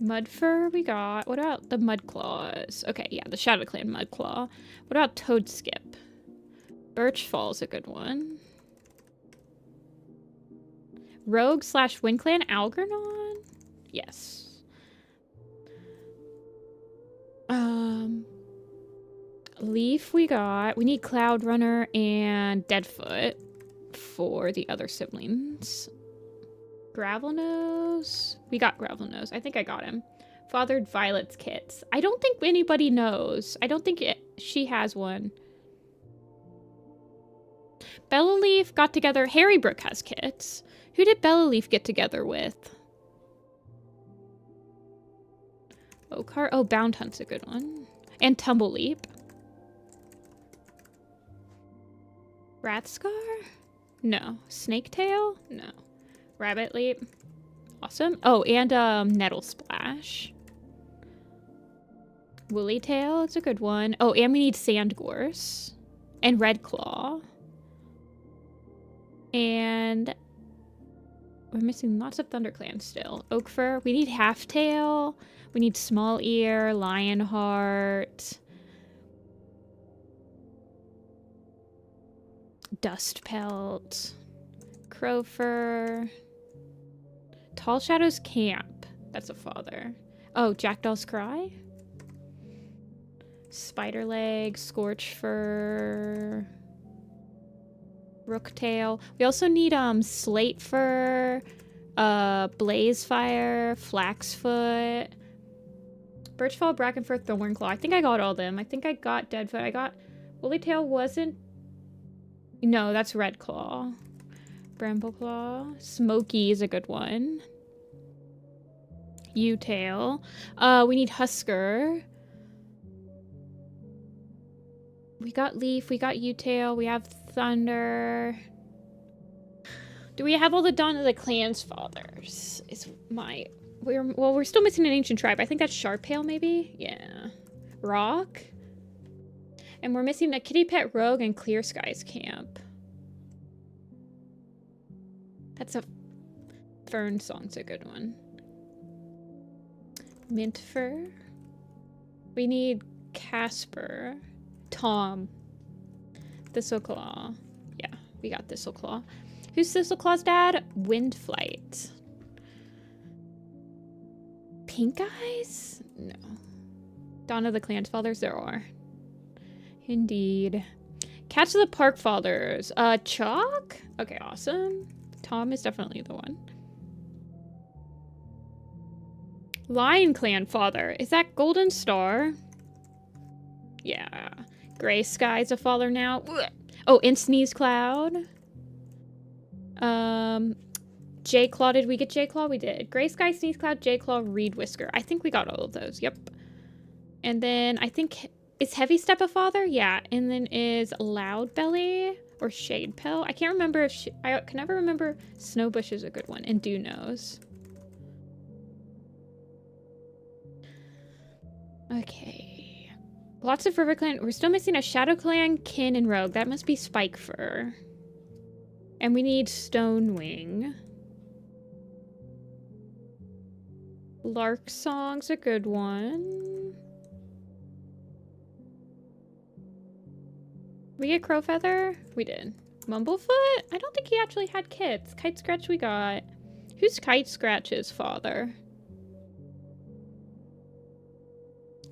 Mudfur we got. What about the Mudclaws? Okay, yeah, the Shadow Clan Mudclaw. What about Toadskip? Birch Fall's a good one. Rogue / Wind Clan Algernon? Yes. Leaf we got. We need Cloud Runner and Deadfoot for the other siblings. Gravelnose? We got Gravelnose. I think I got him. Fathered Violet's kits. I don't think anybody knows. I don't think she has one. Bellaleaf got together. Harrybrook has kits. Who did Bellaleaf get together with? Oakheart. Oh, Bound Hunt's a good one. And Tumbleleap. Ratscar? No. Snake Tail? No. Rabbit Leap? Awesome. Oh, and Nettle Splash. Woolly Tail, it's a good one. Oh, and we need Sand Gorse. And Red Claw. And we're missing lots of ThunderClan still. Oak Fur. We need Half Tail. We need Small Ear, Lionheart. Dust Pelt. Crowfur. Tall Shadows Camp. That's a father. Oh, Jackdaw's Cry. Spider Leg, Scorch Fur, Rooktail. We also need Slate Fur, Blaze Fire, Flaxfoot, Birchfall, Brackenfur, Thornclaw. I think I got all of them. I think I got Deadfoot. I got Woollytail wasn't. No, that's Redclaw. Brambleclaw. Smoky is a good one. U-Tail. We need Husker. We got Leaf, we got U-Tail, we have Thunder. Do we have all the Dawn of the Clan's fathers? We're still missing an ancient tribe. I think that's Sharptail maybe? Yeah. Rock. And we're missing a Kitty Pet Rogue and Clear Skies Camp. That's a Fern song's a good one. Mint Fur. We need Casper. Tom. Thistleclaw. Yeah, we got Thistleclaw. Who's Thistleclaw's dad? Windflight. Pink Eyes? No. Dawn of the Clan's fathers? There are. Indeed. Cats of the Park fathers. Chalk? Okay, awesome. Tom is definitely the one. Lion Clan father. Is that Golden Star? Yeah. Gray Sky's a father now. Oh, and Sneeze Cloud. J-Claw. Did we get J-Claw? We did. Gray Sky, Sneeze Cloud, J-Claw, Reed Whisker. I think we got all of those. Yep. And then I think... Is Heavy Step a father? Yeah. And then is Loud Belly or Shade Pill? I can't remember if... I can never remember. Snowbush is a good one. And Dew Nose. Okay. Lots of River Clan. We're still missing a Shadow Clan, Kin, and Rogue. That must be Spike Fur. And we need Stonewing. Lark Song's a good one. We get Crowfeather? We did. Mumblefoot? I don't think he actually had kids. Kite Scratch we got. Who's Kite Scratch's father?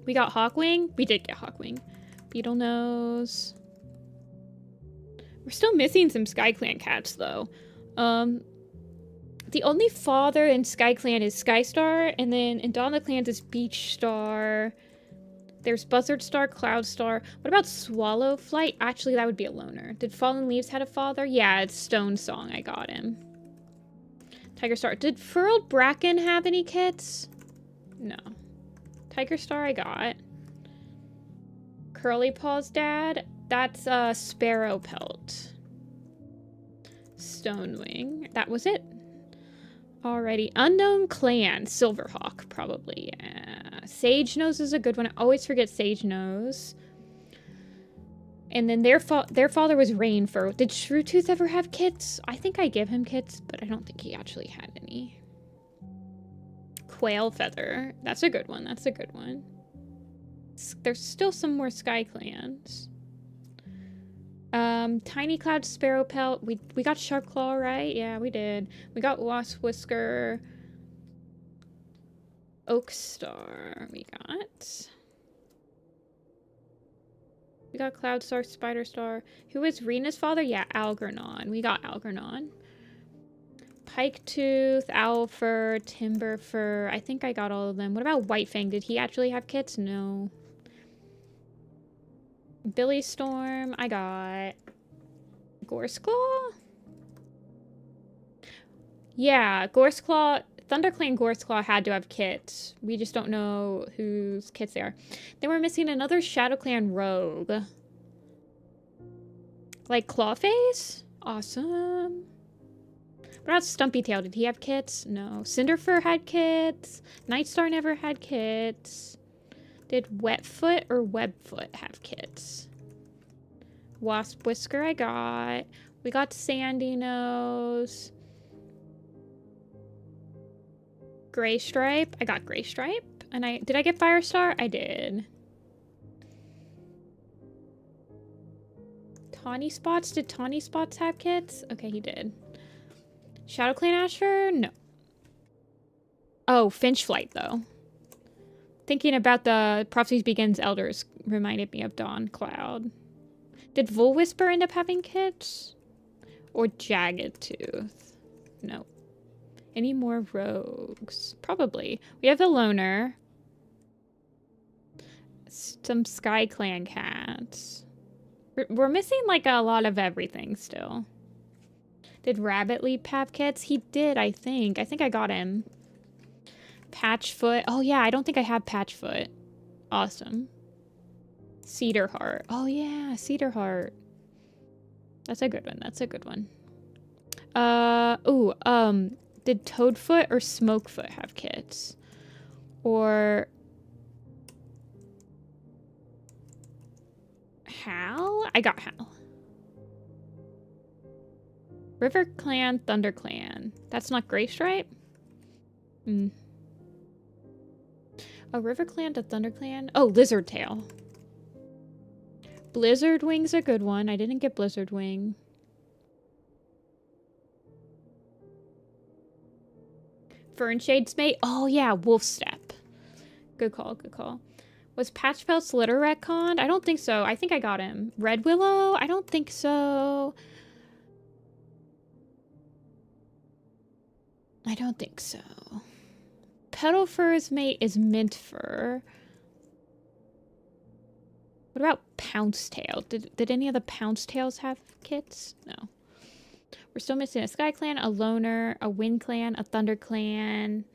We got Hawkwing? We did get Hawkwing. Beetle Nose. We're still missing some Sky Clan cats, though. The only father in Sky Clan is Skystar, and then in Dawn of the Clans is Beach Star. There's Buzzard Star, Cloud Star. What about Swallow Flight? Actually, that would be a loner. Did Fallen Leaves had a father? Yeah, it's Stone Song. I got him. Tiger Star. Did Furled Bracken have any kids? No. Tiger Star I got. Curly Paw's dad. That's Sparrow Pelt. Stonewing. That was it. Alrighty. Unknown Clan. Silverhawk, probably. Yeah. Sage Nose is a good one. I always forget Sage Nose. And then their father was Rainfur. Did Shrewtooth ever have kids? I think I gave him kids, but I don't think he actually had any. Quail Feather. That's a good one. That's a good one. There's still some more Sky Clans. Tiny Cloud, Sparrow Pelt. We got Sharp Claw, right? Yeah, we did. We got Wasp Whisker. Oak Star. We got Cloud Star, Spider Star. Who is Rena's father? Yeah, Algernon. We got Algernon. Pike Tooth, Owl Fur, Timber Fur. I think I got all of them. What about White Fang? Did he actually have kids? No. Billy Storm. I got Gorseclaw? Yeah, Gorseclaw. ThunderClan Gorseclaw had to have kids. We just don't know whose kids they are. Then we're missing another ShadowClan Rogue. Like Clawface? Awesome. What about Stumpy Tail? Did he have kits? No. Cinderfur had kits. Nightstar never had kits. Did Wetfoot or Webfoot have kits? Wasp Whisker I got. We got Sandy Nose. Gray Stripe. I got Gray Stripe. And did I get Firestar? I did. Tawny Spots? Did Tawny Spots have kits? Okay, he did. Shadow Clan Ashfur? No. Oh, Finch Flight, though. Thinking about the Prophecies Begins Elders reminded me of Dawn Cloud. Did Volwhisper end up having kits? Or Jagged Tooth? No. Any more rogues? Probably. We have the Loner. Some Sky Clan cats. We're missing like a lot of everything still. Did Rabbit Leap have kits? He did, I think. I think I got him. Patchfoot. Oh yeah, I don't think I have Patchfoot. Awesome. Cedar Heart. Oh yeah, Cedar Heart. That's a good one. That's a good one. Did Toadfoot or Smokefoot have kits? Or Hal? I got Hal. River Clan, Thunder Clan. That's not Gray Stripe? Hmm. A River Clan to Thunder Clan? Oh, Lizard Tail. Blizzard Wing's a good one. I didn't get Blizzard Wing. Fernshades mate? Oh yeah, Wolf Step. Good call, good call. Was Patchpelt's litter retconned? I don't think so. I think I got him. Red Willow? I don't think so. I don't think so. Petal Fur's mate is Mint Fur. What about Pounce Tail? Did any of the Pounce Tails have kits? No. We're still missing a Sky Clan, a Loner, a Wind Clan, a Thunder Clan.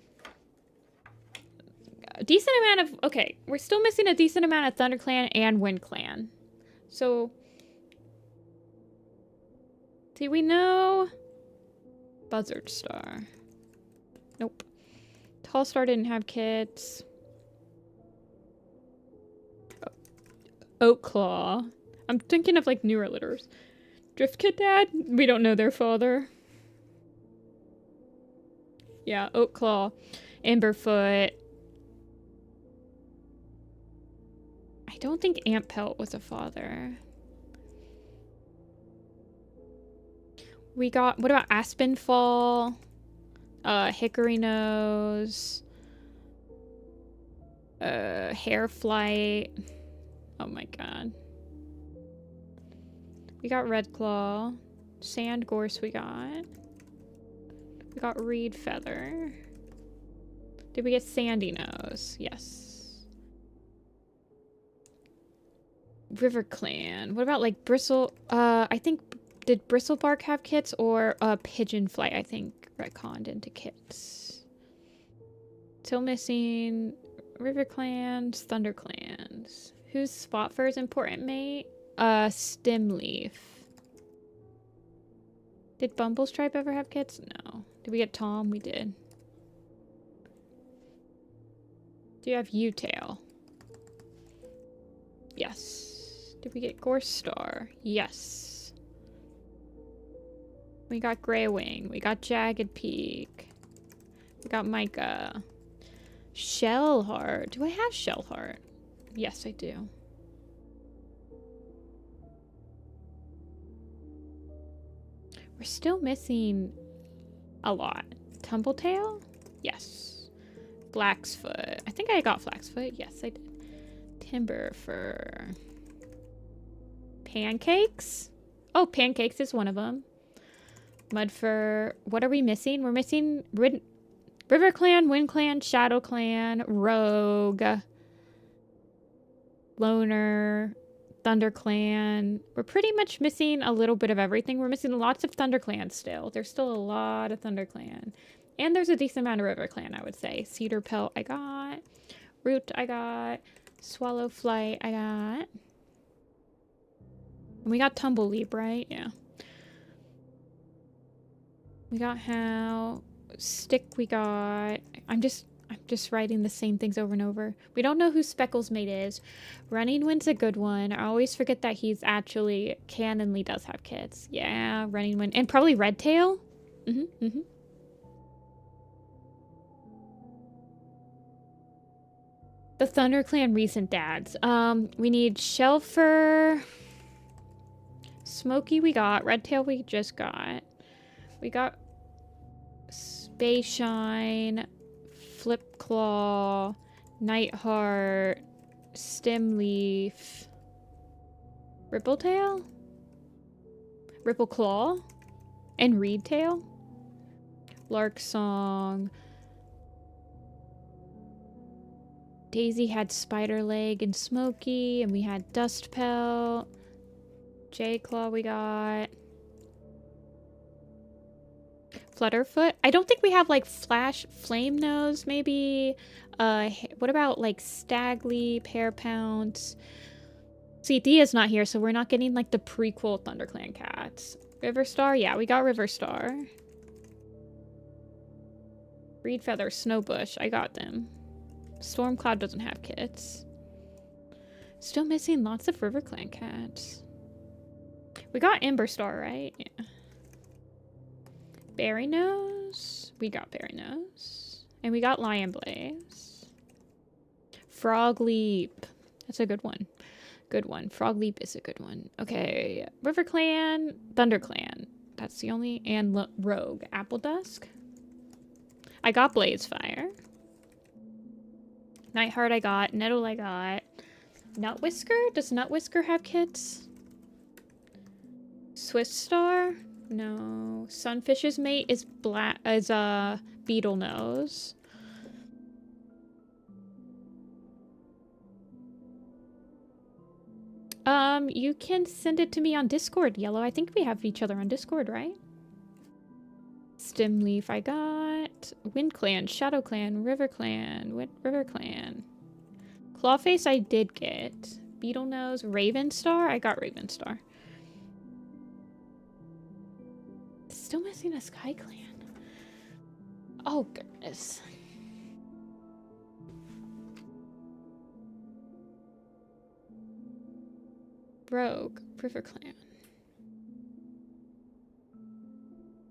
A decent amount of... Okay, we're still missing a decent amount of Thunder Clan and Wind Clan. So... Do we know? Buzzard Star. Nope. Tall Star didn't have kits. Oak Claw. I'm thinking of like newer litters. Drift Kit Dad? We don't know their father. Yeah, Oak Claw. Emberfoot. I don't think Ant Pelt was a father. We got, what about Aspenfall? Hickory Nose. Hair Flight. Oh my god. We got Red Claw. Sand Gorse we got. We got Reed Feather. Did we get Sandy Nose? Yes. River Clan. What about like Bristle? I think, did Bristlebark have kits or Pigeon Flight? I think retconned into kits. Still missing River Clans, Thunder Clans. Who's Spotfur's important mate? Stemleaf. Did Bumblestripe ever have kits? No. Did we get Tom? We did. Do you have U-Tail? Yes. Did we get Gorse Star? Yes. We got Grey Wing. We got Jagged Peak. We got Micah. Shellheart. Do I have Shellheart? Yes, I do. We're still missing a lot. Tumbletail? Yes. Flaxfoot. I think I got Flaxfoot. Yes, I did. Timberfur. Pancakes? Oh, Pancakes is one of them. Mudfur. What are we missing? We're missing River Clan, Wind Clan, Shadow Clan, Rogue, Loner, Thunder Clan. We're pretty much missing a little bit of everything. We're missing lots of Thunder Clan still. There's still a lot of Thunder Clan. And there's a decent amount of River Clan, I would say. Cedar Pelt I got. Root I got. Swallow Flight I got. And we got Tumbleleap, right? Yeah. We got How. Stick we got. I'm just writing the same things over and over. We don't know who Speckles Mate is. Running Wind's a good one. I always forget that he's actually canonly does have kids. Yeah, Running Wind. And probably Redtail. The ThunderClan recent dads. We need Shelfer. Smokey we got. Redtail we just got. We got Spayshine, Flipclaw, Nightheart, Stemleaf, Rippletail, Rippleclaw, and Reedtail, Larksong. Daisy had Spiderleg and Smokey, and we had Dustpelt. Jayclaw we got. Flutterfoot. I don't think we have like Flash Flame Nose, maybe. What about like Stagly, Pearpounce? See, Thea's not here, so we're not getting like the prequel ThunderClan cats. Riverstar? Yeah, we got Riverstar. Reedfeather, Snowbush. I got them. Stormcloud doesn't have kits. Still missing lots of RiverClan cats. We got Emberstar, right? Yeah. Berry Nose. We got Berry Nose. And we got Lion Blaze. Frog Leap. That's a good one. Good one. Frog Leap is a good one. Okay. RiverClan. ThunderClan. That's the only. And Rogue. Apple Dusk. I got Blazefire. Nightheart I got. Nettle I got. Nutwhisker? Does Nutwhisker have kits? Swiftstar? No. Sunfish's mate is Beetle Nose. You can send it to me on Discord, Yellow. I think we have each other on Discord, right? Stemleaf I got. WindClan, ShadowClan, RiverClan, RiverClan. Clawface I did get. Beetle Nose, Ravenstar? I got Ravenstar. Still missing a Sky Clan. Oh, goodness. Rogue, RiverClan.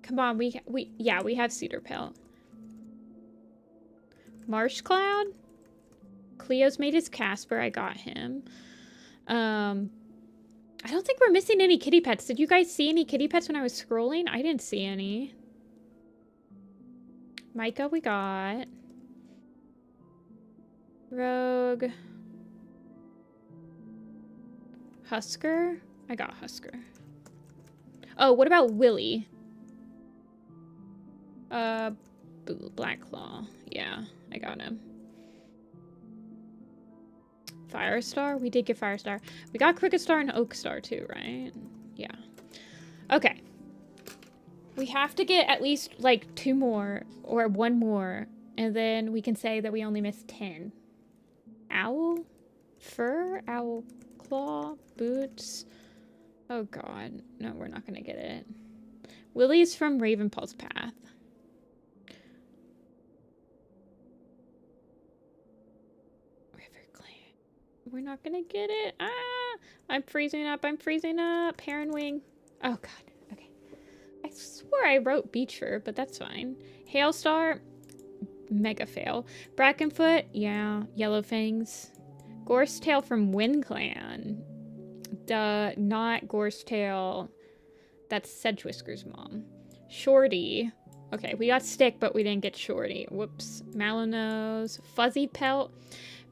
Come on, we have Cedar Pelt. Marsh Cloud? Cleo's mate is Casper. I got him. I don't think we're missing any kitty pets. Did you guys see any kitty pets when I was scrolling? I didn't see any. Micah we got. Rogue. Husker? I got Husker. Oh, what about Willy? Blackclaw. Yeah, I got him. Firestar? We did get Firestar. We got Cricket Star and Oak Star too, right? Yeah. Okay. We have to get at least like 2 more or 1 more, and then we can say that we only missed 10. Owl? Fur? Owl Claw? Boots? Oh god. No, we're not gonna get it. Willy's from Ravenpulse Path. We're not gonna get it. Ah! I'm freezing up. I'm freezing up. Heron Wing. Oh, God. Okay. I swore I wrote Beachfur, but that's fine. Hailstar. Mega fail. Brackenfoot. Yeah. Yellow Fangs. Gorsetail from WindClan. Duh. Not Gorsetail. That's Sedgewhisker's mom. Shorty. Okay, we got Stick, but we didn't get Shorty. Whoops. Malonose. Fuzzy Pelt.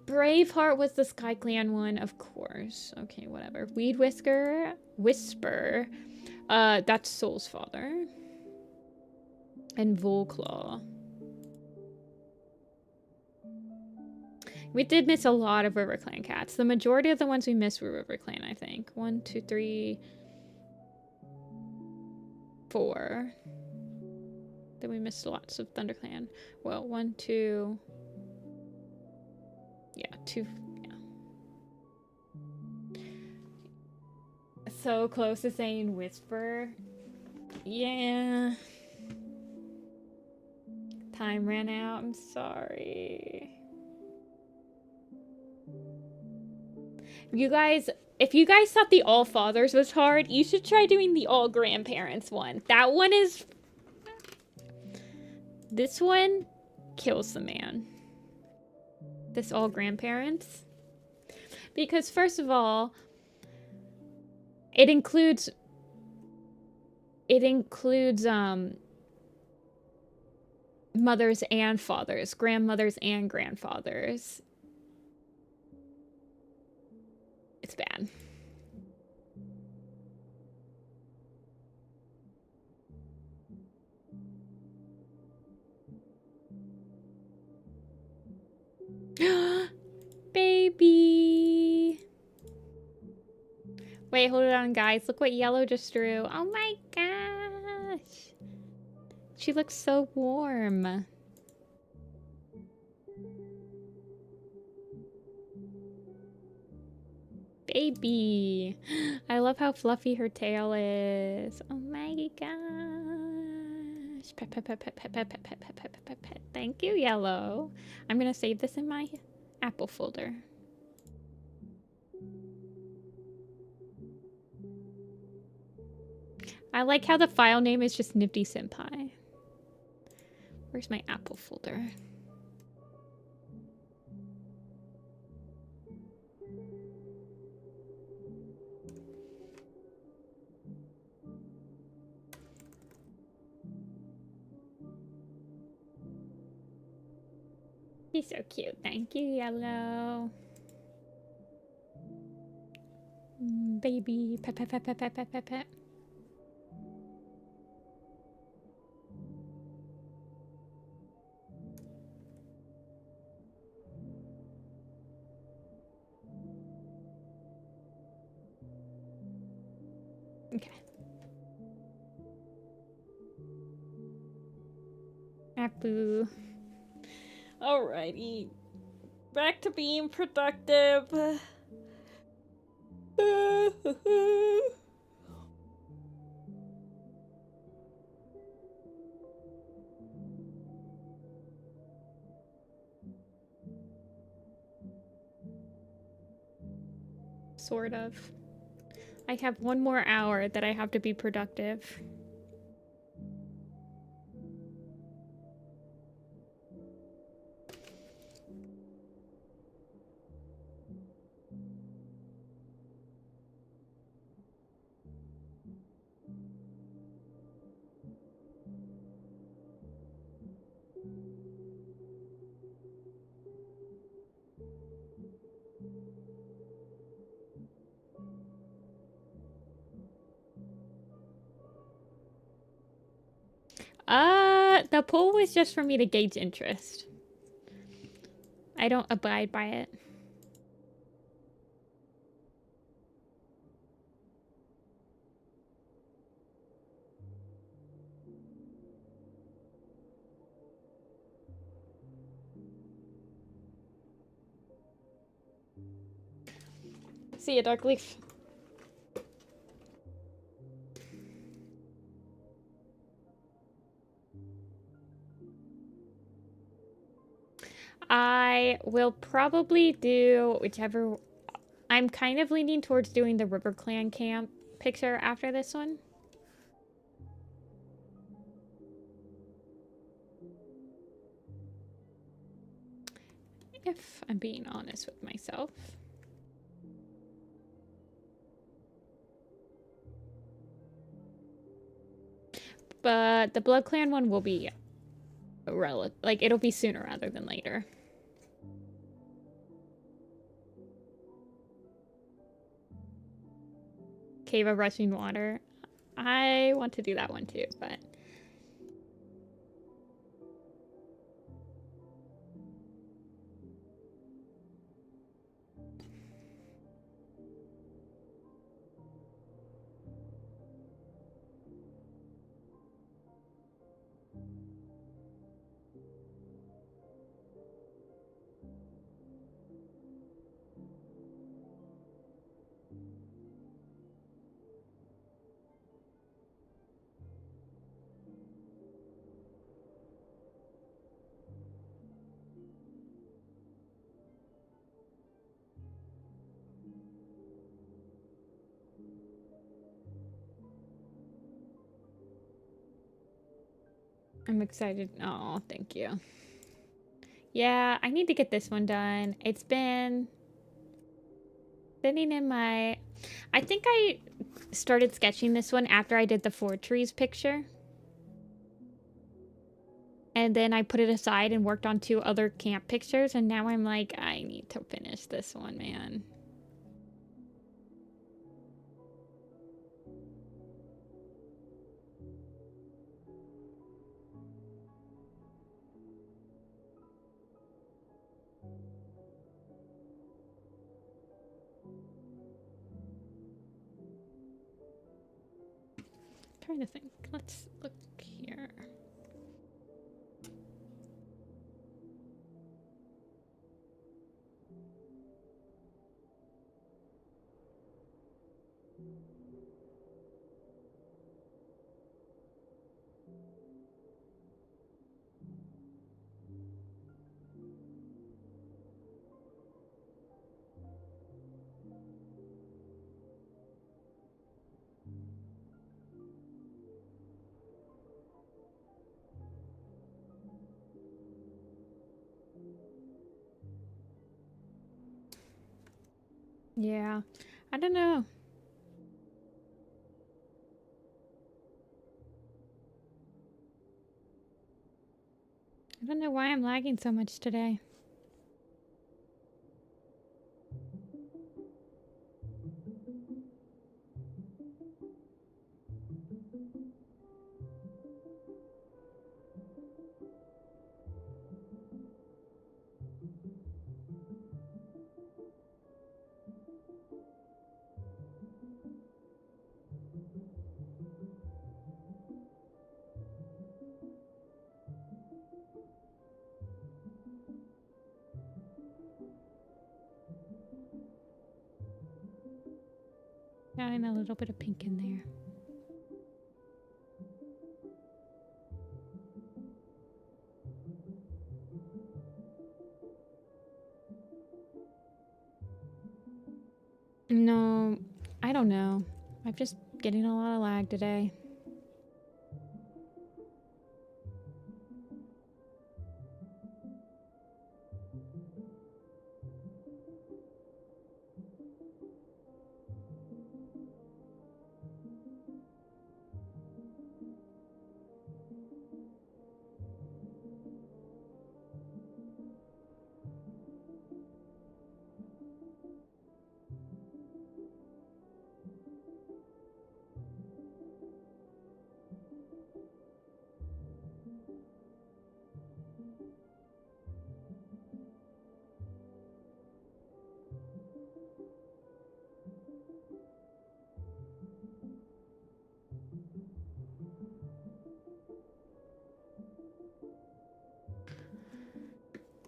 Braveheart was the Sky Clan one, of course. Okay, whatever. Weed Whisker. Whisper. That's Soul's father. And Volclaw. We did miss a lot of RiverClan cats. The majority of the ones we missed were RiverClan, I think. 1, 2, 3, 4. Then we missed lots of ThunderClan. Well, 1, 2... Yeah, 2. Yeah. So close to saying whisper. Yeah. Time ran out. I'm sorry. If you guys thought the All Fathers was hard, you should try doing the All Grandparents one. That one is... This one kills the man. This All Grandparents. Because first of all, it includes mothers and fathers, grandmothers and grandfathers. It's bad. Baby. Wait, hold it on, guys. Look what Yellow just drew. Oh my gosh. She looks so warm. Baby. I love how fluffy her tail is. Oh my gosh. Pet, pet, pet, pet, pet, pet, pet, pet, pet, pet, pet, pet, pet. Thank you, Yellow. I'm gonna save this in my Apple folder. I like how the file name is just Nifty-Senpai. Where's my Apple folder? He's so cute. Thank you, Yellow. Baby. Pet, pet, pet, pet, pet, pet, pet, pet. Okay. Apple. Alrighty. Back to being productive. Sort of. I have one more hour that I have to be productive. The poll was just for me to gauge interest. I don't abide by it. See ya, Dark Leaf. I will probably do whichever... I'm kind of leaning towards doing the River Clan camp picture after this one. If I'm being honest with myself. But the Blood Clan one will be like it'll be sooner rather than later. Cave of Rushing Water. I want to do that one too, but I'm excited. Oh, thank you. Yeah, I need to get this one done. It's been sitting in my... I think I started sketching this one after I did the 4 trees picture. And then I put it aside and worked on 2 other camp pictures. And now I'm like, I need to finish this one, man. Trying to think. Let's look here. Yeah, I don't know. I don't know why I'm lagging so much today. Adding a little bit of pink in there. No, I don't know. I'm just getting a lot of lag today.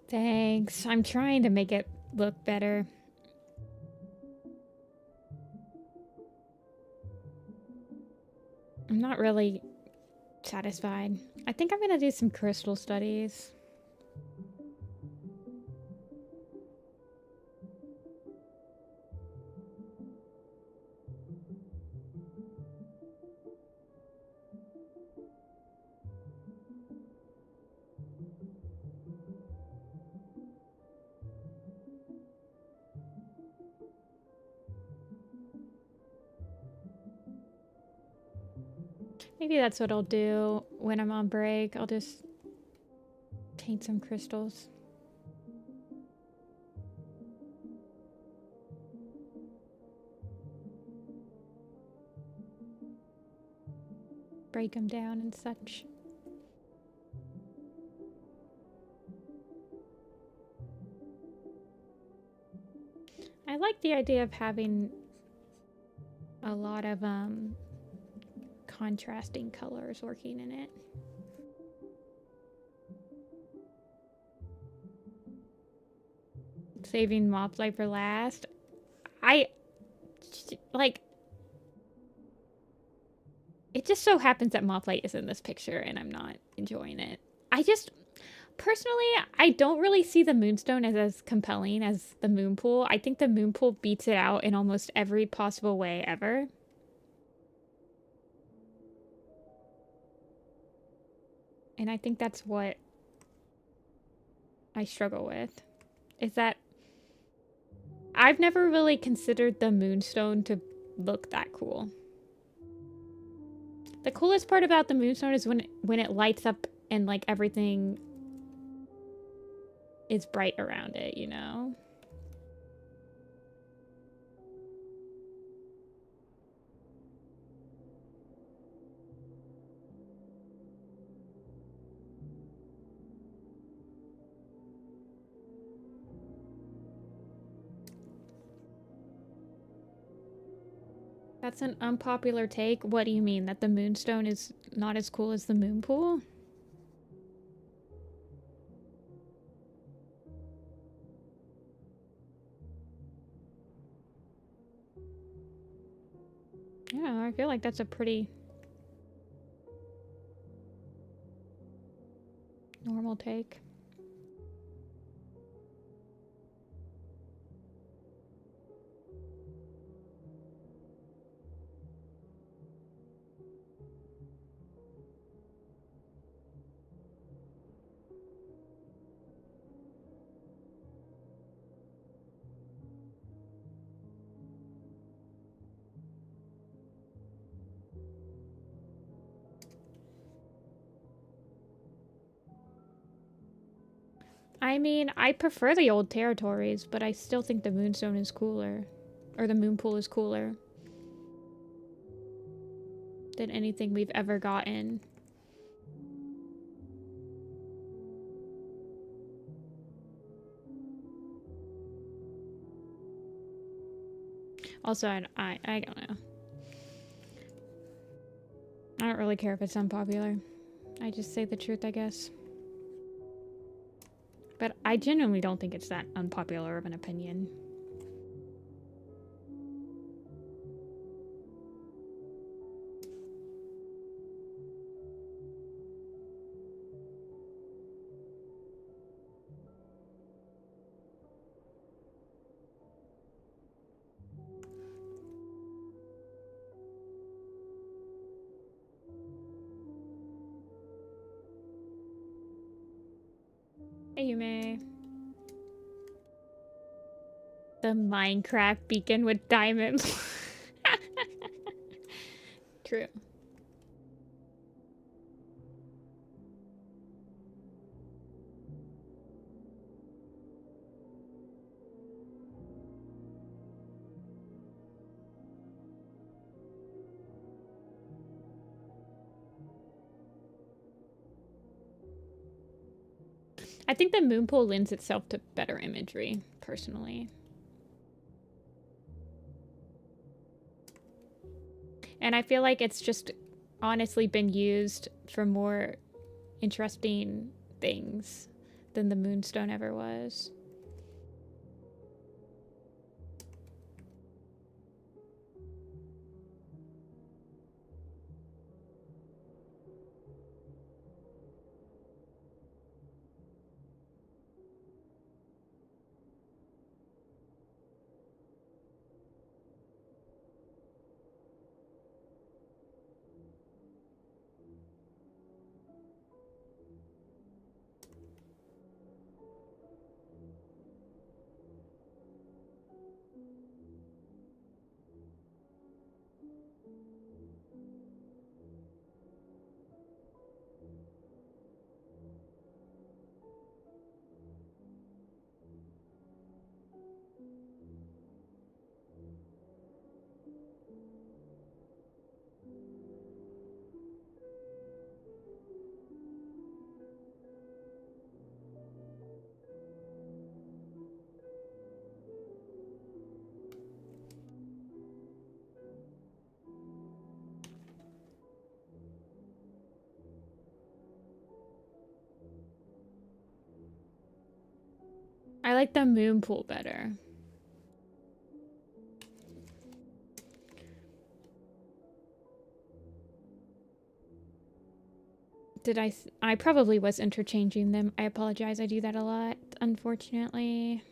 Thanks. I'm trying to make it look better. I'm not really satisfied. I think I'm gonna do some crystal studies. Maybe that's what I'll do when I'm on break. I'll just paint some crystals. Break them down and such. I like the idea of having a lot of contrasting colors working in it. Saving Mop Light for last. It just so happens that Mop Light is in this picture and I'm not enjoying it. Personally, I don't really see the Moonstone as compelling as the Moon Pool. I think the Moon Pool beats it out in almost every possible way ever. And I think that's what I struggle with. Is that I've never really considered the moonstone to look that cool. The coolest part about the moonstone is when it lights up and like everything is bright around it, you know? That's an unpopular take. What do you mean? That the moonstone is not as cool as the moon pool? Yeah, I feel like that's a pretty normal take. I mean, I prefer the old territories, but I still think the moonstone is cooler. Or the moon pool is cooler than anything we've ever gotten. Also, I don't know. I don't really care if it's unpopular. I just say the truth, I guess. But I genuinely don't think it's that unpopular of an opinion. Hey, Yume. The Minecraft beacon with diamonds. True. I think the moon pool lends itself to better imagery, personally. And I feel like it's just honestly been used for more interesting things than the moonstone ever was. I like the moon pool better. I probably was interchanging them. I apologize. I do that a lot, unfortunately.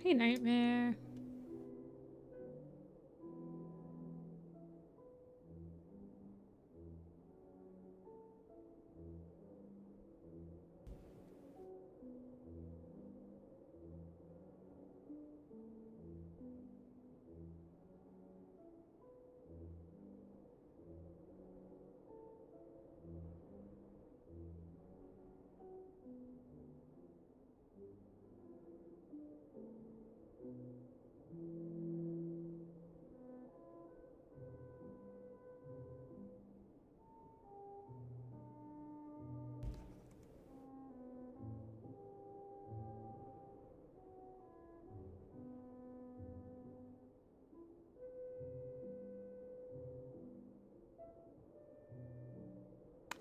Hey, Nightmare.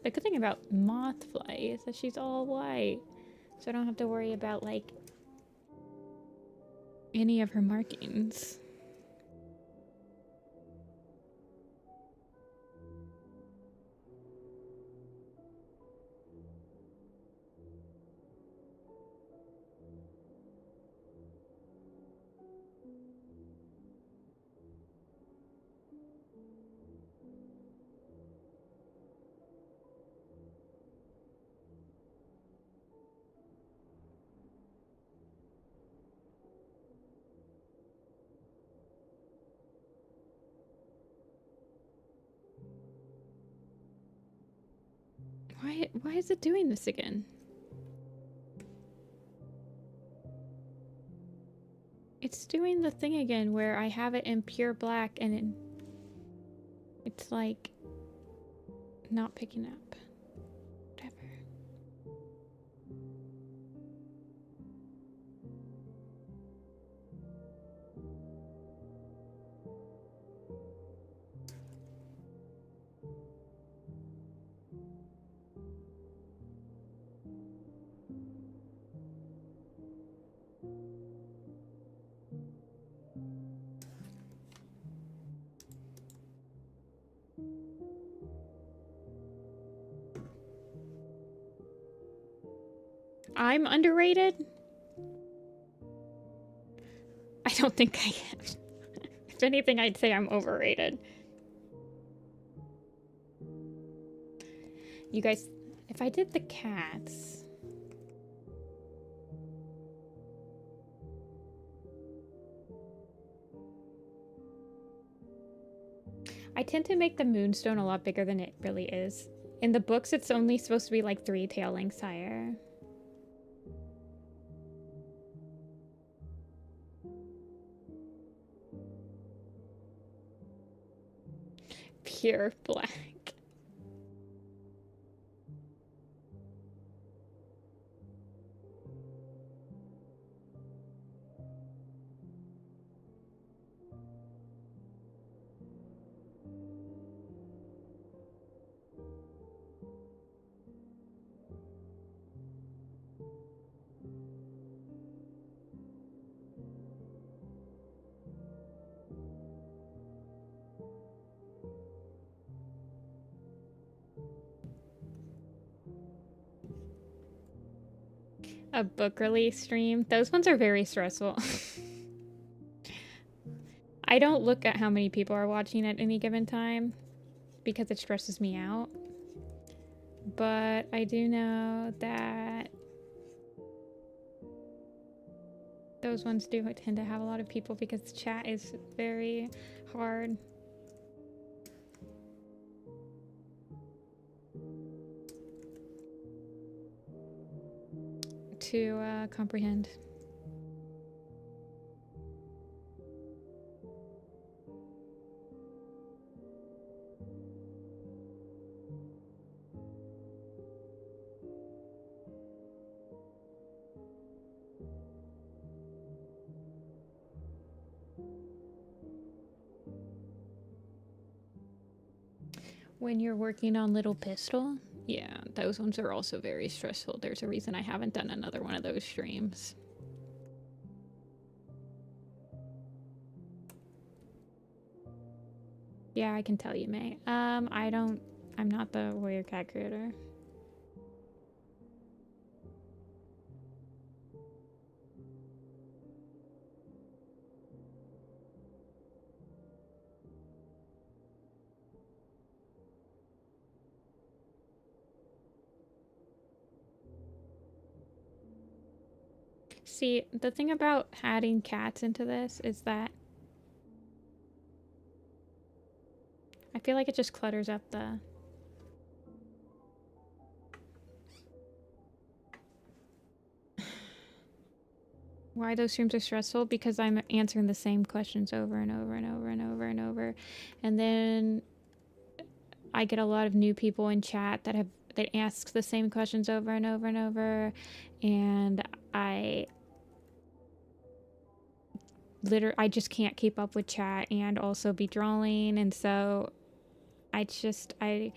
The good thing about Mothfly is that she's all white, so I don't have to worry about, like, any of her markings. Why is it doing this again? It's doing the thing again where I have it in pure black and it's like not picking up. Whatever. I'm underrated? I don't think I am. If anything, I'd say I'm overrated. You guys, if I did the cats... I tend to make the moonstone a lot bigger than it really is. In the books, it's only supposed to be like 3 tail lengths higher. Pure black. A book release stream. Those ones are very stressful. I don't look at how many people are watching at any given time because it stresses me out. But I do know that those ones do tend to have a lot of people because the chat is very hard to comprehend. When you're working on Little Pistol, yeah, those ones are also very stressful. There's a reason I haven't done another one of those streams. Yeah, I can tell you, May. I'm not the warrior cat creator. See, the thing about adding cats into this is that I feel like it just clutters up the... Why those streams are stressful? Because I'm answering the same questions over and over and over and over and over. And then I get a lot of new people in chat that ask the same questions over and over and over. And I just can't keep up with chat and also be drawing. And so I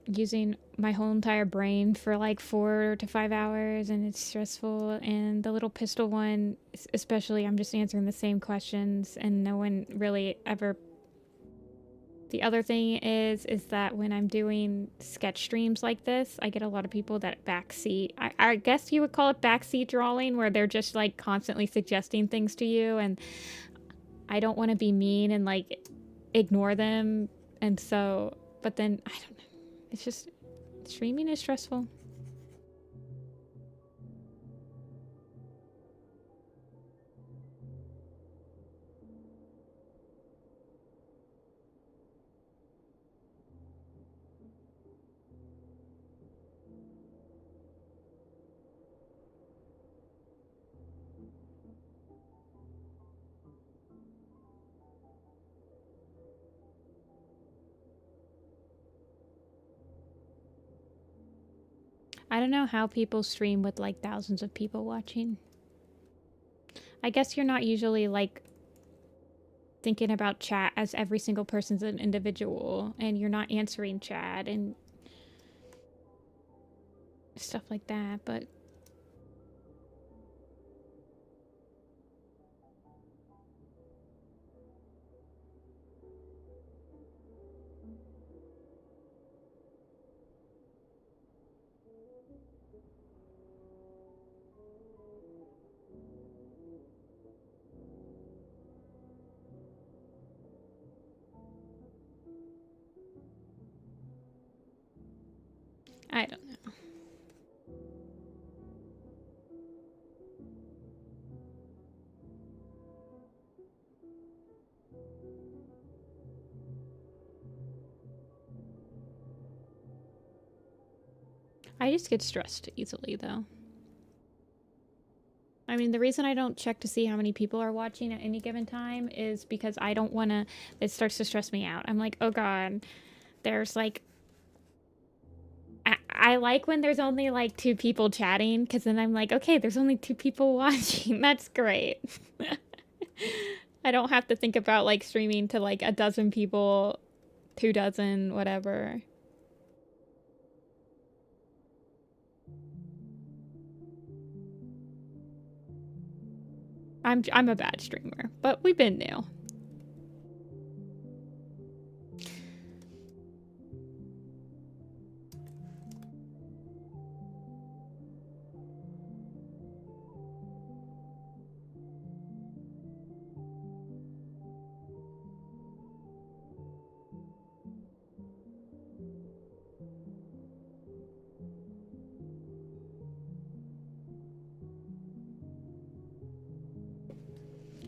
using my whole entire brain for like 4 to 5 hours, and it's stressful. And the little pistol one, especially, I'm just answering the same questions and no one really ever... The other thing is that when I'm doing sketch streams like this, I get a lot of people that backseat. I guess you would call it backseat drawing, where they're just like constantly suggesting things to you, and I don't want to be mean and like ignore them. And so, but then I don't know. It's just, streaming is stressful. I don't know how people stream with like thousands of people watching. I guess you're not usually like thinking about chat as every single person's an individual, and you're not answering chat and stuff like that, but I don't know. I just get stressed easily, though. I mean, the reason I don't check to see how many people are watching at any given time is because I don't want to... It starts to stress me out. I'm like, oh god, there's like... I like when there's only like 2 people chatting, because then I'm like, okay, there's only 2 people watching. That's great. I don't have to think about like streaming to like a dozen people, 2 dozen, whatever. I'm a bad streamer, but we've been new.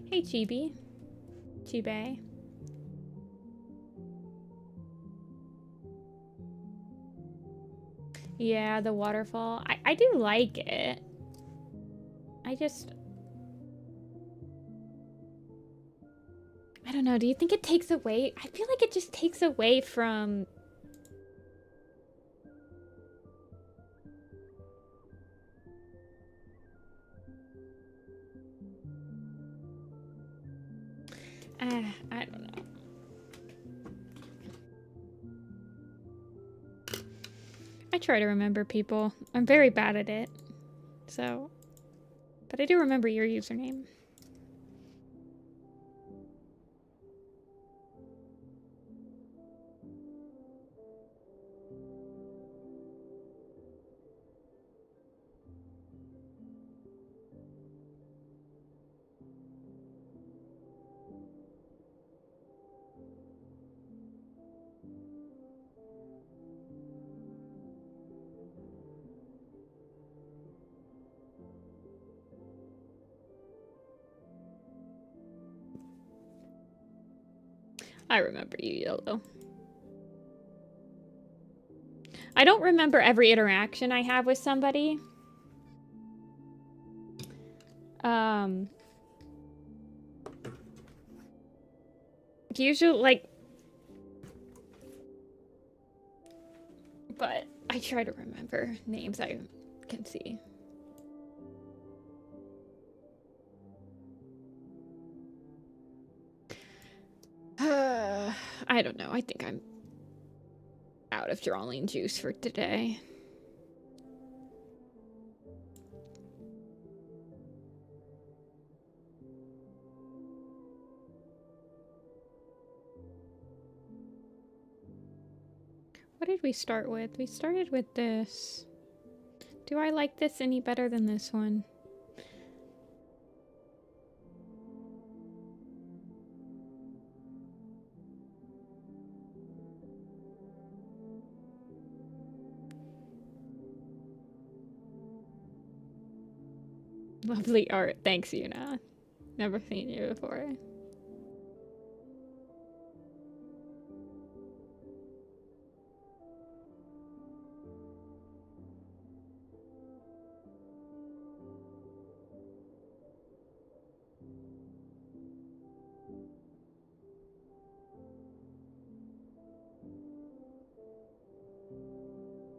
Hey, Chibi. Chibe. Yeah, the waterfall. I do like it. I don't know. Do you think it takes away? I feel like it just takes away from... I don't know. I try to remember people. I'm very bad at it. So, but I do remember your username. I remember you, YOLO. I don't remember every interaction I have with somebody. Usually, like... But I try to remember names I can see. I don't know. I think I'm out of drawing juice for today. What did we start with? We started with this. Do I like this any better than this one? Lovely art. Thanks, Yuna. Never seen you before.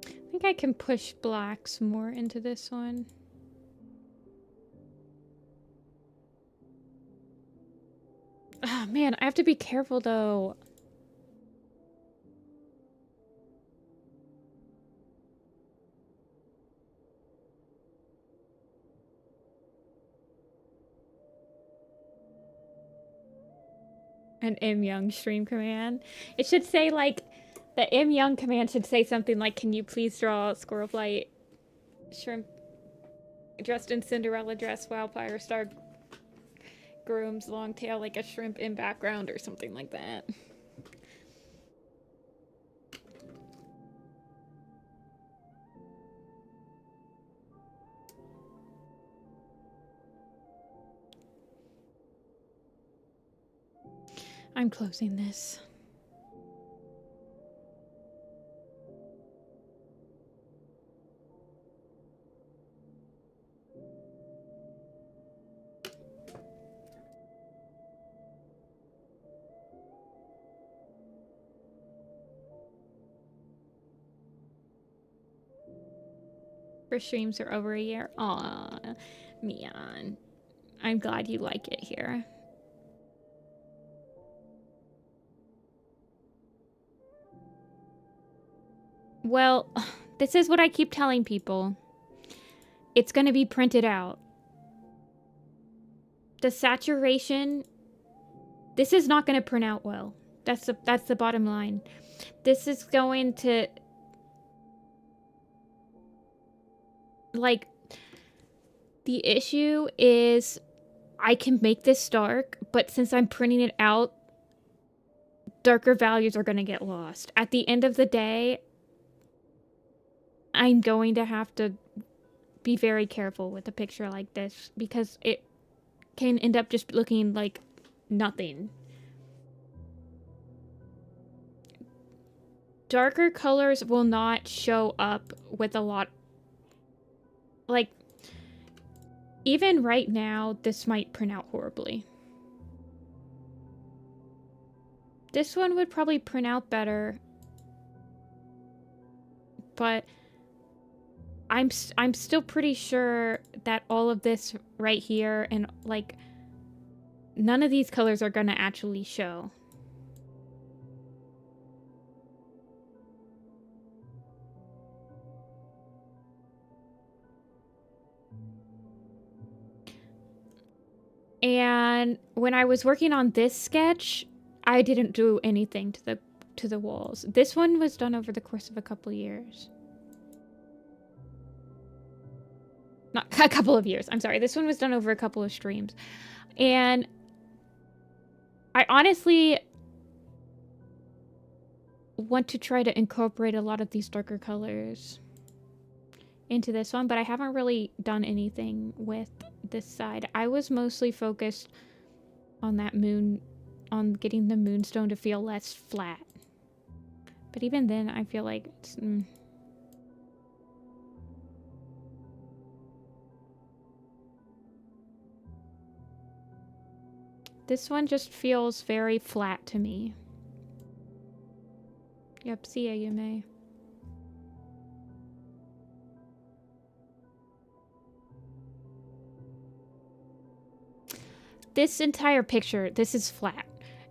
I think I can push blacks more into this one. Oh man, I have to be careful though. An M Young stream command. It should say like, the M Young command should say something like, can you please draw a Squirrel Flight shrimp dressed in Cinderella dress, wildfire star groom's long tail like a shrimp in background or something like that. I'm closing this. First streams are over a year. Aw, Mian. I'm glad you like it here. Well, this is what I keep telling people. It's going to be printed out. The saturation, this is not going to print out well. That's the bottom line. This is going to, like, the issue is I can make this dark, but since I'm printing it out, darker values are going to get lost. At the end of the day, I'm going to have to be very careful with a picture like this because it can end up just looking like nothing. Darker colors will not show up with a lot. Like, even right now, this might print out horribly. This one would probably print out better, but I'm still pretty sure that all of this right here and like none of these colors are gonna actually show. And when I was working on this sketch, I didn't do anything to the walls. This one was done over the course of a couple years. Not a couple of years. I'm sorry. This one was done over a couple of streams. And I honestly want to try to incorporate a lot of these darker colors into this one, but I haven't really done anything with this side. I was mostly focused on that moon on getting the moonstone to feel less flat. But even then, I feel like it's... This one just feels very flat to me. Yep, see ya, Yume. This entire picture, this is flat.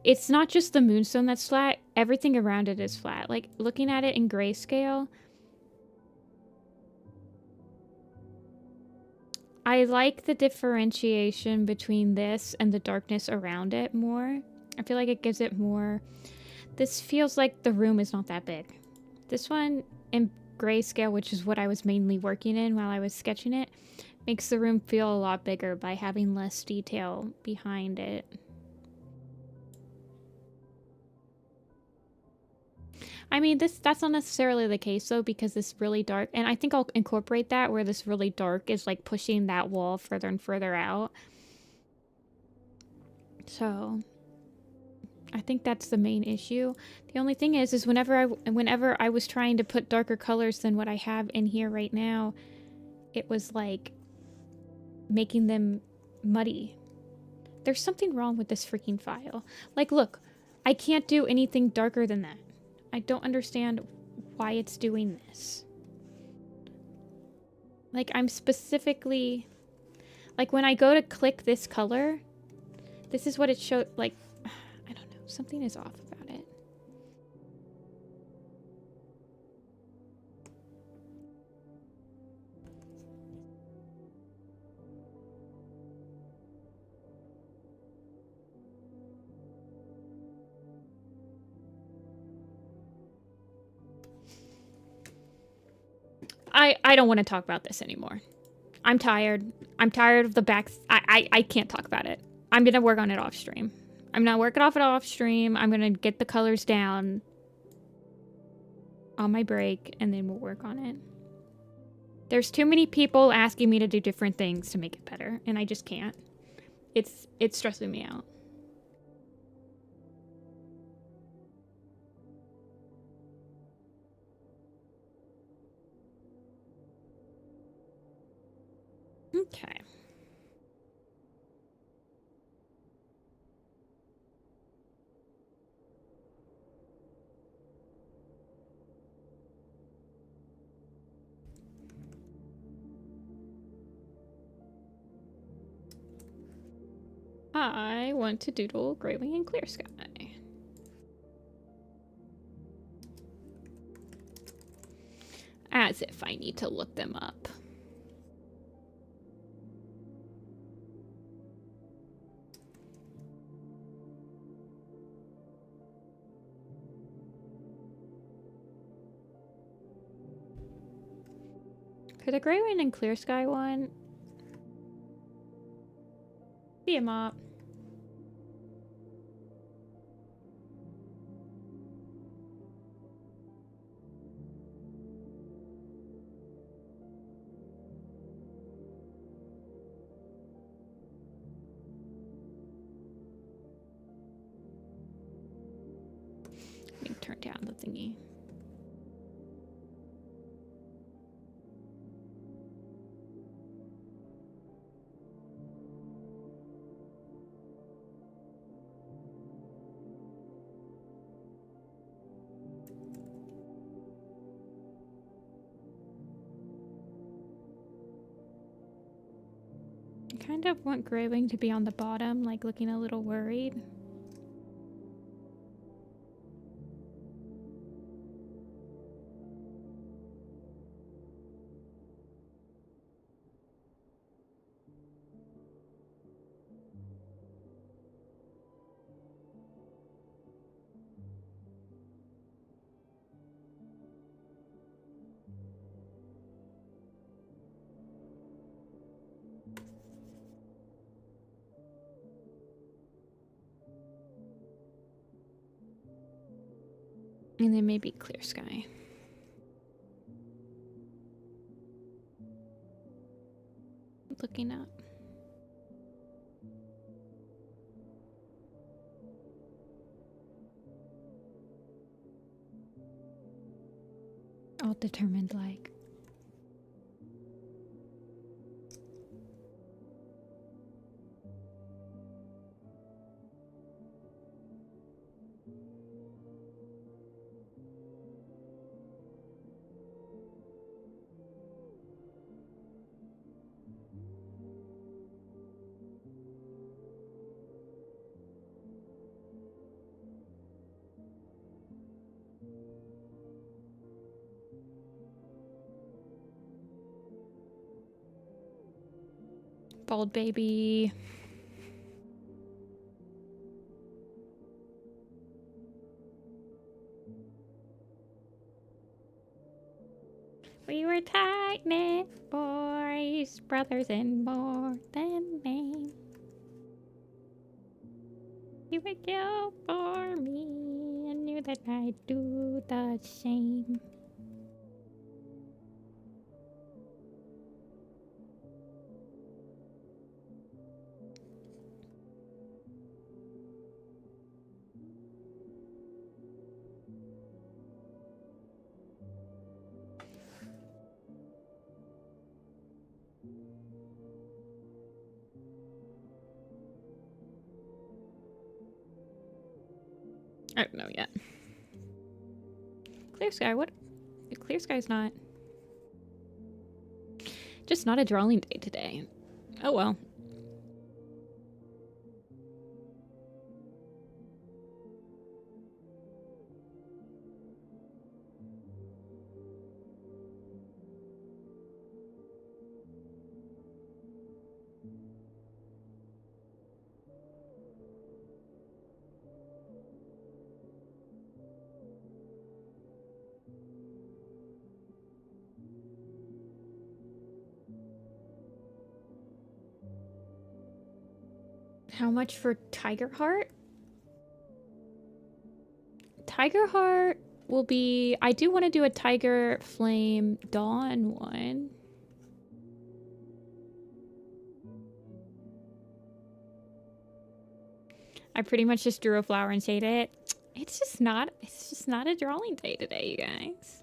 It's not just the moonstone that's flat, everything around it is flat. Like, looking at it in grayscale, I like the differentiation between this and the darkness around it more. I feel like it gives it more... This feels like the room is not that big. This one in grayscale, which is what I was mainly working in while I was sketching it, makes the room feel a lot bigger by having less detail behind it. I mean, that's not necessarily the case though, because this really dark, and I think I'll incorporate that where this really dark is like pushing that wall further and further out. So I think that's the main issue. The only thing is whenever I was trying to put darker colors than what I have in here right now, it was like making them muddy. There's something wrong with this freaking file. Like, look, I can't do anything darker than that. I don't understand why it's doing this. Like, I'm specifically... Like, when I go to click this color, this is what it showed, like... I don't know. Something is off about it. I don't want to talk about this anymore. I'm tired. I'm tired of the back... I can't talk about it. I'm going to work on it off stream. I'm not working off it off stream. I'm going to get the colors down on my break, and then we'll work on it. There's too many people asking me to do different things to make it better, and I just can't. It's stressing me out. Okay. I want to doodle Gray Wing and Clear Sky. As if I need to look them up. For the Gray Wing and Clear Sky one, be a mop. Let me turn down the thingy. I kind of want Gray Wing to be on the bottom, like looking a little worried. And then maybe Clear Sky. Looking up. determined like. Bald baby. We were tight-knit boys, brothers in more than name. You would kill for me, and knew that I'd do the same. I don't know yet. Clear sky, what? Clear sky's not. Just not a drawing day today. Oh well. How much for Tiger Heart? Tiger Heart will be... I do want to do a Tiger Flame Dawn one. I pretty much just drew a flower and shaded it. It's just not a drawing day today, you guys.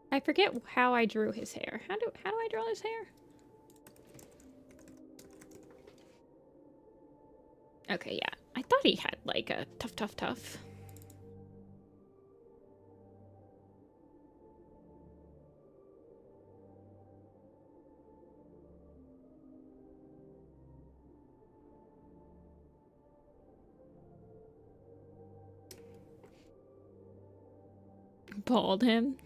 I forget how I drew his hair. How do I draw his hair? Okay, yeah. I thought he had like a tough. Bald him.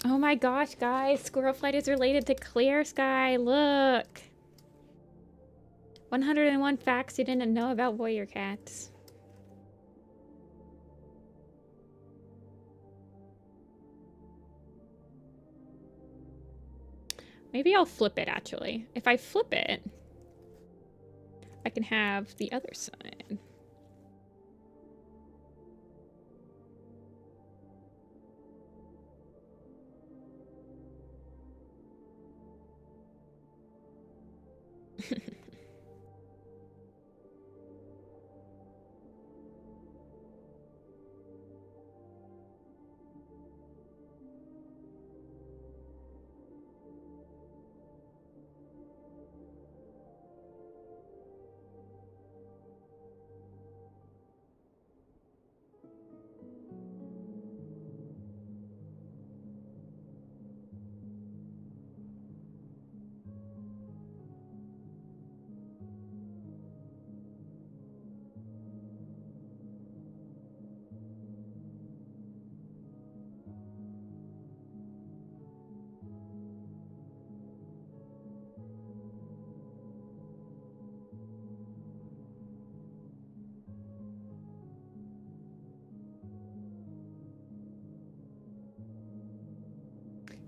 Oh my gosh, guys. Squirrel flight is related to clear sky. Look. 101 facts you didn't know about warrior cats. Maybe I'll flip it, actually. If I flip it, I can have the other side.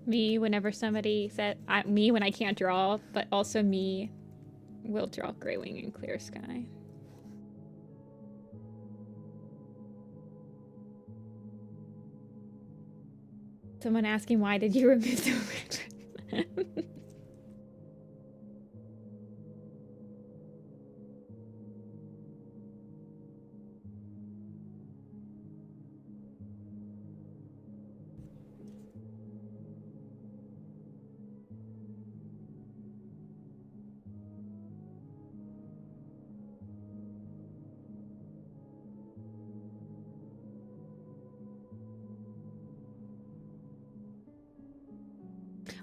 Me whenever somebody said me when I can't draw, but also me will draw Grey Wing and Clear Sky. Someone asking why did you remove the red?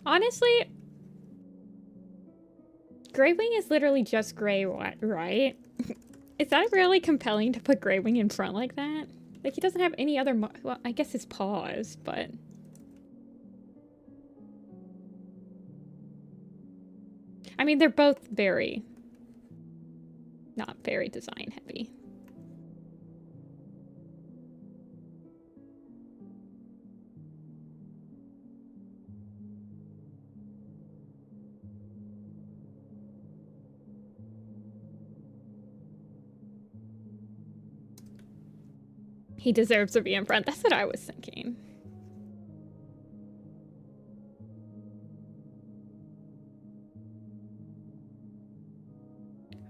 Honestly, Grey Wing is literally just gray, right? Is that really compelling to put Grey Wing in front like that? Like, he doesn't have any other well, I guess his paws, but... I mean, they're both very... not very design heavy. He deserves to be in front. That's what I was thinking.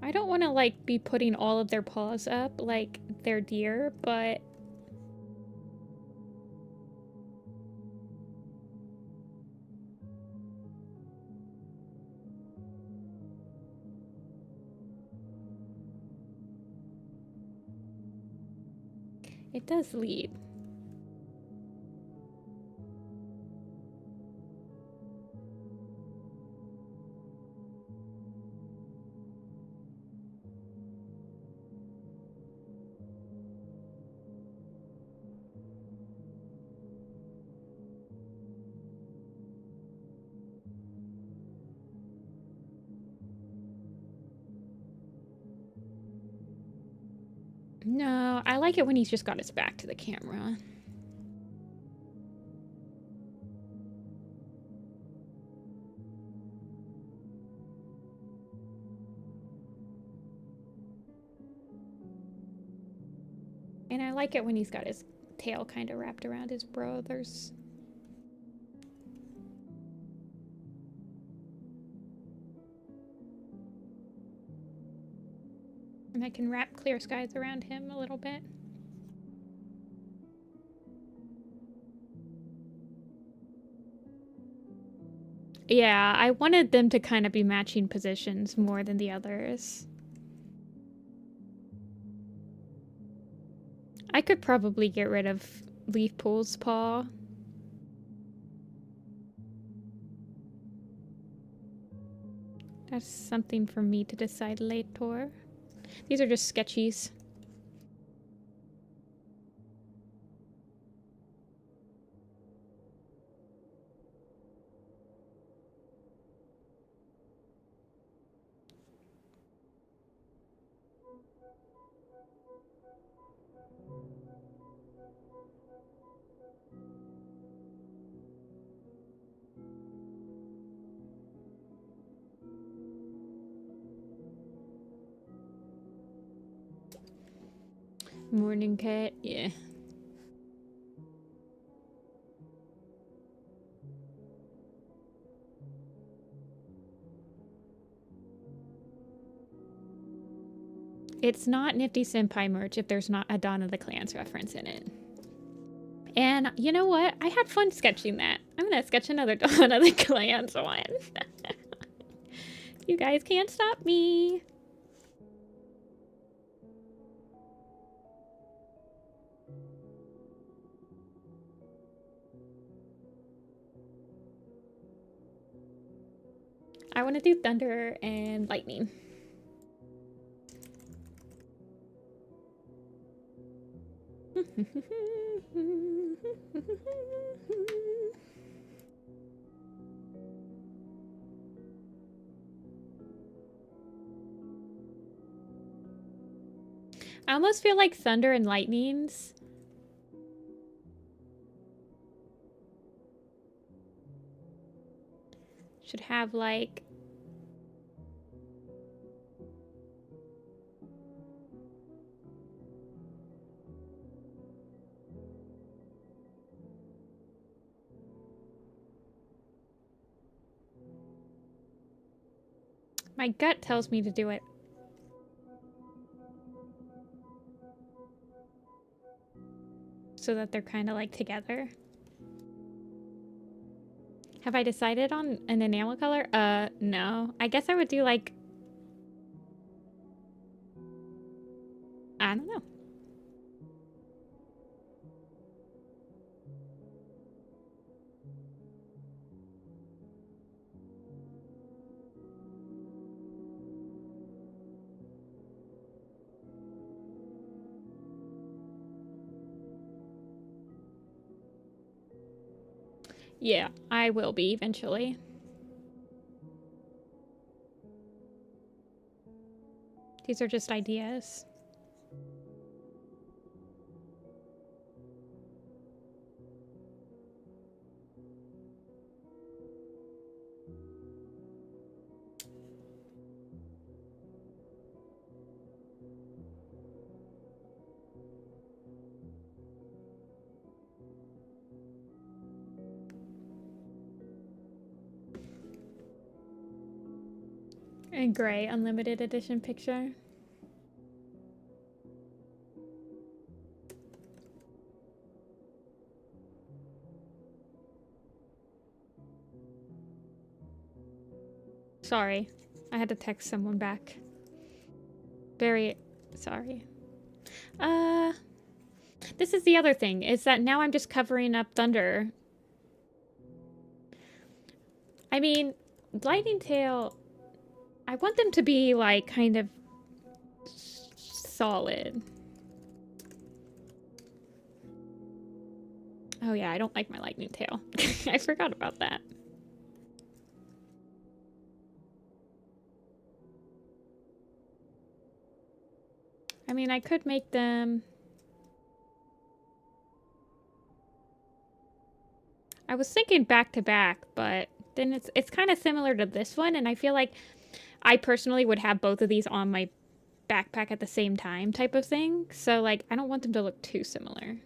I don't want to, like, be putting all of their paws up like they're deer, but... it does lead. No, I like it when he's just got his back to the camera. And I like it when he's got his tail kind of wrapped around his brothers. And I can wrap Clear Skies around him a little bit. Yeah, I wanted them to kind of be matching positions more than the others. I could probably get rid of Leafpool's paw. That's something for me to decide later. These are just sketchies. Morning cat, yeah. It's not Nifty-Senpai merch if there's not a Dawn of the Clans reference in it. And you know what? I had fun sketching that. I'm gonna sketch another Dawn of the Clans one. You guys can't stop me. I want to do thunder and lightning. I almost feel like thunder and lightnings should have like... My gut tells me to do it. So that they're kind of like together. Have I decided on an enamel color? No. I guess I would do like... I don't know. Yeah, I will be eventually. These are just ideas. And gray unlimited edition picture. Sorry. I had to text someone back. Very sorry. This is the other thing, is that now I'm just covering up Thunder. I mean, Lightning Tail, I want them to be like kind of solid. Oh yeah, I don't like my Lightning Tail. I forgot about that. I mean, I could make them... I was thinking back to back, but then it's kind of similar to this one, and I feel like I personally would have both of these on my backpack at the same time type of thing. So, like, I don't want them to look too similar.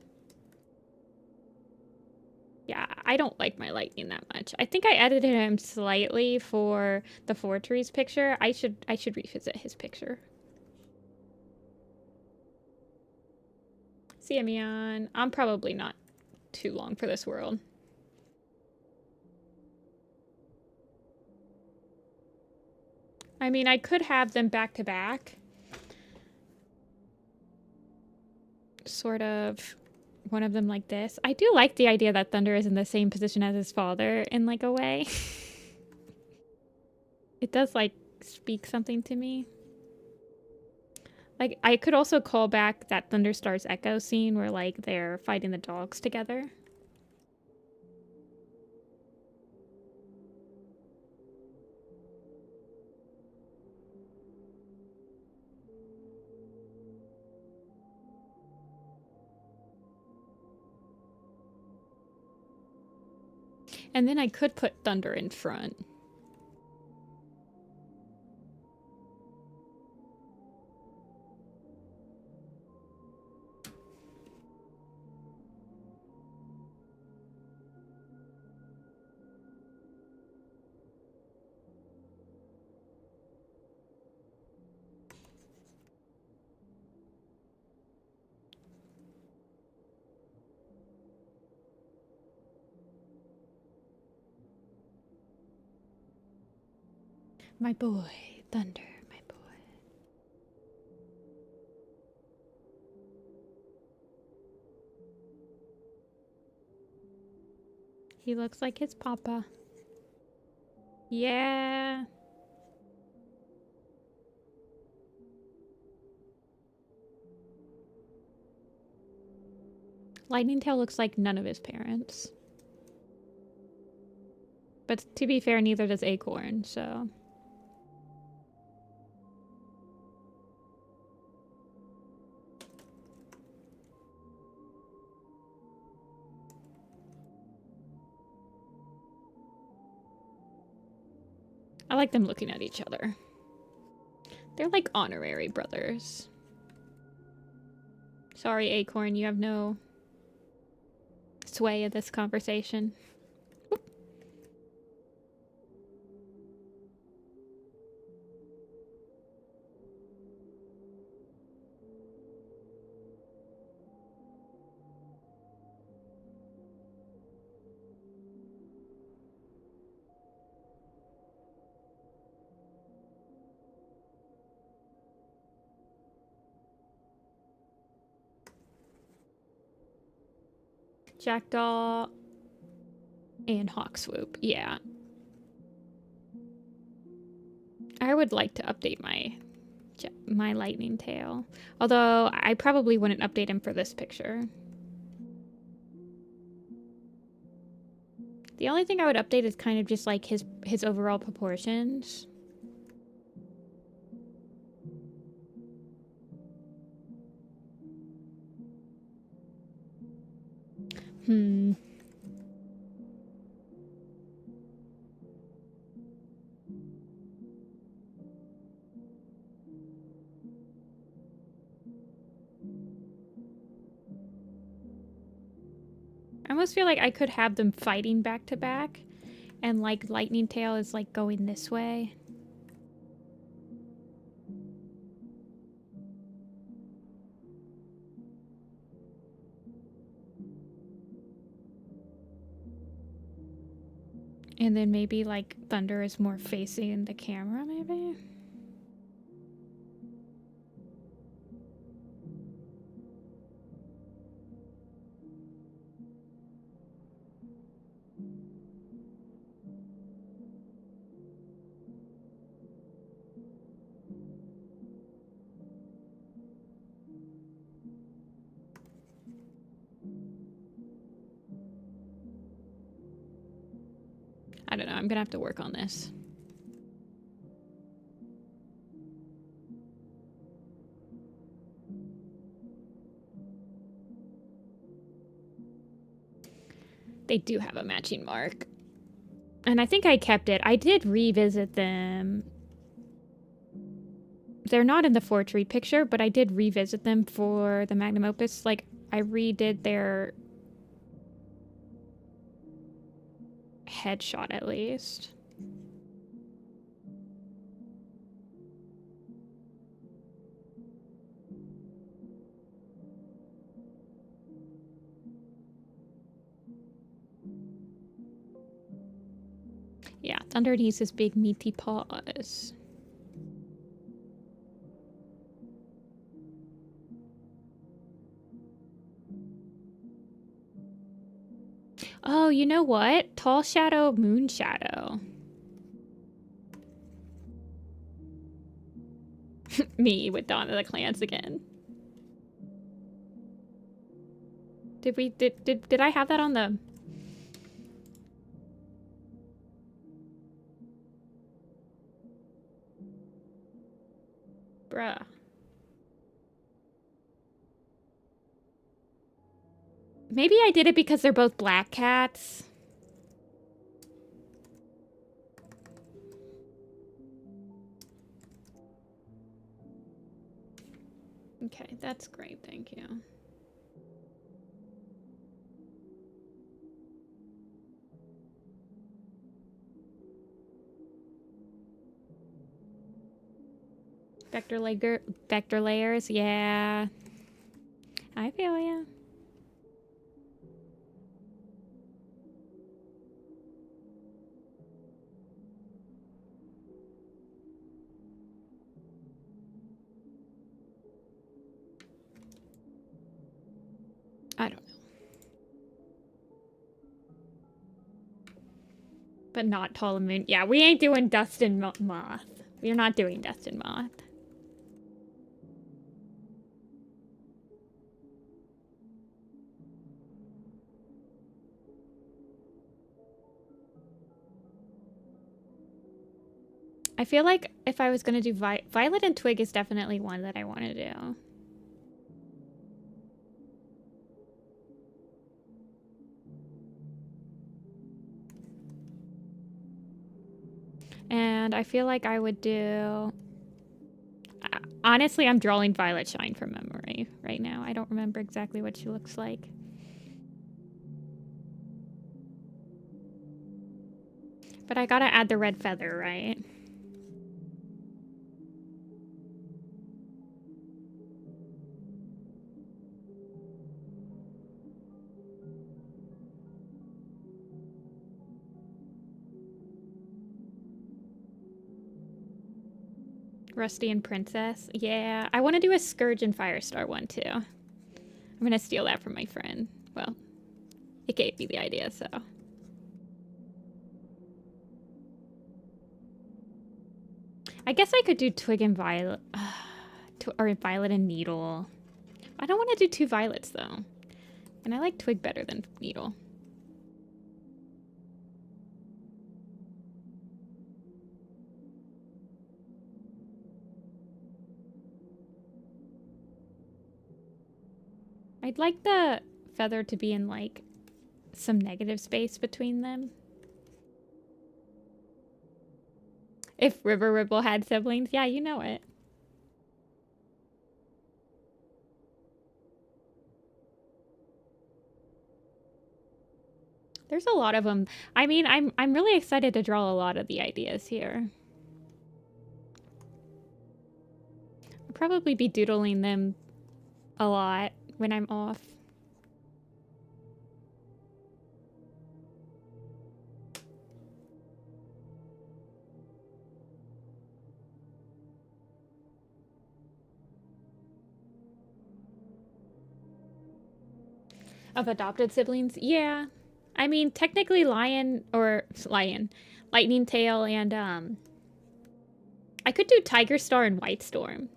Yeah, I don't like my Lightning that much. I think I edited him slightly for the Four Trees picture. I should revisit his picture. See ya, Mion. I'm probably not too long for this world. I mean, I could have them back to back. Sort of one of them like this. I do like the idea that Thunder is in the same position as his father in like a way. It does like speak something to me. Like, I could also call back that Thunderstar's Echo scene where like they're fighting the dogs together. And then I could put Thunder in front. My boy, Thunder, my boy. He looks like his papa. Yeah. Lightning Tail looks like none of his parents. But to be fair, neither does Acorn, so... I like them looking at each other. They're like honorary brothers. Sorry, Acorn, you have no sway in this conversation. Jackdaw and Hawk Swoop, yeah. I would like to update my lightning tail. Although I probably wouldn't update him for this picture. The only thing I would update is kind of just like his overall proportions. I almost feel like I could have them fighting back to back, and like Lightning Tail is like going this way. And then maybe like Thunder is more facing the camera, maybe? I don't know, I'm gonna have to work on this. They do have a matching mark. And I think I kept it. I did revisit them. They're not in the 4-tree picture, but I did revisit them for the magnum opus. Like, I redid their headshot at least. Yeah, Thunder needs his big meaty paws. Oh, you know what? Tall Shadow, Moon Shadow. Me with Dawn of the Clans again. Did I have that on the... Bruh. Maybe I did it because they're both black cats. Okay, that's great, thank you. Vector layers, yeah. I feel ya. I don't know. But not Tall and Moon. Yeah, we ain't doing Dust and Moth. We're not doing Dust and Moth. I feel like if I was going to do Violet and Twig is definitely one that I want to do. And I feel like I would do... Honestly, I'm drawing Violet Shine from memory right now. I don't remember exactly what she looks like. But I gotta add the red feather, right? Rusty and Princess. Yeah, I want to do a Scourge and Firestar one too. I'm gonna steal that from my friend. Well, it gave me the idea, so. I guess I could do Twig and Violet. Or Violet and Needle. I don't want to do 2 Violets though. And I like Twig better than Needle. I'd like the feather to be in like some negative space between them. If River Ripple had siblings, yeah, you know it. There's a lot of them. I mean, I'm really excited to draw a lot of the ideas here. I'll probably be doodling them a lot when I'm off. Of adopted siblings? Yeah. I mean, technically Lightning Tail and I could do Tiger Star and White Storm.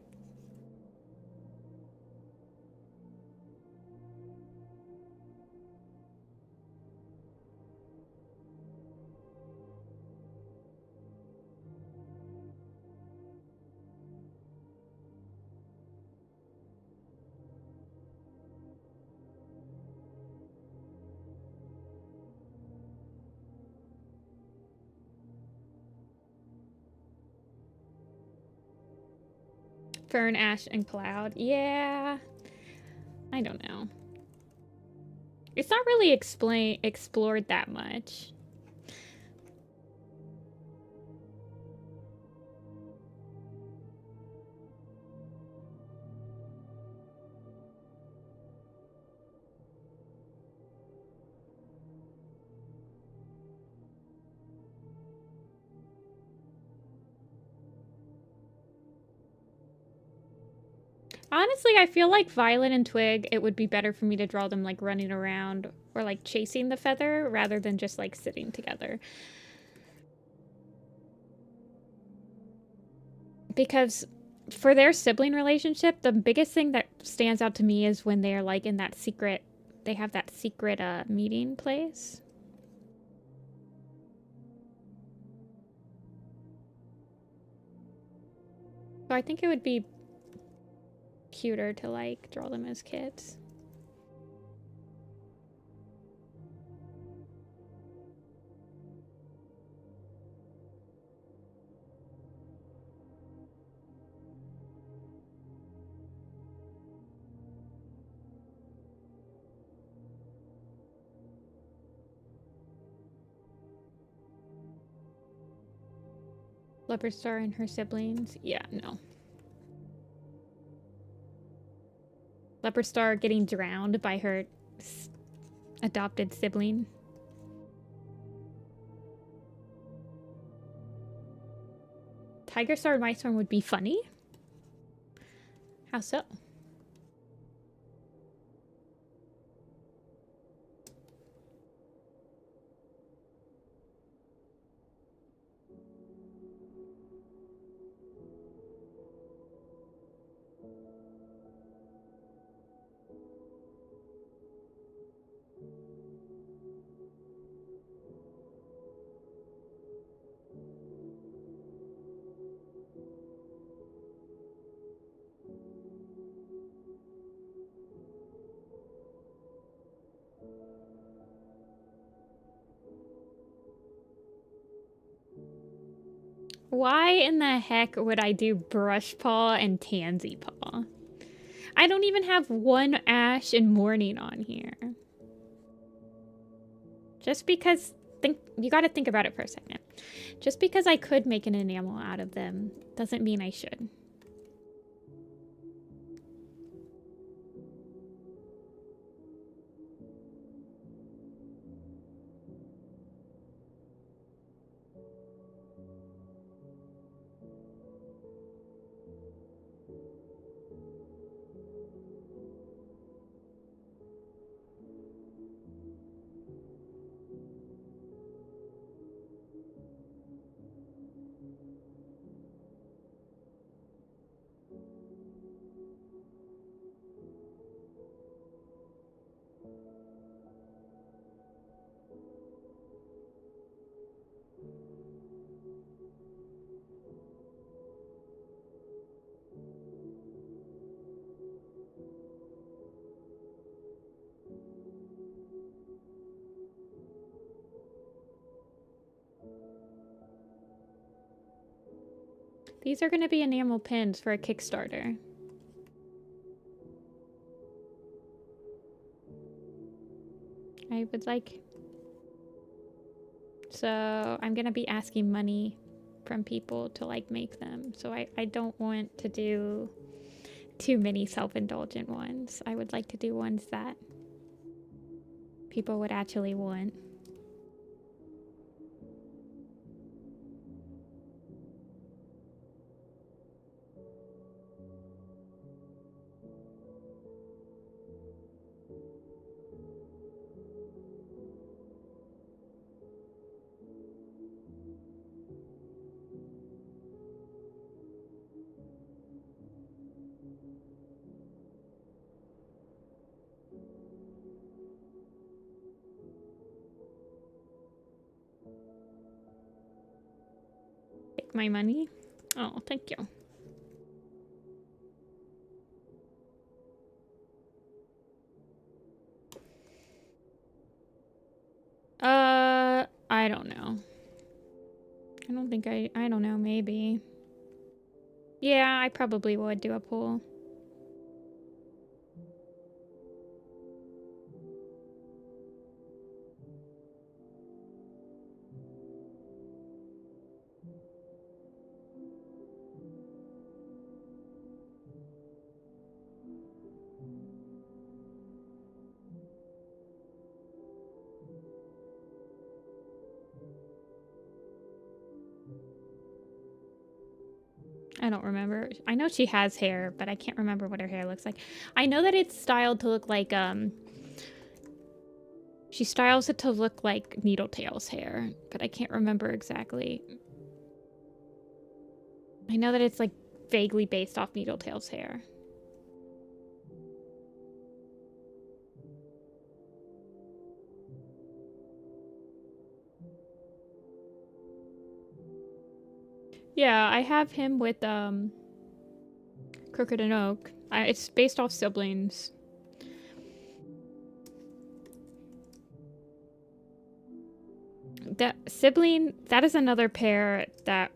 Fern, Ash, and Cloud. Yeah. I don't know. It's not really explored that much. Honestly, I feel like Violet and Twig, it would be better for me to draw them like running around or like chasing the feather rather than just like sitting together. Because for their sibling relationship, the biggest thing that stands out to me is when they're like in that secret, they have that secret meeting place. So I think it would be cuter to like draw them as kids. Leopard Star and her siblings. Yeah, no. Leopard Star getting drowned by her adopted sibling. Tiger Star and White Storm would be funny. How so? Why in the heck would I do brush paw and tansy paw? I don't even have one ash and morning on here. Just because, you gotta think about it for a second. Just because I could make an enamel out of them doesn't mean I should. These are going to be enamel pins for a Kickstarter. I would like... So I'm going to be asking money from people to like make them. So I don't want to do too many self-indulgent ones. I would like to do ones that people would actually want. Take my money. Oh, thank you. I don't know. I don't think I don't know, maybe. Yeah, I probably would do a pool. I don't remember. I know she has hair, but I can't remember what her hair looks like. I know that it's styled to look like, she styles it to look like Needletail's hair, but I can't remember exactly. I know that it's, like, vaguely based off Needletail's hair. Yeah, I have him with, Crooked and Oak. It's based off siblings. That sibling, that is another pair that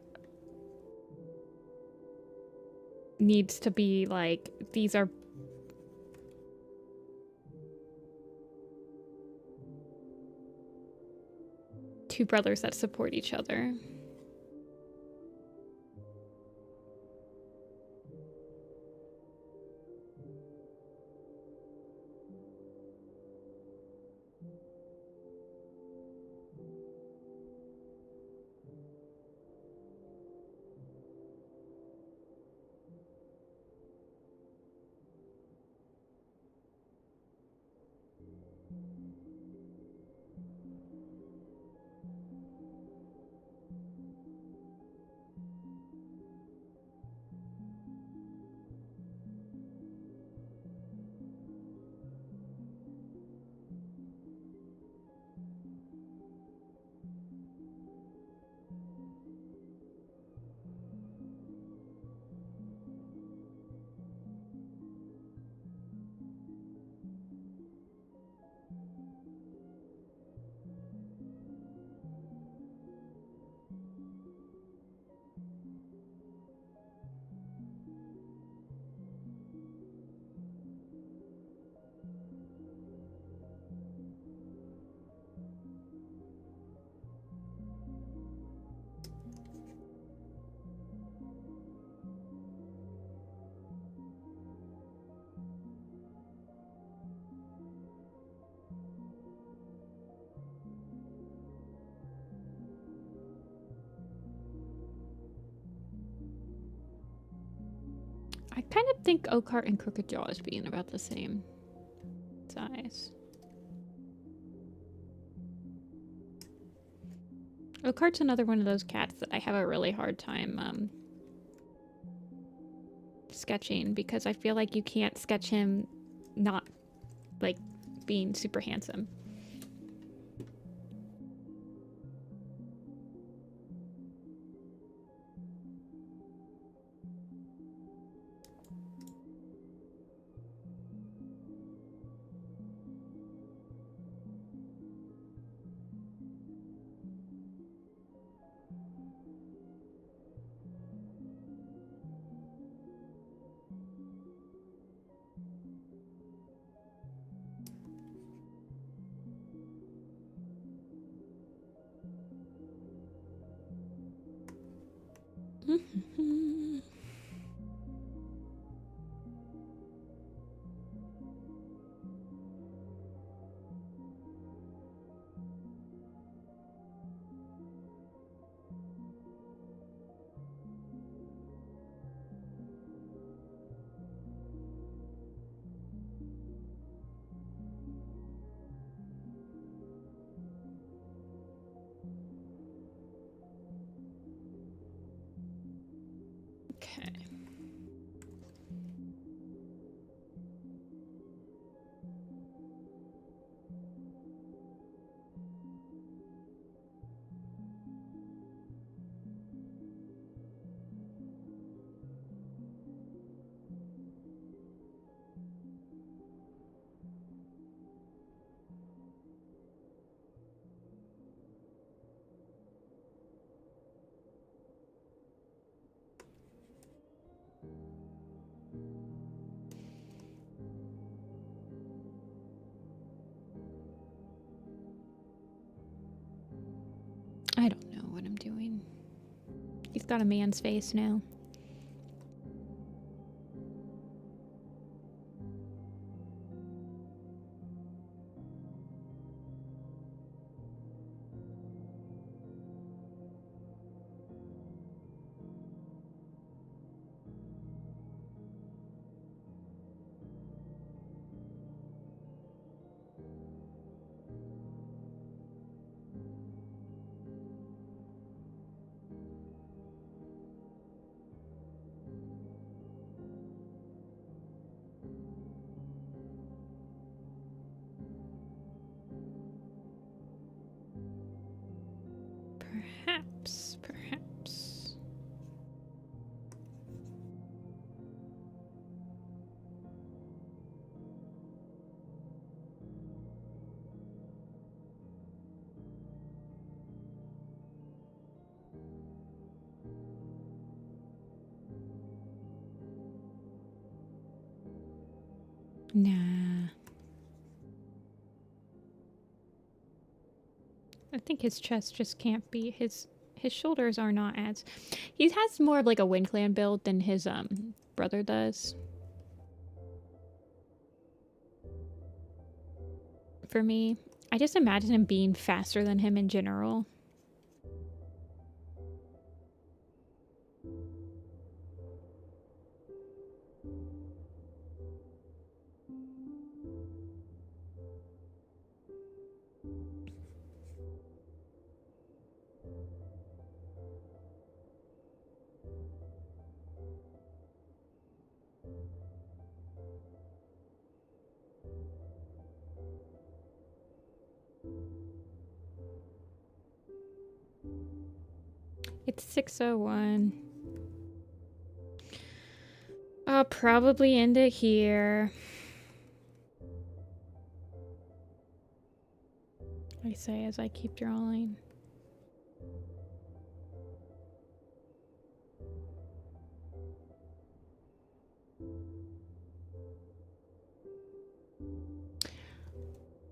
needs to be, like, these are two brothers that support each other. I kind of think Oakheart and Crooked Jaw as being about the same size. Oakheart's another one of those cats that I have a really hard time sketching because I feel like you can't sketch him not like being super handsome. Okay. I don't know what I'm doing. He's got a man's face now. Perhaps. Nah. I think his chest just can't be his shoulders are not as he has more of like a Wind Clan build than his brother does. For me, I just imagine him being faster than him in general. It's 6:01. I'll probably end it here. I say as I keep drawing.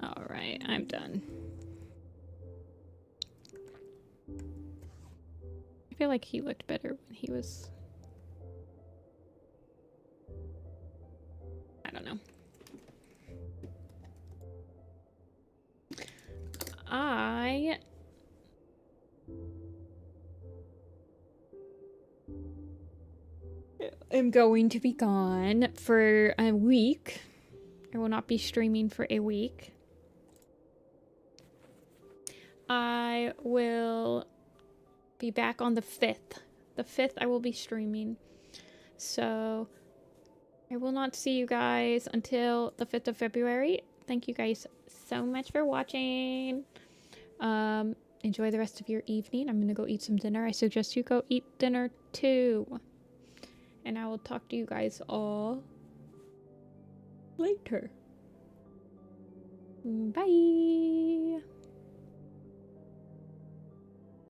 All right, I'm done. I feel like he looked better when he was... I don't know. am going to be gone for a week. I will not be streaming for a week. I will be back on the 5th. The 5th I will be streaming. So I will not see you guys until the 5th of February. Thank you guys so much for watching. Enjoy the rest of your evening. I'm gonna go eat some dinner. I suggest you go eat dinner too. And I will talk to you guys all later. Bye.